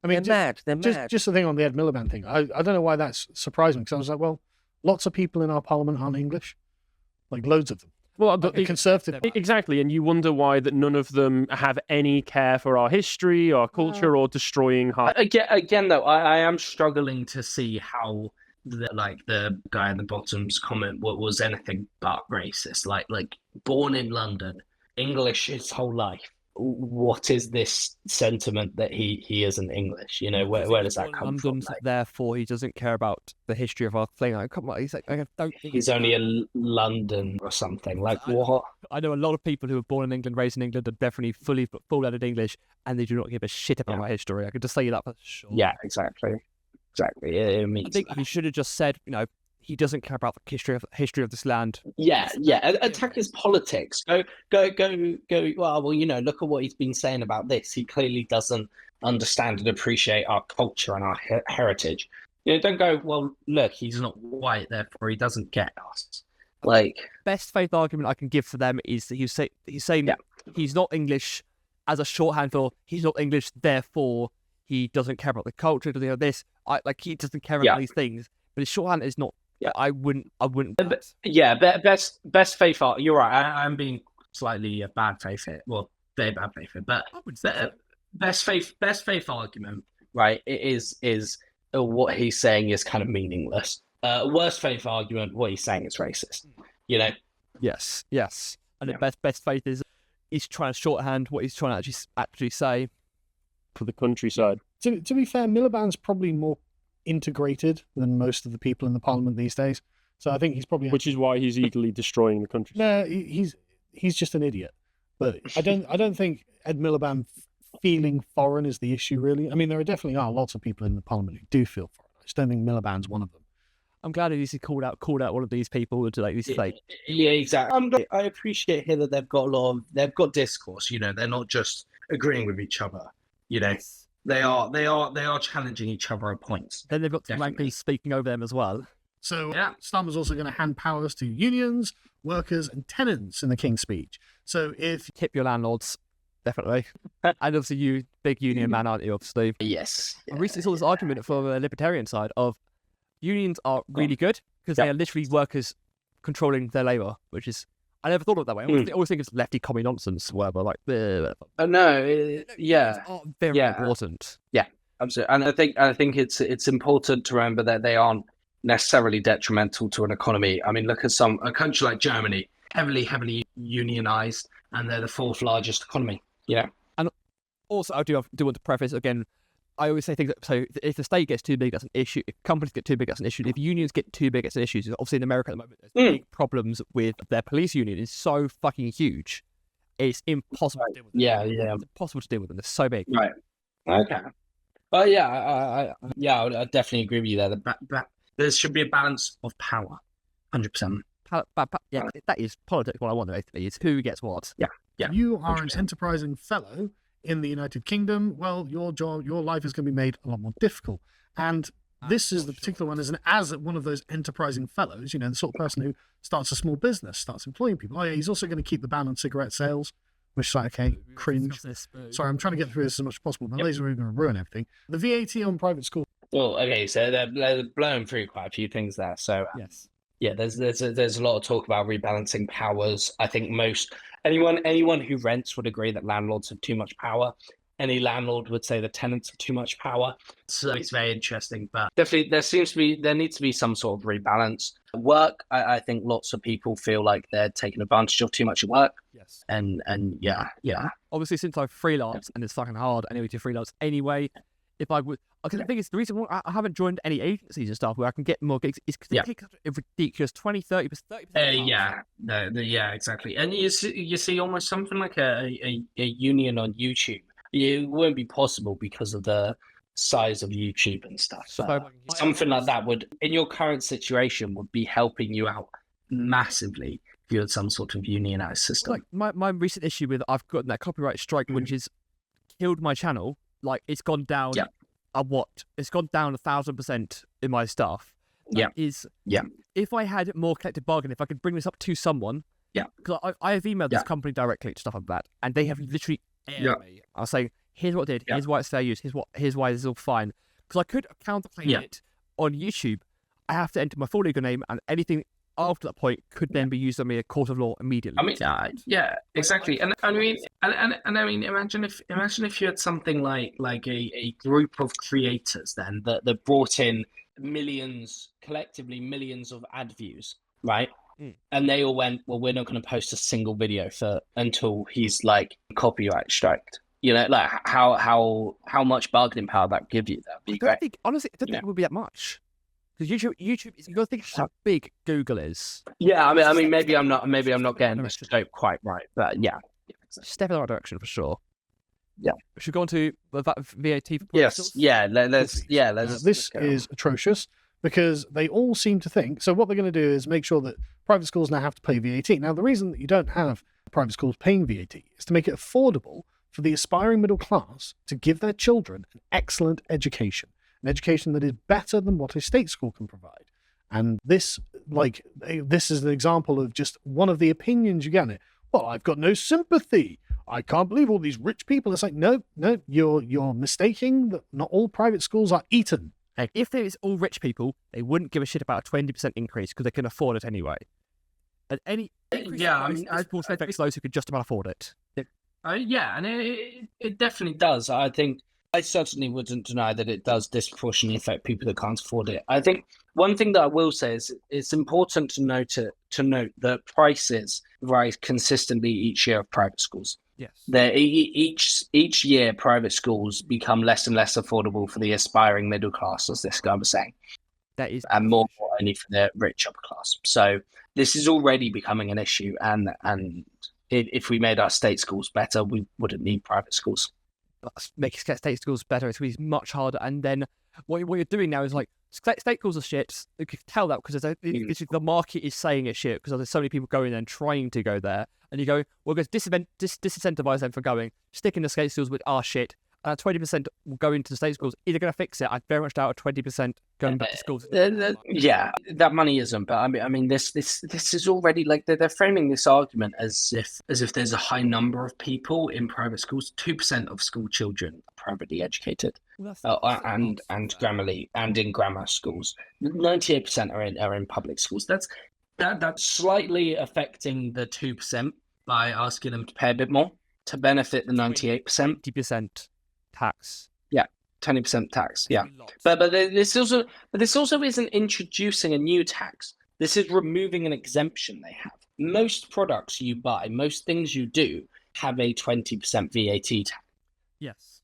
I mean, they're mad. Just the thing on the Ed Miliband thing. I don't know why that's surprising, because I was like, well, lots of people in our parliament aren't English, like loads of them. Well, like conservative. Exactly, and you wonder why that none of them have any care for our history, our culture, or destroying our... Again, though, I am struggling to see how the guy at the bottom's comment was anything but racist. Like born in London, English his whole life. What is this sentiment that he isn't English? Where does that come from? Therefore, he doesn't care about the history of our thing. Come on, he's like, I don't think he's only in London or something. Like what? I know a lot of people who were born in England, raised in England, are definitely full-blooded English, and they do not give a shit about my history. I can just say that for sure. Yeah, exactly. It means I think he should have just said, he doesn't care about the history of this land. Yeah. Attack his politics. Go. Well, look at what he's been saying about this. He clearly doesn't understand and appreciate our culture and our heritage. don't go, well, look, he's not white, therefore he doesn't get us. Like, best faith argument I can give for them is that he's saying he's not English as a shorthand for he's not English, therefore he doesn't care about the culture, doesn't know this. He doesn't care about these things. But his shorthand is not. Yeah. I wouldn't. Best faith art. You're right. I'm being slightly bad faith here. Well, very bad faith here. But best faith argument, right? It is what he's saying is kind of meaningless. Worst faith argument, what he's saying is racist. Yes. And the best faith is he's trying to shorthand what he's trying to actually say for the countryside. To be fair, Miliband's probably more integrated than most of the people in the parliament these days. So I think he's probably... Which is why he's eagerly destroying the countryside. No, he's just an idiot. But I don't think Ed Miliband feeling foreign is the issue, really. I mean, there definitely are lots of people in the parliament who do feel foreign. I just don't think Miliband's one of them. I'm glad he called out one of these people to like this like. Yeah, exactly. I appreciate here that they've got discourse. They're not just agreeing with each other. They are challenging each other at points. Then they've got some rankings speaking over them as well. So Starmer's also going to hand powers to unions, workers, and tenants in the King's Speech. So if tip your landlords, definitely, and obviously you big union man, aren't you? Obviously, yes. I recently saw this argument from the libertarian side of unions are really good because they are literally workers controlling their labour, which is I never thought of it that way. I always think it's lefty commie nonsense, whatever. Like, no, very important. Yeah, absolutely. And I think it's important to remember that they aren't necessarily detrimental to an economy. I mean, look at a country like Germany, heavily unionized, and they're the fourth largest economy. And also, I do want to preface again. I always say things that, so if the state gets too big, that's an issue. If companies get too big, that's an issue. If unions get too big, it's an issue. Obviously, in America at the moment, there's big problems with their police union. It's so fucking huge. It's impossible to deal with them. Yeah. It's impossible to deal with them. They're so big. Right. Okay. But I definitely agree with you there. There should be a balance of power. 100%. That is politics. What I want basically is who gets what. Yeah. If you are an enterprising fellow in the United Kingdom, well, your life is going to be made a lot more difficult. And this is the particular one as one of those enterprising fellows, the sort of person who starts a small business, starts employing people. Oh yeah, he's also going to keep the ban on cigarette sales, which is like, okay, cringe. Sorry, I'm trying to get through this as much as possible. My laser are going to ruin everything. The VAT on private school. Well, okay, so they're blowing through quite a few things there. So yes. Yeah, there's a lot of talk about rebalancing powers. I think anyone who rents would agree that landlords have too much power. Any landlord would say the tenants have too much power. So it's very interesting, but definitely there needs to be some sort of rebalance. Work, I think lots of people feel like they're taking advantage of too much work. Yes. And yeah. Obviously, since I've freelanced and it's fucking hard anyway to freelance anyway, if I would, because the thing is, the reason why I haven't joined any agencies and stuff where I can get more gigs is because they take a ridiculous 20, 30%. Yeah, exactly. And you see almost something like a union on YouTube. It wouldn't be possible because of the size of YouTube and stuff. So something like that would, in your current situation, would be helping you out massively if you had some sort of unionized system. Like my recent issue with I've gotten that copyright strike, which has killed my channel. Like it's gone down. It's gone down 1,000% in my stuff. If I had more collective bargaining, if I could bring this up to someone. Because I have emailed this company directly to stuff like that, and they have literally aired me. I was saying, here's what I did. Here's why it's fair use. Here's why this is all fine. Because I could counterclaim it on YouTube. I have to enter my full legal name, and anything after that point could then be used on me a court of law immediately. I mean, exactly. And I mean, imagine if you had something like a group of creators then that brought in collectively millions of ad views, right? And they all went, well, we're not going to post a single video until he's like copyright striked. Like how much bargaining power that would give you? That'd be great. Honestly, I don't think it would be that much. Because YouTube is, you got to think how big Google is. Yeah, I mean, maybe I'm not getting the scope quite right, but yeah. Step in the right direction for sure. Yeah. We should go on to VAT for yes. Yeah. This is atrocious because they all seem to think. So what they're going to do is make sure that private schools now have to pay VAT. Now, the reason that you don't have private schools paying VAT is to make it affordable for the aspiring middle class to give their children an excellent education. an education that is better than what a state school can provide. And this is an example of just one of the opinions you get. Well, I've got no sympathy. I can't believe all these rich people. It's like, no, you're mistaking that not all private schools are Eton. If it was all rich people, they wouldn't give a shit about a 20% increase because they can afford it anyway. And any increase affects those who can just about afford it. Yeah, and it definitely does. I think I certainly wouldn't deny that it does disproportionately affect people that can't afford it. I think one thing that I will say is it's important to note that prices rise consistently each year of private schools. Yes. Each year, private schools become less and less affordable for the aspiring middle class, as this guy was saying. That is, and more only for the rich upper class. So this is already becoming an issue, and if we made our state schools better, we wouldn't need private schools. Making state schools better, it's really much harder. And then what you're doing now is like state schools are shit. You can tell that because the market is saying it's shit because there's so many people going there and trying to go there. And you go, we're going to disincentivize them from going, stick in the state schools which are shit. 20% will go into the state schools. Either going to fix it. I very much doubt a 20% going back to schools. Yeah, that money isn't. But I mean, this is already like they're framing this argument as if there's a high number of people in private schools. 2% of school children are privately educated, and Grammarly and in grammar schools. 98% are in public schools. That's slightly affecting the 2% by asking them to pay a bit more to benefit the 98%. 20% tax. Yeah, 20% tax. Yeah, but this also isn't introducing a new tax. This is removing an exemption they have. Most products you buy, most things you do, have a 20% VAT tax. Yes.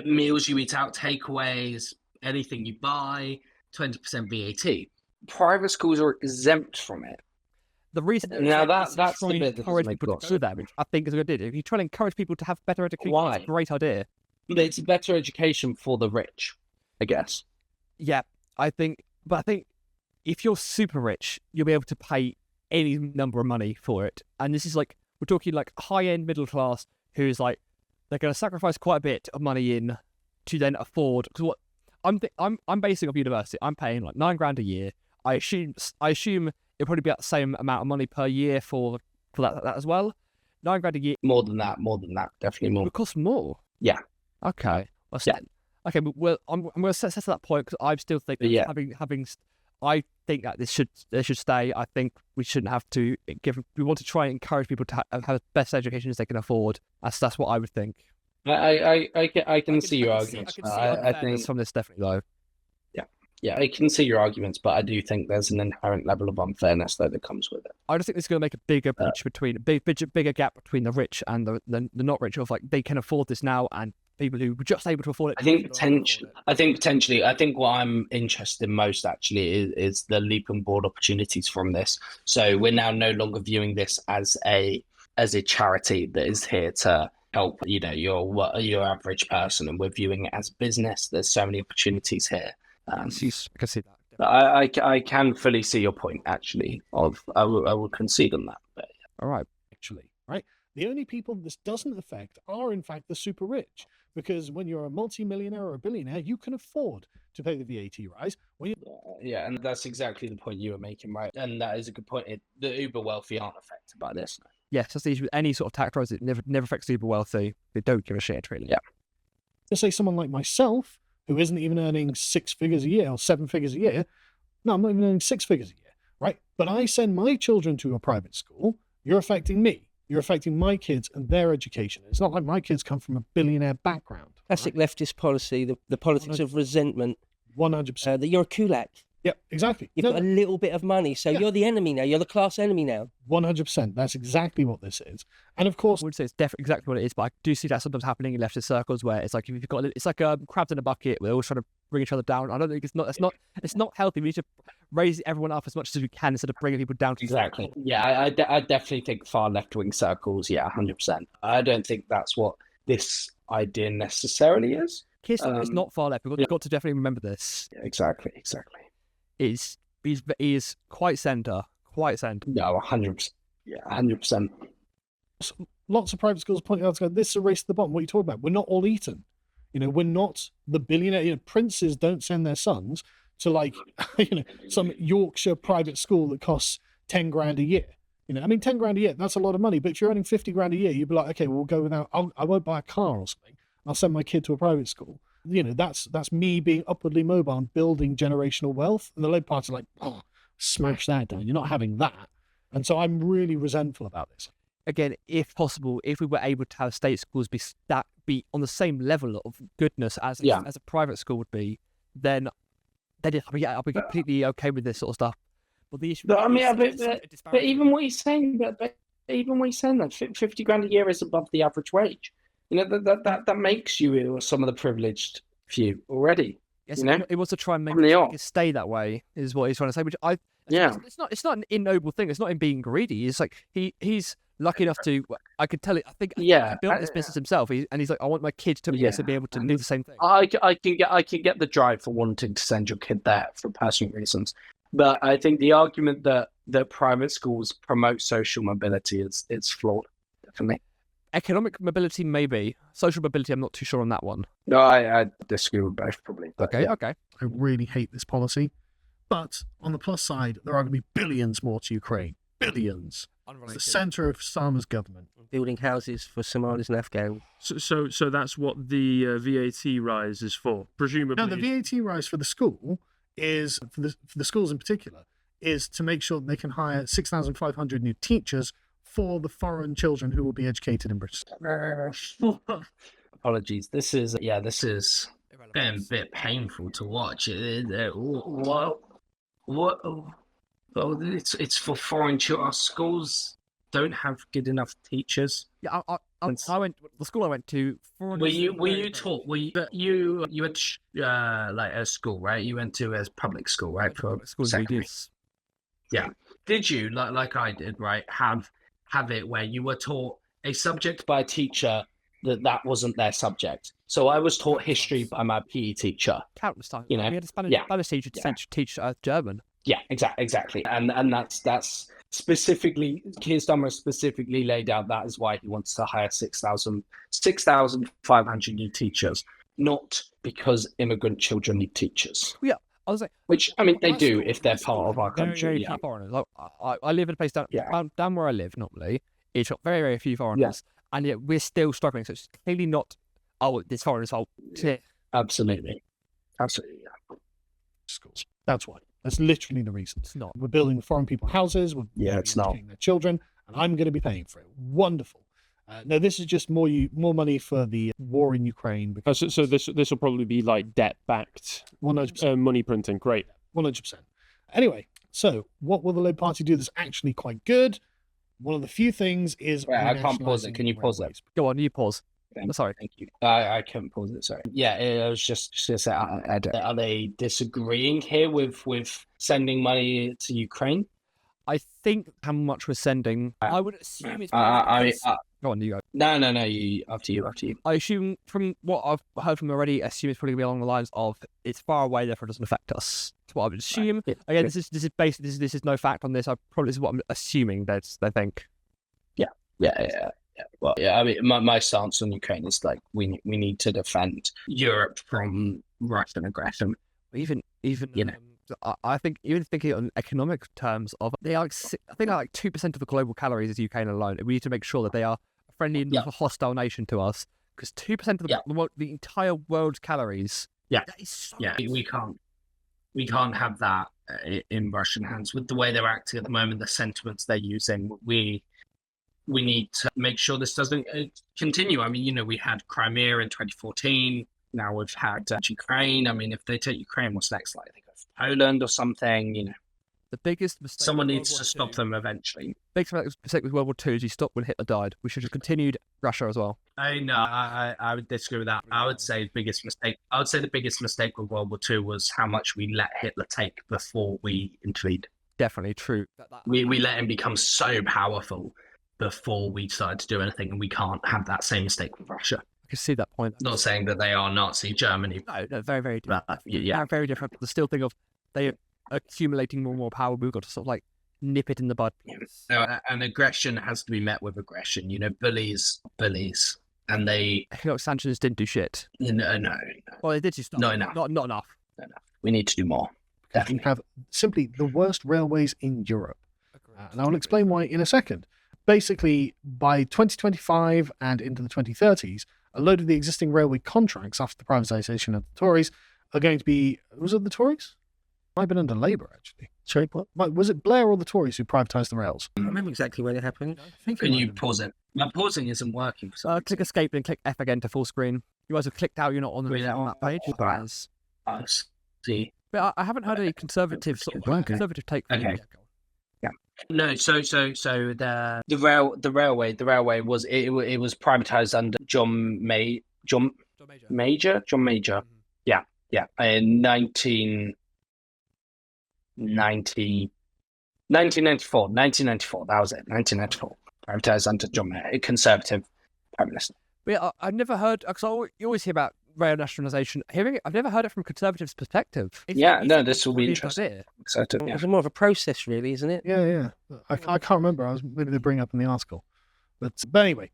Meals you eat out, takeaways, anything you buy, 20% VAT. Private schools are exempt from it. The reason now that's the bit that encourage people to go there, which I think is a good idea. If you try to encourage people to have better education, it's a great idea. It's a better education for the rich, I guess. Yeah, I think if you're super rich, you'll be able to pay any number of money for it. And this is like, we're talking like high-end middle class who's like, they're going to sacrifice quite a bit of money in to then afford. Because what I'm basing off university, I'm paying like $9,000 a year. I assume it'll probably be about the same amount of money per year for that as well. $9,000 a year. More than that, definitely more. It costs more. Yeah. Okay. Okay, but I'm going to set to that point because I still think that I think that this should stay. I think we shouldn't have to we want to try and encourage people to have the best education as they can afford. That's what I would think. I can see your arguments. I think from this definitely though. Yeah, I can see your arguments, but I do think there's an inherent level of unfairness though that comes with it. I just think this is going to make a bigger bigger gap between the rich and the not rich. Of like they can afford this now, and people who were just able to afford it. I think potentially. I think what I'm interested in most actually is the leap and board opportunities from this. So we're now no longer viewing this as a charity that is here to help your average person, and we're viewing it as business. There's so many opportunities here. I can see that. I can fully see your point, actually. I will concede on that. But yeah. All right. Actually, right? The only people this doesn't affect are, in fact, the super rich. Because when you're a multi-millionaire or a billionaire, you can afford to pay the VAT rise. Yeah, and that's exactly the point you were making, right? And that is a good point. The uber wealthy aren't affected by this. Yes, that's the issue with any sort of tax rise. It never affects the uber wealthy. They don't give a shit, really. Yeah. Let's say someone like myself, who isn't even earning 6 figures a year or 7 figures a year. No, I'm not even earning 6 figures a year, right? But I send my children to a private school. You're affecting me. You're affecting my kids and their education. It's not like my kids come from a billionaire background. Classic leftist policy, the politics of resentment. 100%. That you're a kulak. Yeah, exactly. You've got a little bit of money, so you're the enemy now. You're the class enemy now. 100%. That's exactly what this is. And of course, I would say it's definitely exactly what it is, but I do see that sometimes happening in leftist circles where it's like if you've got it's like crabs in a bucket. We're always trying to bring each other down. I don't think it's not healthy. We need to raise everyone up as much as we can instead of bringing people down. Exactly. Yeah, I definitely think far left wing circles. Yeah, 100%. I don't think that's what this idea necessarily is. Kiss is not far left. We've got to definitely remember this. Yeah, exactly. He is quite centre. No, 100%. Yeah, 100%. Lots of private schools pointing out, this is a race to the bottom. What are you talking about? We're not all Eton. We're not the billionaire. Princes don't send their sons to like, some Yorkshire private school that costs 10 grand a year. 10 grand a year, that's a lot of money. But if you're earning 50 grand a year, you'd be like, okay, we'll go without, I won't buy a car or something. I'll send my kid to a private school. That's me being upwardly mobile and building generational wealth. And the Labour Party are like, oh, smash that down. You're not having that. And so I'm really resentful about this. Again, if possible, if we were able to have state schools be on the same level of goodness as a private school would be, then I'll be completely okay with this sort of stuff. But the issue, but even what he's saying, that 50 grand a year is above the average wage. That makes you some of the privileged few already. Yes, it was to try and make it stay that way, is what he's trying to say. Which it's not an ignoble thing. It's not him being greedy. It's like he's lucky enough to. I could tell it. I think he built this business himself. He's like, I want my kids to be able to do the same thing. I can get the drive for wanting to send your kid there for personal reasons. But I think the argument that private schools promote social mobility is flawed, definitely. Economic mobility, maybe. Social mobility, I'm not too sure on that one. No, I disagree with both, probably. But okay. I really hate this policy. But on the plus side, there are going to be billions more to Ukraine. Billions. It's the centre of Starmer's government. Building houses for Somalis and Afghans. So that's what the VAT rise is for, presumably. No, the VAT rise for the school is, for the schools in particular, is to make sure that they can hire 6,500 new teachers for the foreign children who will be educated in Britain. Apologies. This is been a bit painful to watch. What? Well, it's for foreign children. Our schools don't have good enough teachers. Yeah, the school I went to. Were you taught? You had like a school, right? You went to a public school, right? For secondary. Yeah. Did you like I did, right? Have it where you were taught a subject by a teacher that wasn't their subject. So I was taught history by my PE teacher. Countless times. We had a Spanish teacher to teach German. Yeah, exactly. And that's specifically, Keir Starmer specifically laid out that is why he wants to hire 6,500 new teachers, not because immigrant children need teachers. Yeah. I was like, which they do if they're part of our country. Very few foreigners. Like, I live in a place down where I live. Normally, it's got very, very few foreigners, and yet we're still struggling. So it's clearly not. Oh, this foreigners' fault. Absolutely. Schools. That's why. That's literally the reason. It's not. We're building foreign people houses. It's not. Their children, and I'm going to be paying for it. Wonderful. No, this is just more money for the war in Ukraine. Because... So this will probably be like debt-backed 100%. Money printing. Great. 100%. Anyway, so what will the Labour Party do that's actually quite good? One of the few things is... I can't pause it. Can you pause it? Go on, you pause. Sorry. Thank you. I can't pause it, sorry. Yeah, I was just to say, are they disagreeing here with sending money to Ukraine? I think how much we're sending, I would assume it's... Go on, you go. No, after you. I assume, from what I've heard from them already, assume it's probably going to be along the lines of, it's far away, therefore it doesn't affect us. That's what I would assume. Right. Again, this is basically, this is no fact on this. This is what I'm assuming they think. Yeah. Well, my stance on Ukraine is like, we need to defend Europe from Russian aggression. Even I think, even thinking on economic terms of, they are, I think, like 2% of the global calories is Ukraine alone. We need to make sure that they are a friendly and not a hostile nation to us, because 2% of the entire world's calories. Yeah, that is so we can't have that in Russian hands with the way they're acting at the moment, the sentiments they're using. We need to make sure this doesn't continue. We had Crimea in 2014. Now we've had Ukraine. If they take Ukraine, what's next? Like, they go for Poland or something, The biggest mistake... Someone needs to stop them eventually. The biggest mistake with World War II is you stopped when Hitler died. We should have continued Russia as well. I would disagree with that. I would say the biggest mistake with World War II was how much we let Hitler take before we intervened. Definitely true. We let him become so powerful before we started to do anything, and we can't have that same mistake with Russia. I can see that point. Not saying that they are Nazi Germany. No, very, very different. Very different. The still thing of they are accumulating more and more power. We've got to sort of like nip it in the bud. No, and aggression has to be met with aggression. Bullies. and they Economic sanctions didn't do shit. no. Well, they did do stuff. Not enough. Not enough. We need to do more. We Definitely. have simply the worst railways in Europe. And I'll explain why in a second. Basically, by 2025 and into the 2030s, a load of the existing railway contracts after the privatisation of the Tories are going to be... Was it the Tories? Might have been under Labour, actually. Sorry, what? Was it Blair or the Tories who privatised the rails? I remember exactly when it happened. Can you pause it? My pausing isn't working for some reason. Click escape and click F again to full screen. You guys have clicked out, you're not on, Wait, on that page. right. As- I see. But I haven't heard any conservative sort of Okay. conservative take from Okay. it. No, so the railway was it was privatized under John Major. John Major. Yeah, in 1994. That was it. 1994. Privatized under John Major, a conservative prime minister. But yeah, I've never heard, because you always hear about rail nationalisation. Hearing it, I've never heard it from a conservative's perspective. This will be Brilliant interesting. idea. Excited. Yeah. It's more of a process, really, isn't it? Yeah. I can't remember. I was maybe they bring up in the article. But anyway,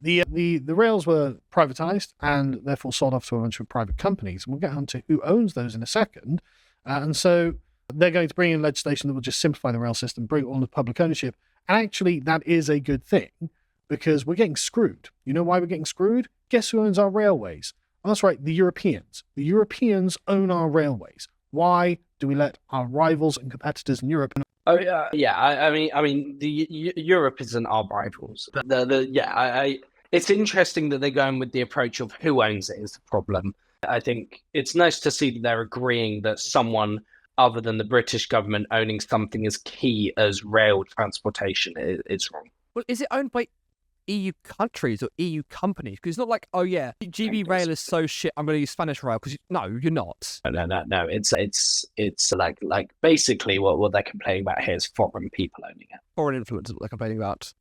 the rails were privatised and therefore sold off to a bunch of private companies. And we'll get on to who owns those in a second. And so they're going to bring in legislation that will just simplify the rail system, bring it all to public ownership. And actually, that is a good thing because we're getting screwed. You know why we're getting screwed? Guess who owns our railways? Oh, that's right, the Europeans. The Europeans own our railways. Why do we let our rivals and competitors in Europe? Oh yeah. I mean, Europe isn't our rivals, but it's interesting that they're going with the approach of who owns it is the problem. I think it's nice to see that they're agreeing that someone other than the British government owning something as key as rail transportation is wrong. Well, is it owned by EU countries or EU companies? Because it's not like, oh yeah, GB Rail is so shit, I'm going to use Spanish Rail. Because no, you're not. No. It's like basically what they're complaining about here is foreign people owning it. Foreign influence is what they're complaining about.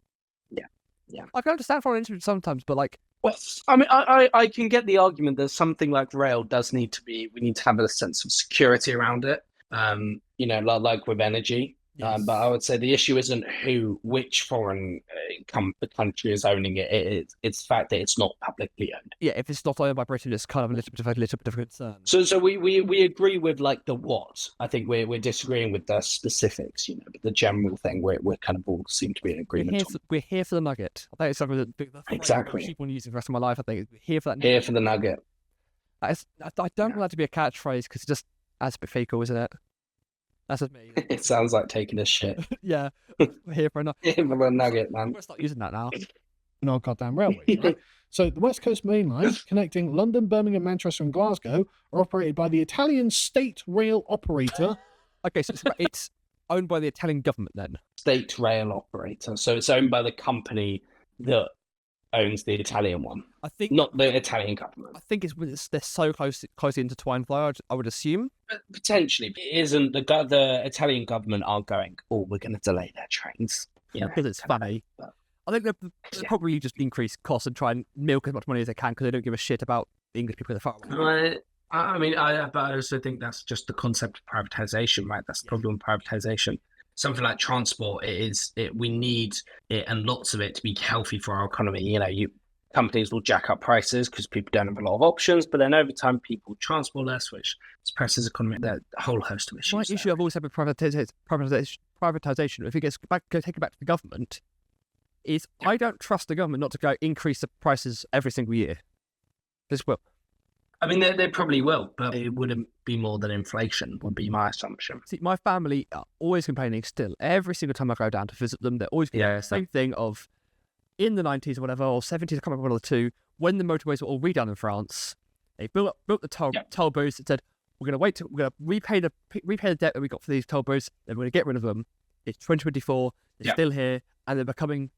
Yeah. I can understand foreign influence sometimes, but like, Well, I mean, I can get the argument that something like rail does need to be. We need to have a sense of security around it. Like with energy. yes. But I would say the issue isn't which foreign country is owning it. It's the fact that it's not publicly owned. yeah, if it's not owned by Britain, it's kind of a little bit of a concern. So we agree with like the what. I think we're disagreeing with the specifics. But the general thing we're kind of all seem to be in agreement on. We're here for the nugget. I think it's something that the phrase Exactly. I keep on using the rest of my life. I think we're here for that nugget. Here for the nugget. I don't want that to be a catchphrase because it just adds a bit fecal, isn't it? That's just me. It sounds like taking a shit. Yeah, we're here for a nugget. Here for the nugget, I'm man. going to start using that now. No goddamn railways, right? So the West Coast Main Line connecting London, Birmingham, Manchester and Glasgow are operated by the Italian state rail operator. Okay, so it's owned by the Italian government then. State rail operator. So it's owned by the company that owns the Italian one, I think not the Italian government. I think they're so closely intertwined. I would assume. Potentially, it isn't the Italian government aren't going, oh, we're going to delay their trains. Because it's funny. But- I think they'll probably just increase costs and try and milk as much money as they can because they don't give a shit about the English people that are far away. But I also think that's just the concept of privatization, right? That's the problem with privatization. Something like transport, we need it and lots of it to be healthy for our economy. Companies will jack up prices because people don't have a lot of options, but then over time people transport less, which suppresses economy. There's a whole host of issues. My there. issue I've always had with privatization, if it gets take it back to the government, is I don't trust the government not to go increase the prices every single year. This will. I mean, they probably will, but it wouldn't be more than inflation, would be my assumption. See, my family are always complaining still. Every single time I go down to visit them, they're always complaining the same thing of in the 90s or whatever, or 70s, I can't remember one of the two, when the motorways were all redone in France, they built the toll booths and said, we're going to repay the debt that we got for these toll booths, then we're going to get rid of them. It's 2024, they're still here, and they're becoming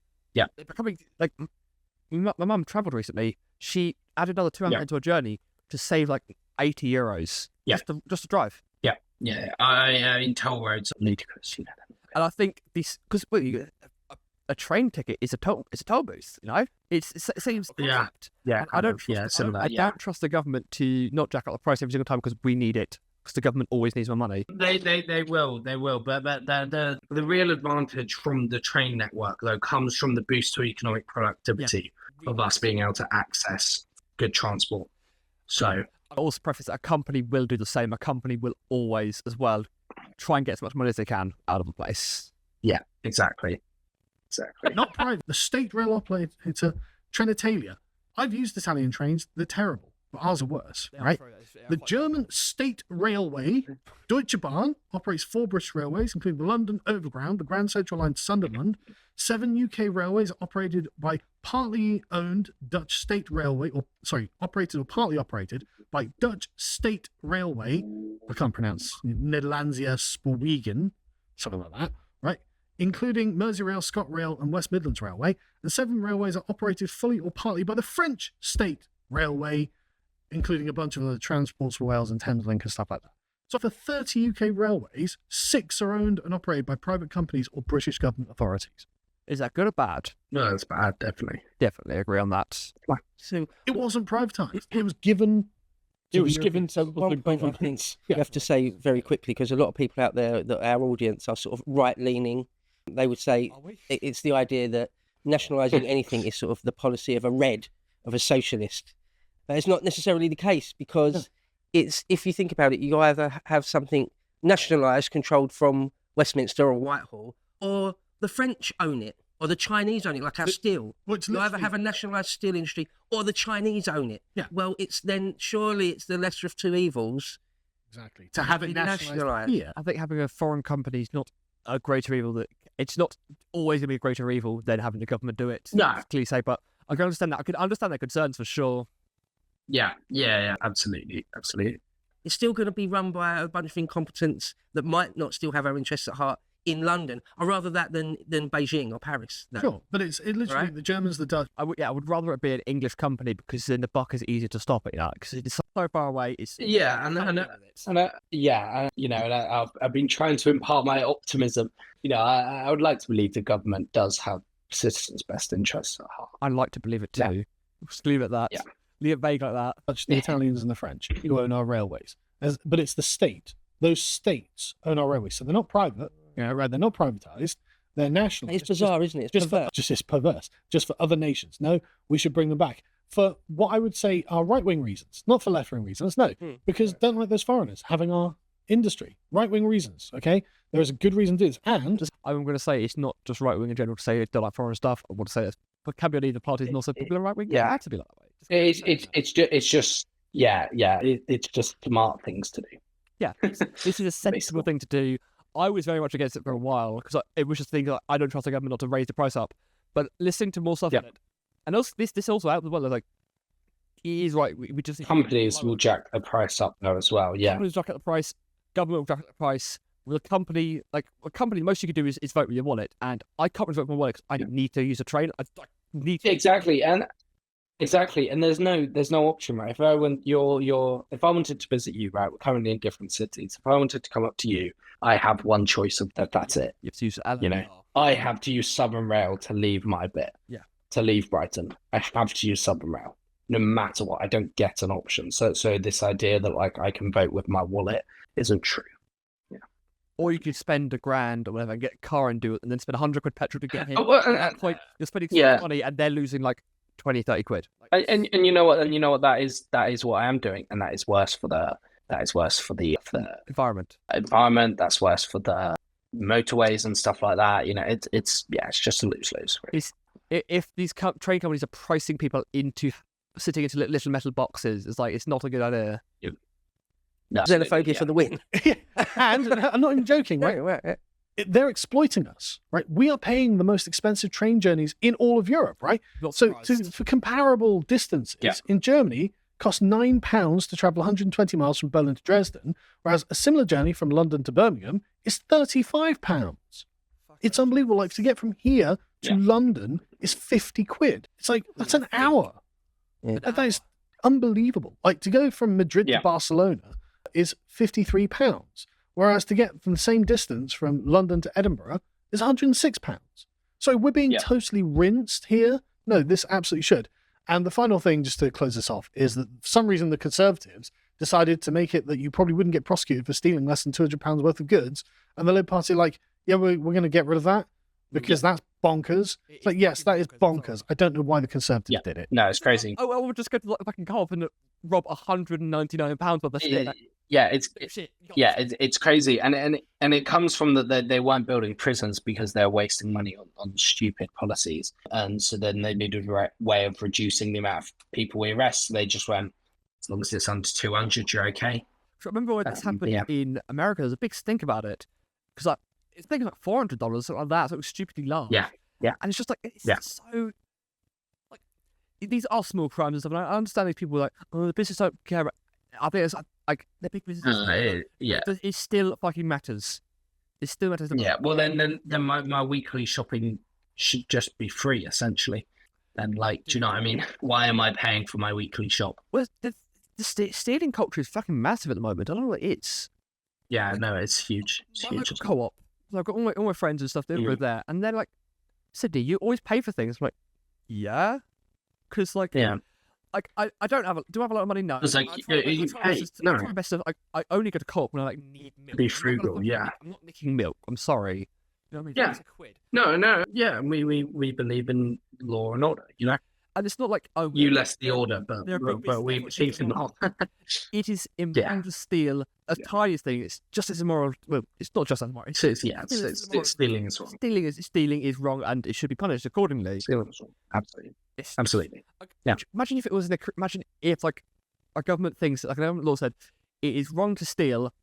like, my mum travelled recently, she added another 200 into her journey to save like €80 just to drive. I mean, toll roads are ludicrous, And I think this because a train ticket is a toll booth, it seems concept. And I don't trust the government to not jack up the price every single time because we need it because the government always needs more money. They will, but the real advantage from the train network though comes from the boost to economic productivity. of us being able to access good transport. So I also preface that a company will do the same. A company will always, as well, try and get as much money as they can out of a place. yeah, exactly. Not private. The state rail operator Trenitalia. I've used Italian trains. They're terrible, but ours are worse, right? The German state railway, Deutsche Bahn, operates 4 British railways, including the London Overground, the Grand Central Line to Sunderland. 7 UK railways are operated by partly owned Dutch State Railway, operated or partly operated by Dutch State Railway. I can't pronounce Nederlandse Spoorwegen, something like that, right? Including Merseyrail, ScotRail, and West Midlands Railway. And 7 railways are operated fully or partly by the French State Railway, including a bunch of other transports for Wales and Thameslink and stuff like that. So for 30 UK railways, 6 are owned and operated by private companies or British government authorities. Is that good or bad? No, it's bad, definitely. Definitely agree on that. So It wasn't privatised. It was given. It was given to one the point I think governments. you have to say very quickly, because a lot of people out there, that our audience are sort of right-leaning. They would say it's the idea that nationalising anything is sort of the policy of a socialist. But it's not necessarily the case, because it's, if you think about it, you either have something nationalised, controlled from Westminster or Whitehall, or the French own it, or the Chinese own it, like our steel. You either have a nationalised steel industry, or the Chinese own it. Yeah. Well, surely it's the lesser of two evils. Exactly. To have it nationalised here. I think having a foreign company is not a greater evil. That it's not always going to be a greater evil than having the government do it. No. Cliche, but I can understand that. I can understand their concerns for sure. Yeah, absolutely. It's still going to be run by a bunch of incompetents that might not still have our interests at heart in London, or rather that than Beijing or Paris. No. Sure, but it's literally Right? the Germans, the Dutch. I would rather it be an English company, because then the buck is easier to stop it. Because it's so far away. It's And I've been trying to impart my optimism. I would like to believe the government does have citizens' best interests at heart. I like to believe it too. Yeah. Just leave it at that. Yeah. Leave it vague like that. The Italians and the French who own our railways. But it's the state. Those states own our railways. So they're not private. Right? They're not privatised. They're national. It's bizarre, isn't it? It's perverse. It's perverse. Just for other nations. No, we should bring them back. For what I would say are right-wing reasons, not for left-wing reasons. No, because don't like those foreigners having our industry. Right-wing reasons, okay? There is a good reason to do this. And I'm going to say it's not just right wing in general to say don't like foreign stuff. I want to say that but can be on either parties, and also people are right wing. Yeah. It had to be like that way. It's just smart things to do. Yeah, this is a sensible thing to do. I was very much against it for a while, because it was just things like, I don't trust the government not to raise the price up. But listening to more stuff on it, and also this also helps as well. Like, he is right. We just Companies will jack the price up there as well. Yeah, companies jack up the price. Government will jack up the price. With a company, the most you can do is vote with your wallet. And I can't really vote with my wallet because I need to use a train. I need to. Exactly, and there's no option, right? If I wanted to visit you, right, we're currently in different cities. If I wanted to come up to you, I have one choice of that. That's it. You have to use I have to use Southern Rail to leave my bit. Yeah. To leave Brighton, I have to use Southern Rail, no matter what. I don't get an option. So this idea that I can vote with my wallet isn't true. Or you could spend $1,000 or whatever and get a car and do it, and then spend 100 quid petrol to get here. At that point, you're spending so much money, and they're losing 20, 30 quid. And you know what? And you know what? That is what I am doing, and that is worse for the Environment. That's worse for the motorways and stuff like that. It's just a lose-lose. Really. If these train companies are pricing people into sitting into little metal boxes, it's not a good idea. No, Xenophobia for the win. And I'm not even joking, right? Right. They're exploiting us, right? We are paying the most expensive train journeys in all of Europe, right? For comparable distances, in Germany, costs £9 to travel 120 miles from Berlin to Dresden, whereas a similar journey from London to Birmingham is £35. It's unbelievable. To get from here to London is 50 quid. It's that's an hour. Yeah. That is unbelievable. To go from Madrid to Barcelona is £53, whereas to get from the same distance from London to Edinburgh is £106. So we're being totally rinsed here. No, this absolutely should. And the final thing, just to close this off, is that for some reason the Conservatives decided to make it that you probably wouldn't get prosecuted for stealing less than £200 worth of goods, and the Labour Party we're going to get rid of that. because that's bonkers. It's like, yes, that is bonkers. I don't know why the Conservatives did it. No, it's crazy. Oh, I would just go to the fucking co-op and rob £199 worth of shit. It's crazy, and it comes from that they weren't building prisons because they're wasting money on stupid policies, and so then they needed a way of reducing the amount of people we arrest. So they just went, as long as it's under 200, you're okay. I remember when this happened in America, there was a big stink about it because like it's thinking like $400, something like that. So it was stupidly large. Yeah. And it's just like so. Like these are small crimes and stuff. And I understand these people are like, oh, the business don't care. About... I think it's like the big business. It still fucking matters. It still matters. Yeah. Well, then my weekly shopping should just be free, essentially. And like, do you know what I mean? Why am I paying for my weekly shop? Well, the stealing culture is fucking massive at the moment. I don't know what it is. Yeah, no, it's huge. It's huge. Co-op. So I've got all my friends and stuff. They live there, and they're like, Sidney, you always pay for things. I'm like, yeah, because like, like I don't have. Do I have a lot of money? No. It's like you pay. No. My best I only go to co-op when I like need milk. Be frugal. Yeah. I'm not nicking milk. I'm sorry. You know what I mean? Yeah. It's a quid. No. Yeah, we believe in law and order. You know. And it's not like you less the order, but we believe in law. It is immoral to steal a tiniest thing. It's just as immoral. Well, it's not just as immoral. It's stealing is wrong. Stealing is wrong, and it should be punished accordingly. Stealing is wrong. Absolutely. Yeah. Imagine if it was imagine if like a government thinks that, like an government law said it is wrong to steal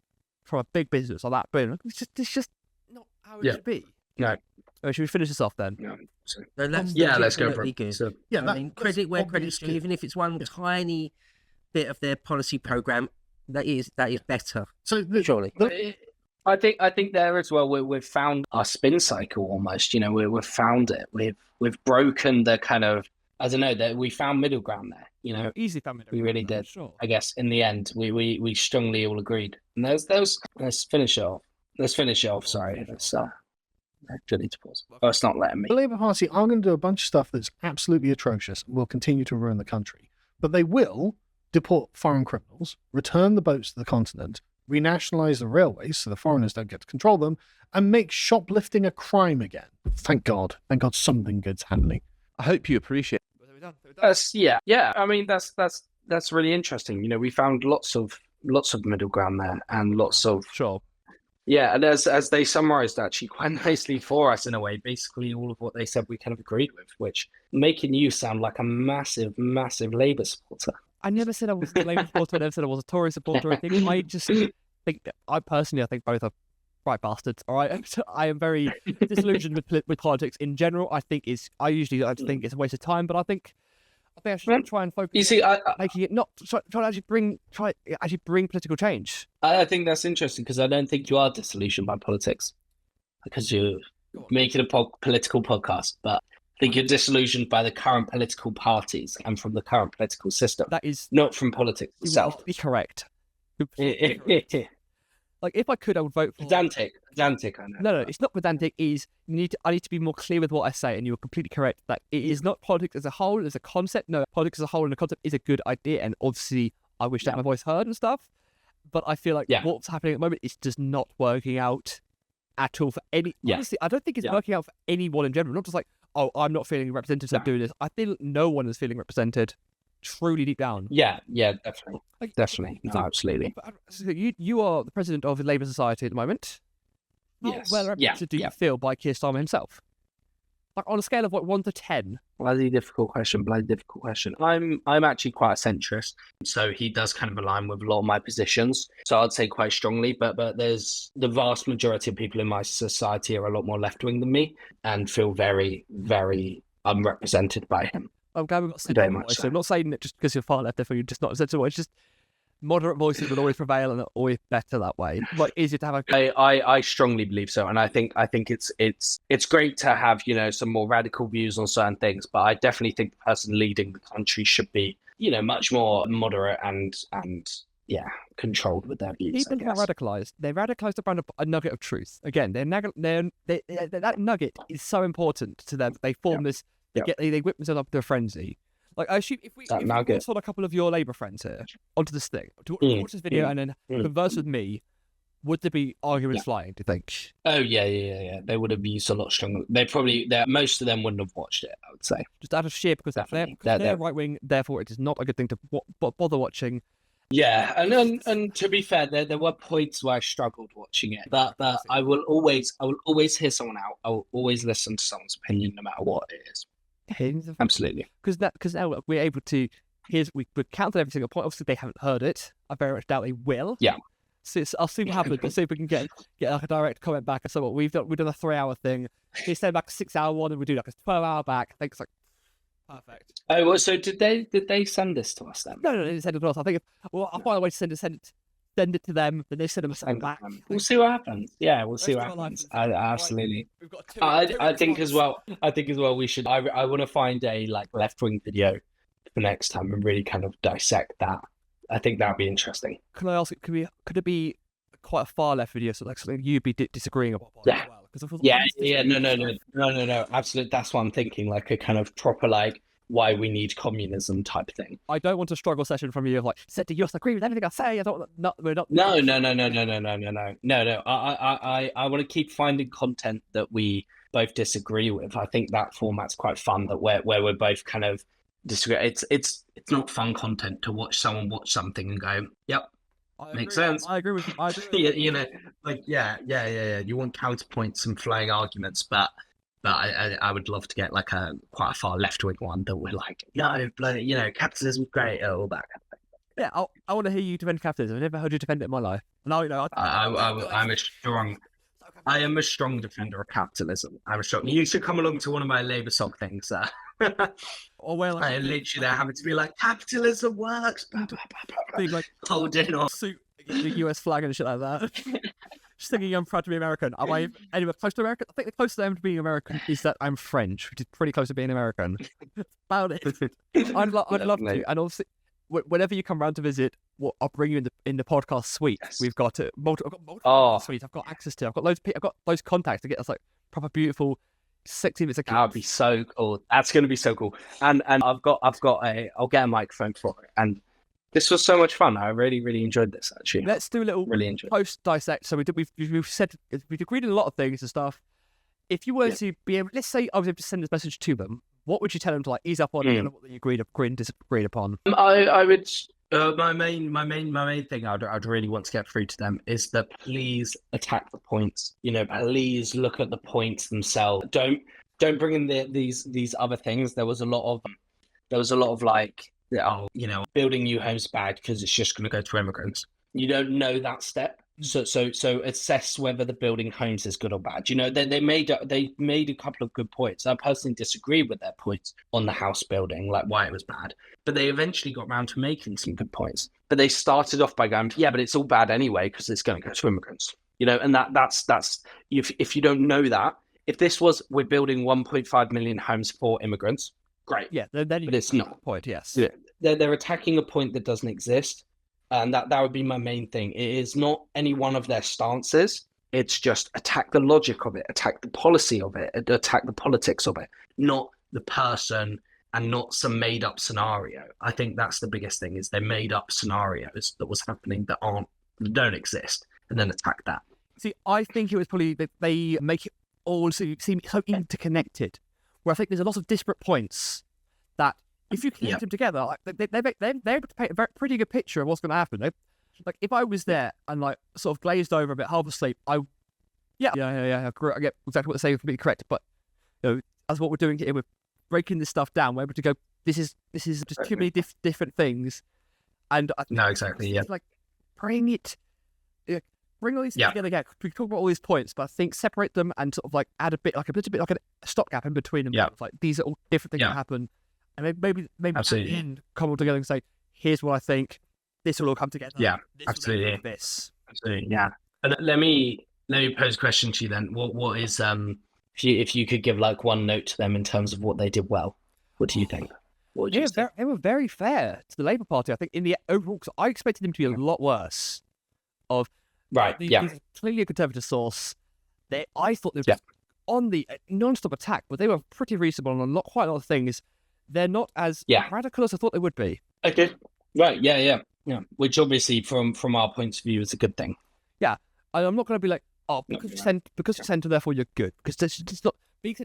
from a big business or that big. It's just not how it should be. No. Should we finish this off then? No. So that's let's go for it. good. So, I mean, credit where credit's due, even if it's one tiny bit of their policy program, that is better. So surely, I think there as well. We've found our SpinCycle almost. You know, we've found it. We've broken the kind of, I don't know, that we found middle ground there. You know, easy found middle ground. We really did. Sure. I guess in the end, we strongly all agreed. And let's finish it off. Sorry. I do need to pause. Oh, it's not letting me. The Labour Party are going to do a bunch of stuff that's absolutely atrocious and will continue to ruin the country. But they will deport foreign criminals, return the boats to the continent, renationalise the railways so the foreigners don't get to control them, and make shoplifting a crime again. Thank God. Thank God something good's happening. I hope you appreciate it. Yeah. I mean, that's really interesting. You know, we found lots of middle ground there and lots of... Sure. Yeah, and as they summarised actually quite nicely for us in a way, basically all of what they said we kind of agreed with, which making you sound like a massive, massive Labour supporter. I never said I was a Labour supporter. I never said I was a Tory supporter. I think I personally think both are right bastards. All right, I am very disillusioned with politics in general. I think it's a waste of time, but I think I should try and focus. You see, making it not try to actually bring political change. I think that's interesting because I don't think you are disillusioned by politics because you're making a political podcast, but I think you're disillusioned by the current political parties and from the current political system. That is not from politics itself. Be correct. Like if I could, I would vote for pedantic. I know. No, it's not pedantic. I need to be more clear with what I say, and you are completely correct that it is not politics as a whole, as a concept. No, politics as a whole and a concept is a good idea, and obviously I wish to have my voice heard and stuff. But I feel like what's happening at the moment is just not working out at all for any. Honestly, I don't think it's working out for anyone in general. Not just like, oh, I'm not feeling represented, so I'm doing this. I feel no one is feeling represented. Truly deep down. Yeah, definitely. Definitely. No, absolutely. You are the president of the Labour Society at the moment. How well represented do you feel by Keir Starmer himself? Like on a scale of 1 to 10? Bloody difficult question. I'm actually quite a centrist, so he does kind of align with a lot of my positions. So I'd say quite strongly, but there's the vast majority of people in my society are a lot more left-wing than me and feel very, very unrepresented by him. I'm glad we've got sensible voice. So I'm not saying that just because you're far left, therefore you're just not a sensible voice. It's just moderate voices will always prevail and are always better that way. Like easier to have I strongly believe so, and I think it's great to have, you know, some more radical views on certain things, but I definitely think the person leading the country should be, you know, much more moderate and controlled with their views. People who are radicalised, they're radicalised around a nugget of truth. Again, that nugget is so important to them. They form this. They whip themselves up to a frenzy. Like I assume if we saw a couple of your Labour friends here onto this thing to watch this video and then converse with me, would there be arguments flying, do you think? Oh yeah. They would have used a lot stronger. Most of them wouldn't have watched it, I would say. Just out of sheer, because they're right wing, therefore it is not a good thing to bother watching. Yeah, and to be fair, there were points where I struggled watching it, but I will always hear someone out. I will always listen to someone's opinion, no matter what it is. Absolutely, because now we're able to. We've counted every single point. Obviously, they haven't heard it. I very much doubt they will. Yeah. So I'll see what happens. Let's see if we can get like a direct comment back. And so what we've done a 3-hour thing. They send back a 6-hour one, and we do like a 12-hour back. I think it's like perfect. Oh, well, so did they send this to us then? No, they didn't send it to us. I think I'll find a way to send it to them. Then they send them something back. We'll see what happens. Yeah, we'll see what happens. Absolutely. I think as well. We should. I want to find a like left-wing video for next time and really kind of dissect that. I think that'd be interesting. Can I ask? Could it be quite a far left video, so like something you'd be disagreeing about? Yeah. As well? No. Absolutely. That's what I'm thinking. Like a kind of proper like why we need communism type thing. I don't want a struggle session from you of like, said to you, agree with everything I say. I don't. We're not. No. I want to keep finding content that we both disagree with. I think that format's quite fun. That where we're both kind of disagree. It's not fun content to watch someone watch something and go, yep, makes sense. I agree with you. You know, like yeah. You want counterpoints and flying arguments, but I would love to get like quite a far left wing one that we're like, no, bloody, capitalism's great, all that kind of thing. Yeah, I want to hear you defend capitalism. I've never heard you defend it in my life. No, I am a strong defender of capitalism. You should come along to one of my Labour sock things. Or where like, I literally they're having to be like, capitalism works. being like holding on suit the US flag and shit like that. Just thinking I'm proud to be American. Am I anywhere close to American? I think the closest I am to being American is that I'm French, which is pretty close to being American. About it. I'd love to. And obviously, whenever you come round to visit, I'll bring you in the podcast suite. Yes. We've got multiple suites. I've got access to. I've got loads of people. I've got those contacts to get us like proper beautiful 60 minutes. That would be so cool. That's going to be so cool. And I'll get a microphone for it. And this was so much fun. I really, really enjoyed this, actually. Let's do a little post-dissect. So we've said, we've agreed on a lot of things and stuff. If you were to be able, let's say I was able to send this message to them, what would you tell them to like ease up on and what they agreed and disagreed upon? I would, my main thing I'd really want to get through to them is that please attack the points. Please look at the points themselves. Don't bring in these other things. There was a lot of like, building new homes bad because it's just going to go to immigrants. You don't know that step, so assess whether the building homes is good or bad. They made a couple of good points. I personally disagree with their points on the house building, like why it was bad. But they eventually got around to making some good points. But they started off by going, yeah, but it's all bad anyway because it's going to go to immigrants. And that's if you don't know that, if this was we're building 1.5 million homes for immigrants. Great. Yeah, then but it's not. Point, yes. Yeah. They're attacking a point that doesn't exist. And that would be my main thing. It is not any one of their stances. It's just attack the logic of it, attack the policy of it, attack the politics of it, not the person and not some made up scenario. I think that's the biggest thing is they made up scenarios that was happening that don't exist and then attack that. See, I think it was probably that they make it all seem so interconnected. Where I think there's a lot of disparate points that if you connect them together, like they're able to paint a pretty good picture of what's going to happen. Like if I was there and like sort of glazed over a bit, half asleep, I get exactly what they say would be correct. But as what we're doing here, we're breaking this stuff down. We're able to go. This is just too many different things, and like bring all these together again. We talk about all these points, but I think separate them and sort of like add a little bit like a stopgap in between them. Yeah. Like these are all different things that happen, and maybe absolutely. At the end come all together and say, "Here's what I think. This will all come together." Yeah, absolutely. Absolutely, yeah. And let me pose a question to you then. What is if you could give like one note to them in terms of what they did well? What do you think? They were very fair to the Labour Party. I think in the overall, because I expected them to be a lot worse. These are clearly a conservative source. I thought they were on the non-stop attack, but they were pretty reasonable on quite a lot of things. They're not as radical as I thought they would be. Okay, right, yeah. Which obviously, from our point of view, is a good thing. Yeah, I'm not going to be like, oh, because you're centre, therefore you're good. Because it's not.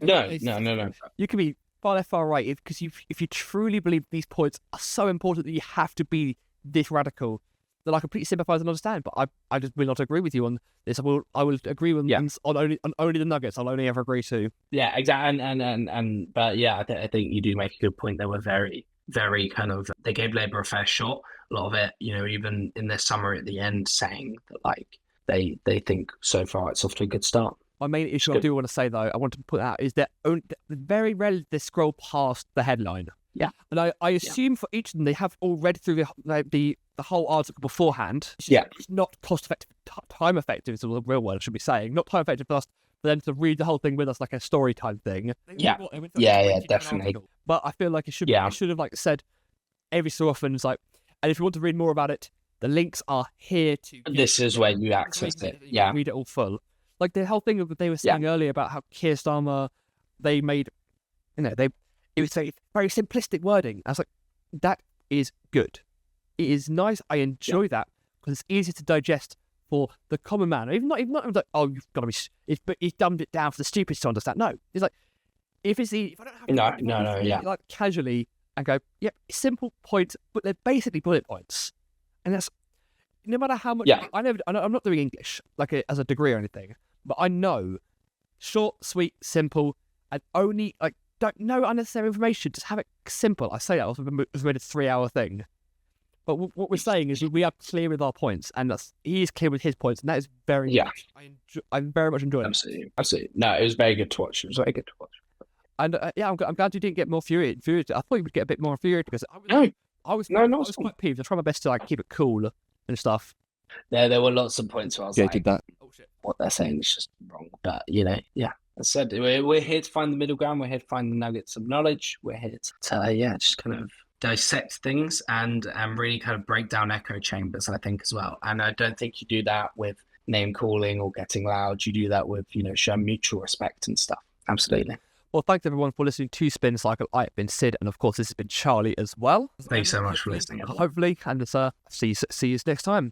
No. You can be far left, far right. Because if you truly believe these points are so important that you have to be this radical, then I completely sympathise and understand. But I just will not agree with you on this. I will agree with on only the nuggets. I'll only ever agree to. Yeah, exactly. And but yeah, I think you do make a good point. They were very, very kind of, they gave Labour a fair shot. A lot of it, even in their summary at the end, saying that like they think so far it's off to a good start. My main issue I do want to say though, I want to put out is that very rarely they scroll past the headline. Yeah, and I assume for each of them they have all read through the whole article beforehand. It's not cost effective, time effective is the real word I should be saying. Not time effective for us for them to read the whole thing with us like a story time thing. Yeah, definitely. But I feel like it should have like said every so often. It's like, and if you want to read more about it, the links are here to. This is where you access it. Yeah, read it all full. Like the whole thing that they were saying earlier about how Keir Starmer, they made, it was a very simplistic wording. I was like, that is good. It is nice. I enjoy that because it's easy to digest for the common man. Even not like, oh, you've got to be. But he's dumbed it down for the stupid to understand. No, it's like if I don't have like casually and go, yep, simple points, but they're basically bullet points, and that's no matter how much. Yeah. I'm not doing English like as a degree or anything, but I know short, sweet, simple, and only like. No unnecessary information. Just have it simple. I say that I've read a 3-hour thing, but what we're saying is we are clear with our points, and he is clear with his points, and that is very much. I very much enjoyed it. Absolutely. No, it was very good to watch. And I'm glad you didn't get more infuriated. I thought you would get a bit more infuriated because I was quite peeved. I tried my best to like keep it cool and stuff. There were lots of points where I was like, did that. Oh shit, what they're saying is just wrong. But as I said, we're here to find the middle ground. We're here to find the nuggets of knowledge. We're here to just kind of dissect things and really kind of break down echo chambers, I think, as well. And I don't think you do that with name calling or getting loud. You do that with, showing mutual respect and stuff. Absolutely. Well, thanks everyone for listening to SpinCycle. I have been Sid, and of course this has been Charlie as well. Thanks so much for listening. Hopefully, and see you next time.